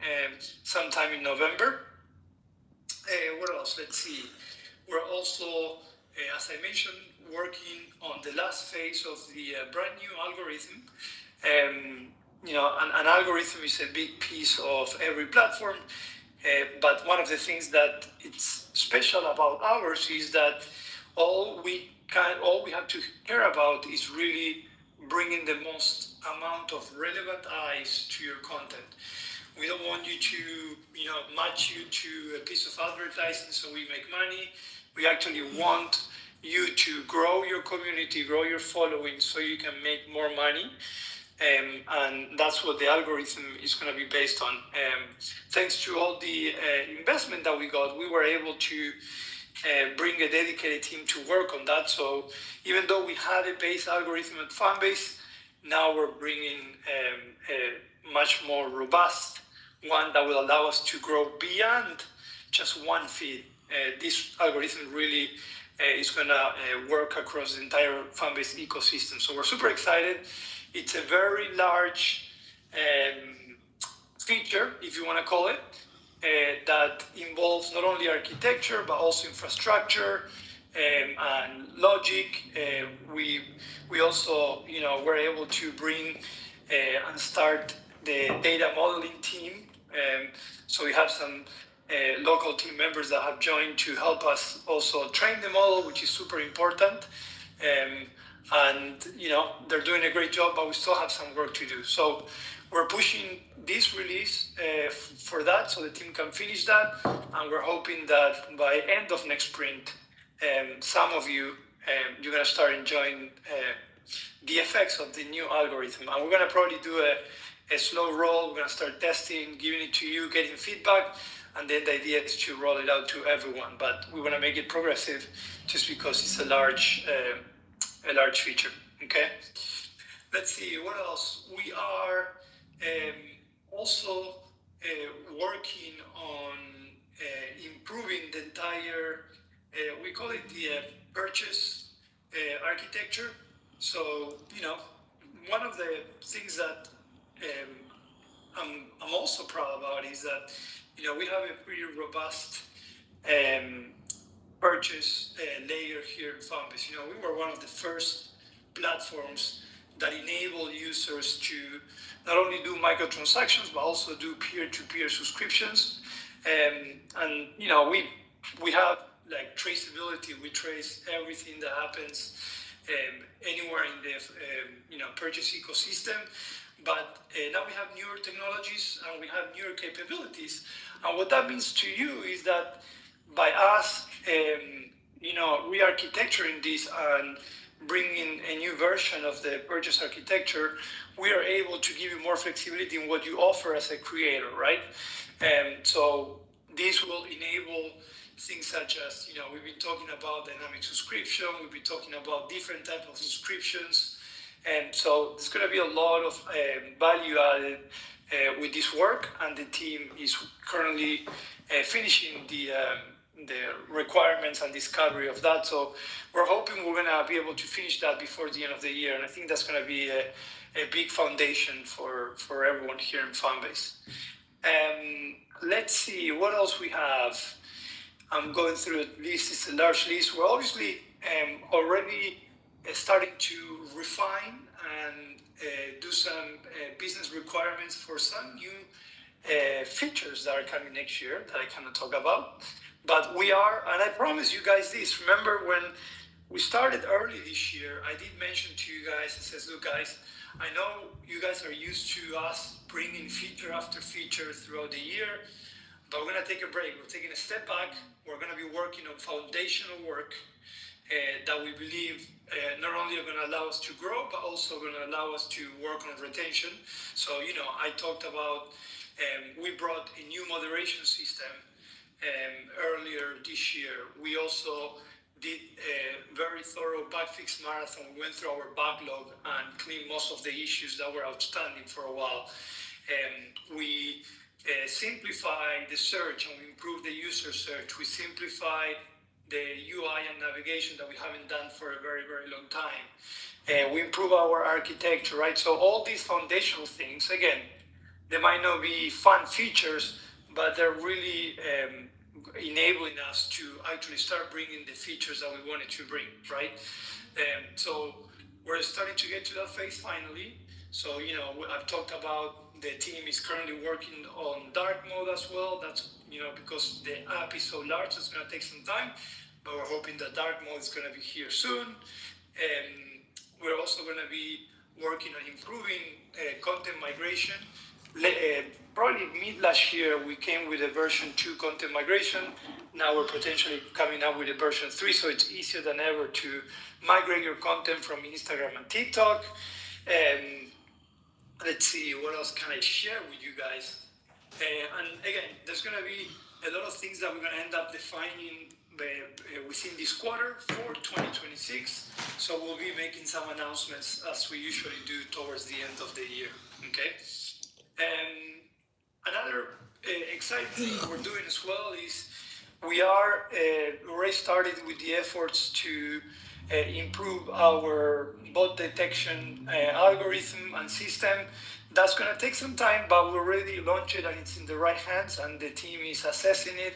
sometime in November. What else? Let's see. We're also, as I mentioned, working on the last phase of the brand new algorithm. An algorithm is a big piece of every platform, but one of the things that it's special about ours is that all we have to care about is really bringing the most amount of relevant eyes to your content. We don't want you to, match you to a piece of advertising so we make money. We actually want you to grow your community, grow your following so you can make more money. And that's what the algorithm is going to be based on. Thanks to all the investment that we got, we were able to bring a dedicated team to work on that. So even though we had a base algorithm at Fanbase, now we're bringing a much more robust one that will allow us to grow beyond just one feed. This algorithm really is going to work across the entire Fanbase ecosystem. So we're super excited. It's a very large feature, if you want to call it, that involves not only architecture, but also infrastructure and logic. We also, were able to bring and start the data modeling team. So we have some local team members that have joined to help us also train the model, which is super important. And they're doing a great job, but we still have some work to do. So we're pushing this release for that, so the team can finish that. And we're hoping that by end of next sprint, some of you, you're going to start enjoying the effects of the new algorithm. And we're going to probably do a slow roll. We're going to start testing, giving it to you, getting feedback. And then the idea is to roll it out to everyone. But we want to make it progressive just because it's a large feature. Okay. Let's see what else. We are also working on improving the entire. We call it the purchase architecture. So one of the things that I'm also proud about is that we have a pretty robust purchase layer here in Fanbase. We were one of the first platforms that enable users to not only do microtransactions, but also do peer-to-peer subscriptions. And we have like traceability. We trace everything that happens anywhere in the purchase ecosystem. But now we have newer technologies and we have newer capabilities. And what that means to you is that by us, re-architecturing this and bringing a new version of the purchase architecture, we are able to give you more flexibility in what you offer as a creator, right? And so this will enable things such as, we've been talking about dynamic subscription, we've been talking about different types of subscriptions. And so there's going to be a lot of value added with this work, and the team is currently finishing the requirements and discovery of that. So we're hoping we're going to be able to finish that before the end of the year, and I think that's going to be a big foundation for everyone here in Fanbase. Let's see what else we have. I'm going through a list. It's a large list. We're obviously already starting to refine and do some business requirements for some new features that are coming next year that I cannot talk about. But we are, and I promise you guys this. Remember when we started early this year, I did mention to you guys, I says, look guys, I know you guys are used to us bringing feature after feature throughout the year, but we're going to take a break. We're taking a step back. We're going to be working on foundational work that we believe not only are going to allow us to grow, but also going to allow us to work on retention. So, I talked about, we brought a new moderation system earlier this year. We also did a very thorough bug fix marathon. We went through our backlog and cleaned most of the issues that were outstanding for a while. We simplified the search and we improved the user search. We simplified the UI and navigation that we haven't done for a very, very long time. We improve our architecture, right? So all these foundational things, again, they might not be fun features, but they're really enabling us to actually start bringing the features that we wanted to bring, right? So we're starting to get to that phase finally. So, I've talked about the team is currently working on dark mode as well. That's, because the app is so large, it's going to take some time, but we're hoping that dark mode is going to be here soon. And we're also going to be working on improving content migration. Probably mid last year, we came with a version 2 content migration. Now we're potentially coming up with a version 3, so it's easier than ever to migrate your content from Instagram and TikTok. Let's see, what else can I share with you guys? And again, there's going to be a lot of things that we're going to end up defining within this quarter for 2026. So we'll be making some announcements as we usually do towards the end of the year, okay? And another exciting thing we're doing as well is we already started with the efforts to improve our bot detection algorithm and system. That's going to take some time, but we already launched it and it's in the right hands, and the team is assessing it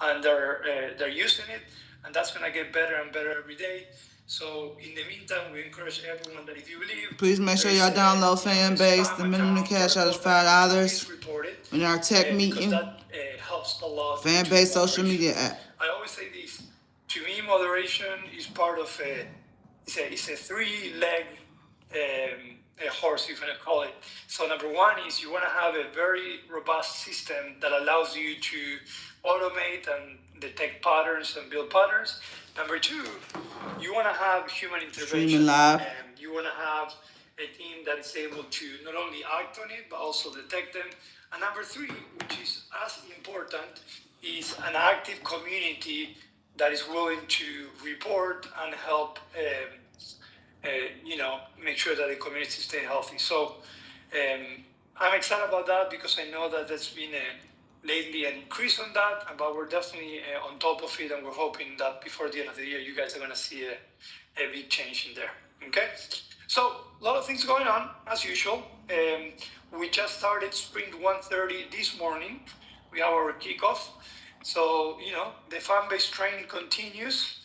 and they're using it, and that's going to get better and better every day. So in the meantime, we encourage everyone that if you believe, please make sure y'all download Fanbase. The minimum cash out is $5. In our tech meeting, that helps a lot. Fanbase social media app. I always say this. To me, moderation is part of it's a three-leg horse, if you want to call it. So number one is you want to have a very robust system that allows you to automate and detect patterns and build patterns. Number two, you want to have human intervention. Streaming live. And you want to have a team that is able to not only act on it, but also detect them. And number three, which is as important, is an active community that is willing to report and help, make sure that the community stay healthy. So I'm excited about that because I know that there's been lately an increase on that, but we're definitely on top of it, and we're hoping that before the end of the year, you guys are going to see a big change in there. Okay? So a lot of things going on, as usual. We just started Sprint 130 this morning. We have our kickoff. So, the Fanbase training continues.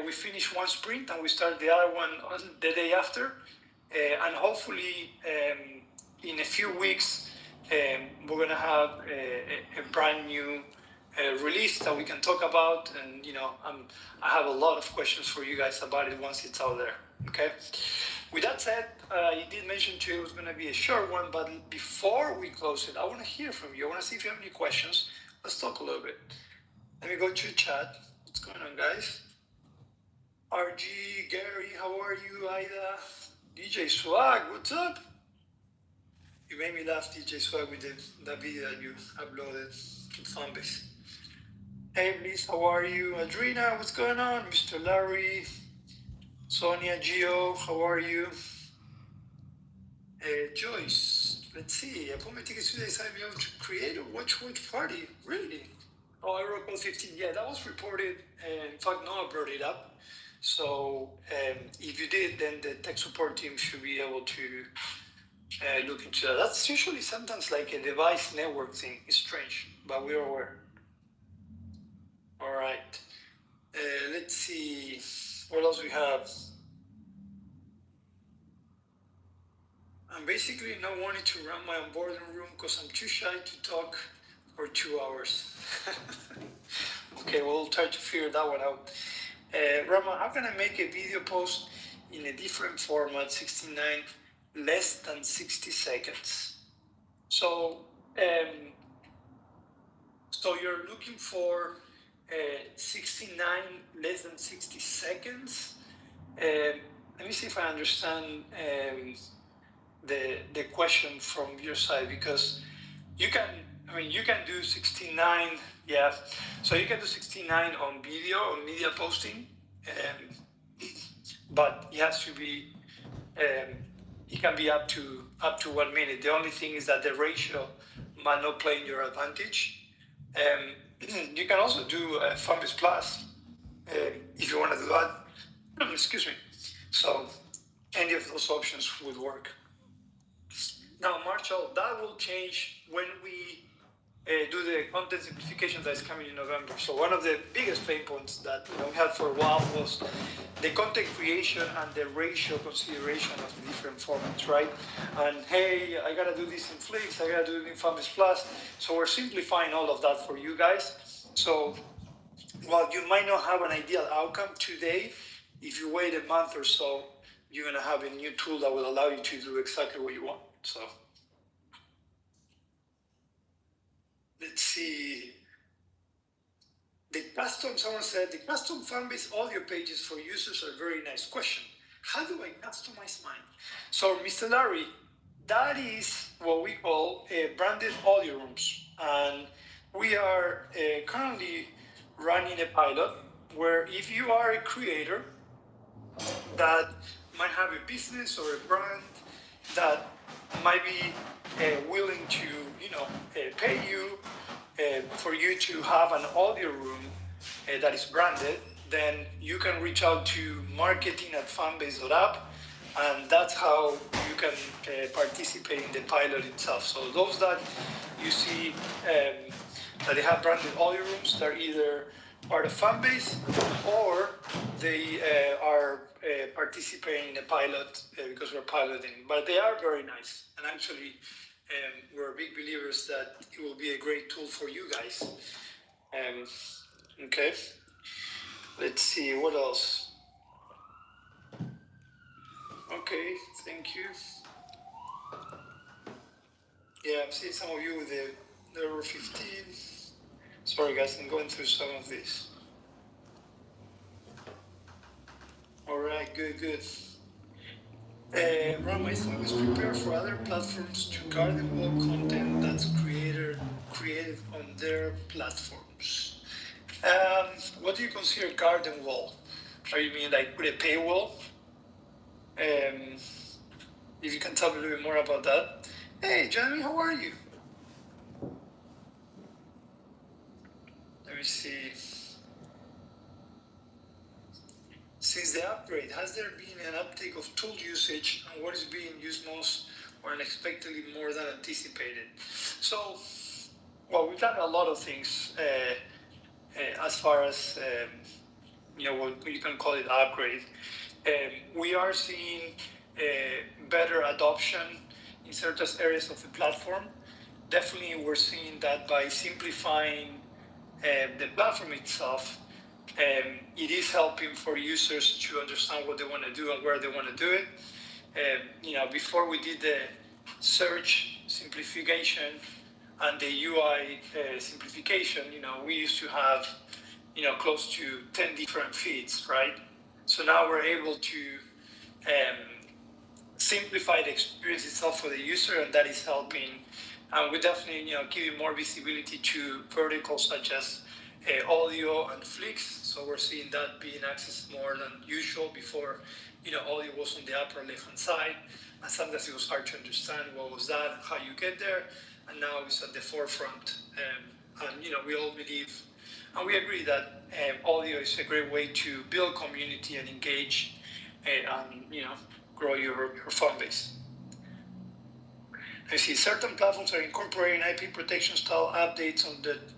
We finished one sprint and we start the other one on the day after. And hopefully, in a few weeks, we're going to have a brand new release that we can talk about. And, I have a lot of questions for you guys about it once it's out there. Okay? With that said, you did mention too it was going to be a short one, but before we close it, I want to hear from you. I want to see if you have any questions. Let's talk a little bit. Let me go to chat. What's going on, guys? RG, Gary, how are you? Ida, DJ Swag, what's up? You made me laugh, DJ Swag, with that video that you uploaded to Fanbase. Hey, Bliss, how are you? Adrina, what's going on? Mr. Larry, Sonia, Gio, how are you? Joyce, let's see. I put my tickets today, so I'll be able to create a watch party. Really? Oh, I wrote code 15. Yeah, that was reported. In fact, Noah brought it up. So if you did, then the tech support team should be able to look into that. That's usually sometimes like a device network thing. It's strange, but we're aware. All right. Let's see. What else we have? I'm basically not wanting to run my onboarding room because I'm too shy to talk for 2 hours. Okay, we'll try to figure that one out. Rama, how can I make a video post in a different format, 69, less than 60 seconds? So you're looking for 69 less than 60 seconds. Let me see if I understand the question from your side, because you can do 69, yeah. So you can do 69 on video, on media posting, but it has to be, it can be up to 1 minute. The only thing is that the ratio might not play in your advantage. You can also do Fanbase Plus if you want to do that. Excuse me. So any of those options would work. Now, Marshall, that will change when we do the content simplification that is coming in November. So one of the biggest pain points that we had for a while was the content creation and the ratio consideration of the different formats, right? And hey, I gotta do this in Flix, I gotta do it in Fanbase Plus. So we're simplifying all of that for you guys. So while you might not have an ideal outcome today, if you wait a month or so, you're gonna have a new tool that will allow you to do exactly what you want. So let's see. Someone said, the custom Fanbase audio pages for users are very nice. Question, how do I customize mine? So Mr. Larry, that is what we call branded audio rooms. And we are currently running a pilot where if you are a creator that might have a business or a brand that might be willing to, pay you for you to have an audio room that is branded, then you can reach out to marketing@fanbase.app, and that's how you can participate in the pilot itself. So those that you see that they have branded audio rooms, they're either part of Fanbase or they are participating in a pilot because we're piloting. But they are very nice, and actually we're big believers that it will be a great tool for you guys. Okay, let's see what else. Okay, thank you. Yeah, I'm seeing some of you with the over 15. Sorry guys, I'm going through some of these. All right, good. Rama is always prepared for other platforms to garden wall content that's created on their platforms. What do you consider garden wall? Are you mean like put a paywall? If you can tell me a little bit more about that. Hey, Jasmine, how are you? Let me see. Since the upgrade, has there been an uptake of tool usage, and what is being used most or unexpectedly more than anticipated? So, well, we've done a lot of things as far as, what you can call it upgrade. We are seeing better adoption in certain areas of the platform. Definitely, we're seeing that by simplifying the platform itself, it is helping for users to understand what they want to do and where they want to do it. Before we did the search simplification and the UI simplification, we used to have, close to 10 different feeds, right? So now we're able to simplify the experience itself for the user, and that is helping. And we definitely, giving more visibility to verticals such as audio and flicks. So we're seeing that being accessed more than usual. Before, audio was on the upper left-hand side, and sometimes it was hard to understand what was that, how you get there, and now it's at the forefront. And we all believe, and we agree that audio is a great way to build community and engage, and grow your fan base. I see certain platforms are incorporating IP protection style updates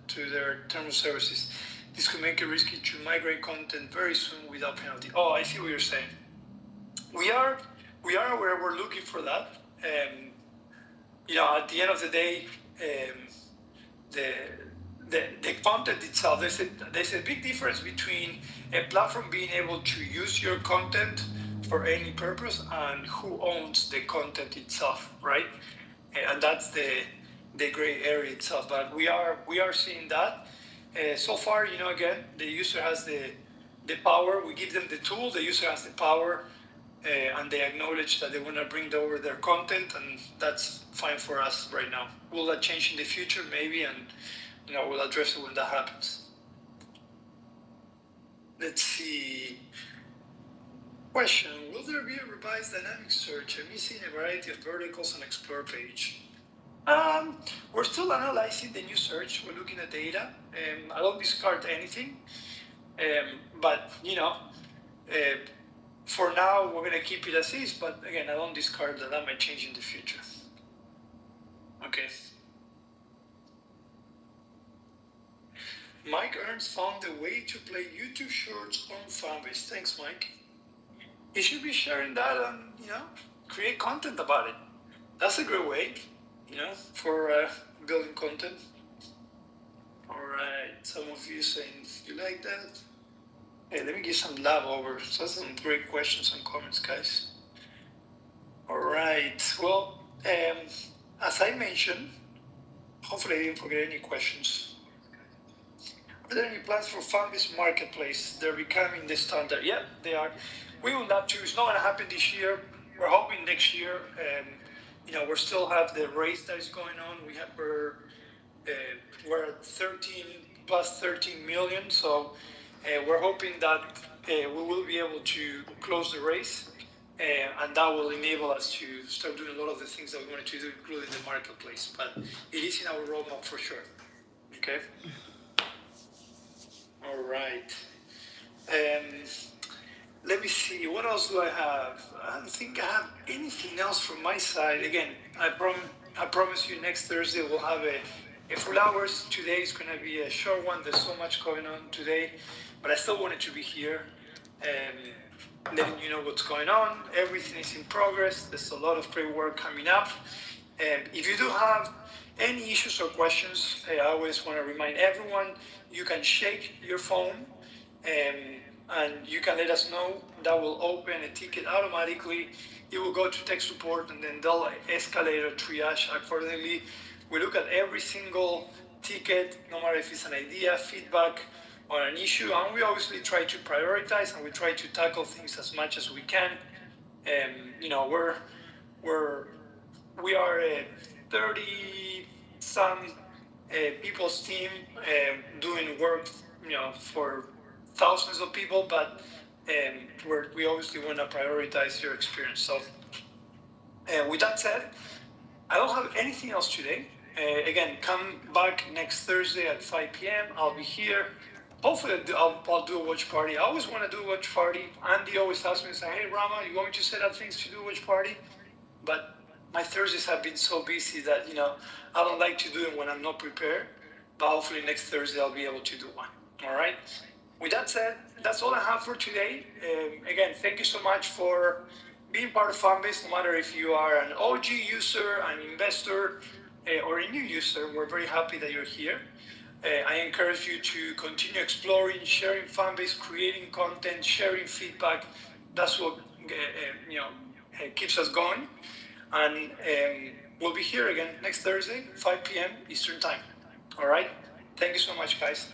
to their terms of services. This could make it risky to migrate content very soon without penalty. Oh, I see what you're saying. We are aware. We're looking for that. At the end of the day, the content itself. There's a big difference between a platform being able to use your content for any purpose and who owns the content itself, right? And that's the gray area itself. But we are seeing that. So far, again, the user has the power. We give them the tool. The user has the power, and they acknowledge that they want to bring over their content, and that's fine for us right now. Will that change in the future? Maybe, and we'll address it when that happens. Let's see. Question, will there be a revised dynamic search? I'm missing a variety of verticals on Explore page. We're still analyzing the new search. We're looking at data. I don't discard anything. But, for now, we're going to keep it as is. But again, I don't discard that might change in the future. Okay. Mike Ernst found a way to play YouTube Shorts on Fanbase. Thanks, Mike. You should be sharing that and, create content about it. That's a great way, for building content. All right, some of you saying you like that. Hey, let me give some love over. So that's some great questions and comments, guys. All right, well, as I mentioned, hopefully I didn't forget any questions. Are there any plans for Fanbase Marketplace? They're becoming the standard. Yeah, they are. We will not choose. It's not going to happen this year. We're hoping next year. We still have the race that is going on. We're at 13 million. So we're hoping that we will be able to close the race, and that will enable us to start doing a lot of the things that we wanted to do, including the marketplace. But it is in our roadmap for sure. Okay. All right. Let me see, what else do I have? I don't think I have anything else from my side. Again, I promise you next Thursday we'll have a full hours. Today is going to be a short one. There's so much going on today, but I still wanted to be here and letting you know what's going on. Everything is in progress. There's a lot of great work coming up. If you do have any issues or questions, I always want to remind everyone, you can shake your phone and you can let us know. That will open a ticket automatically. It will go to tech support, and then they'll escalate or triage accordingly. We look at every single ticket, no matter if it's an idea, feedback, or an issue, and we obviously try to prioritize and we try to tackle things as much as we can. We are a 30-some people's team doing work, for thousands of people, but we obviously want to prioritize your experience. So with that said, I don't have anything else today. Again, come back next Thursday at 5 p.m. I'll be here. Hopefully I'll do a watch party. I always want to do a watch party. Andy always asks me, hey, Rama, you want me to set up things to do a watch party? But my Thursdays have been so busy that, I don't like to do it when I'm not prepared. But hopefully next Thursday I'll be able to do one. All right? With that said, that's all I have for today. Again, thank you so much for being part of Fanbase. No matter if you are an OG user, an investor, or a new user, we're very happy that you're here. I encourage you to continue exploring, sharing Fanbase, creating content, sharing feedback. That's what keeps us going. And we'll be here again next Thursday, 5 p.m. Eastern Time. All right? Thank you so much, guys.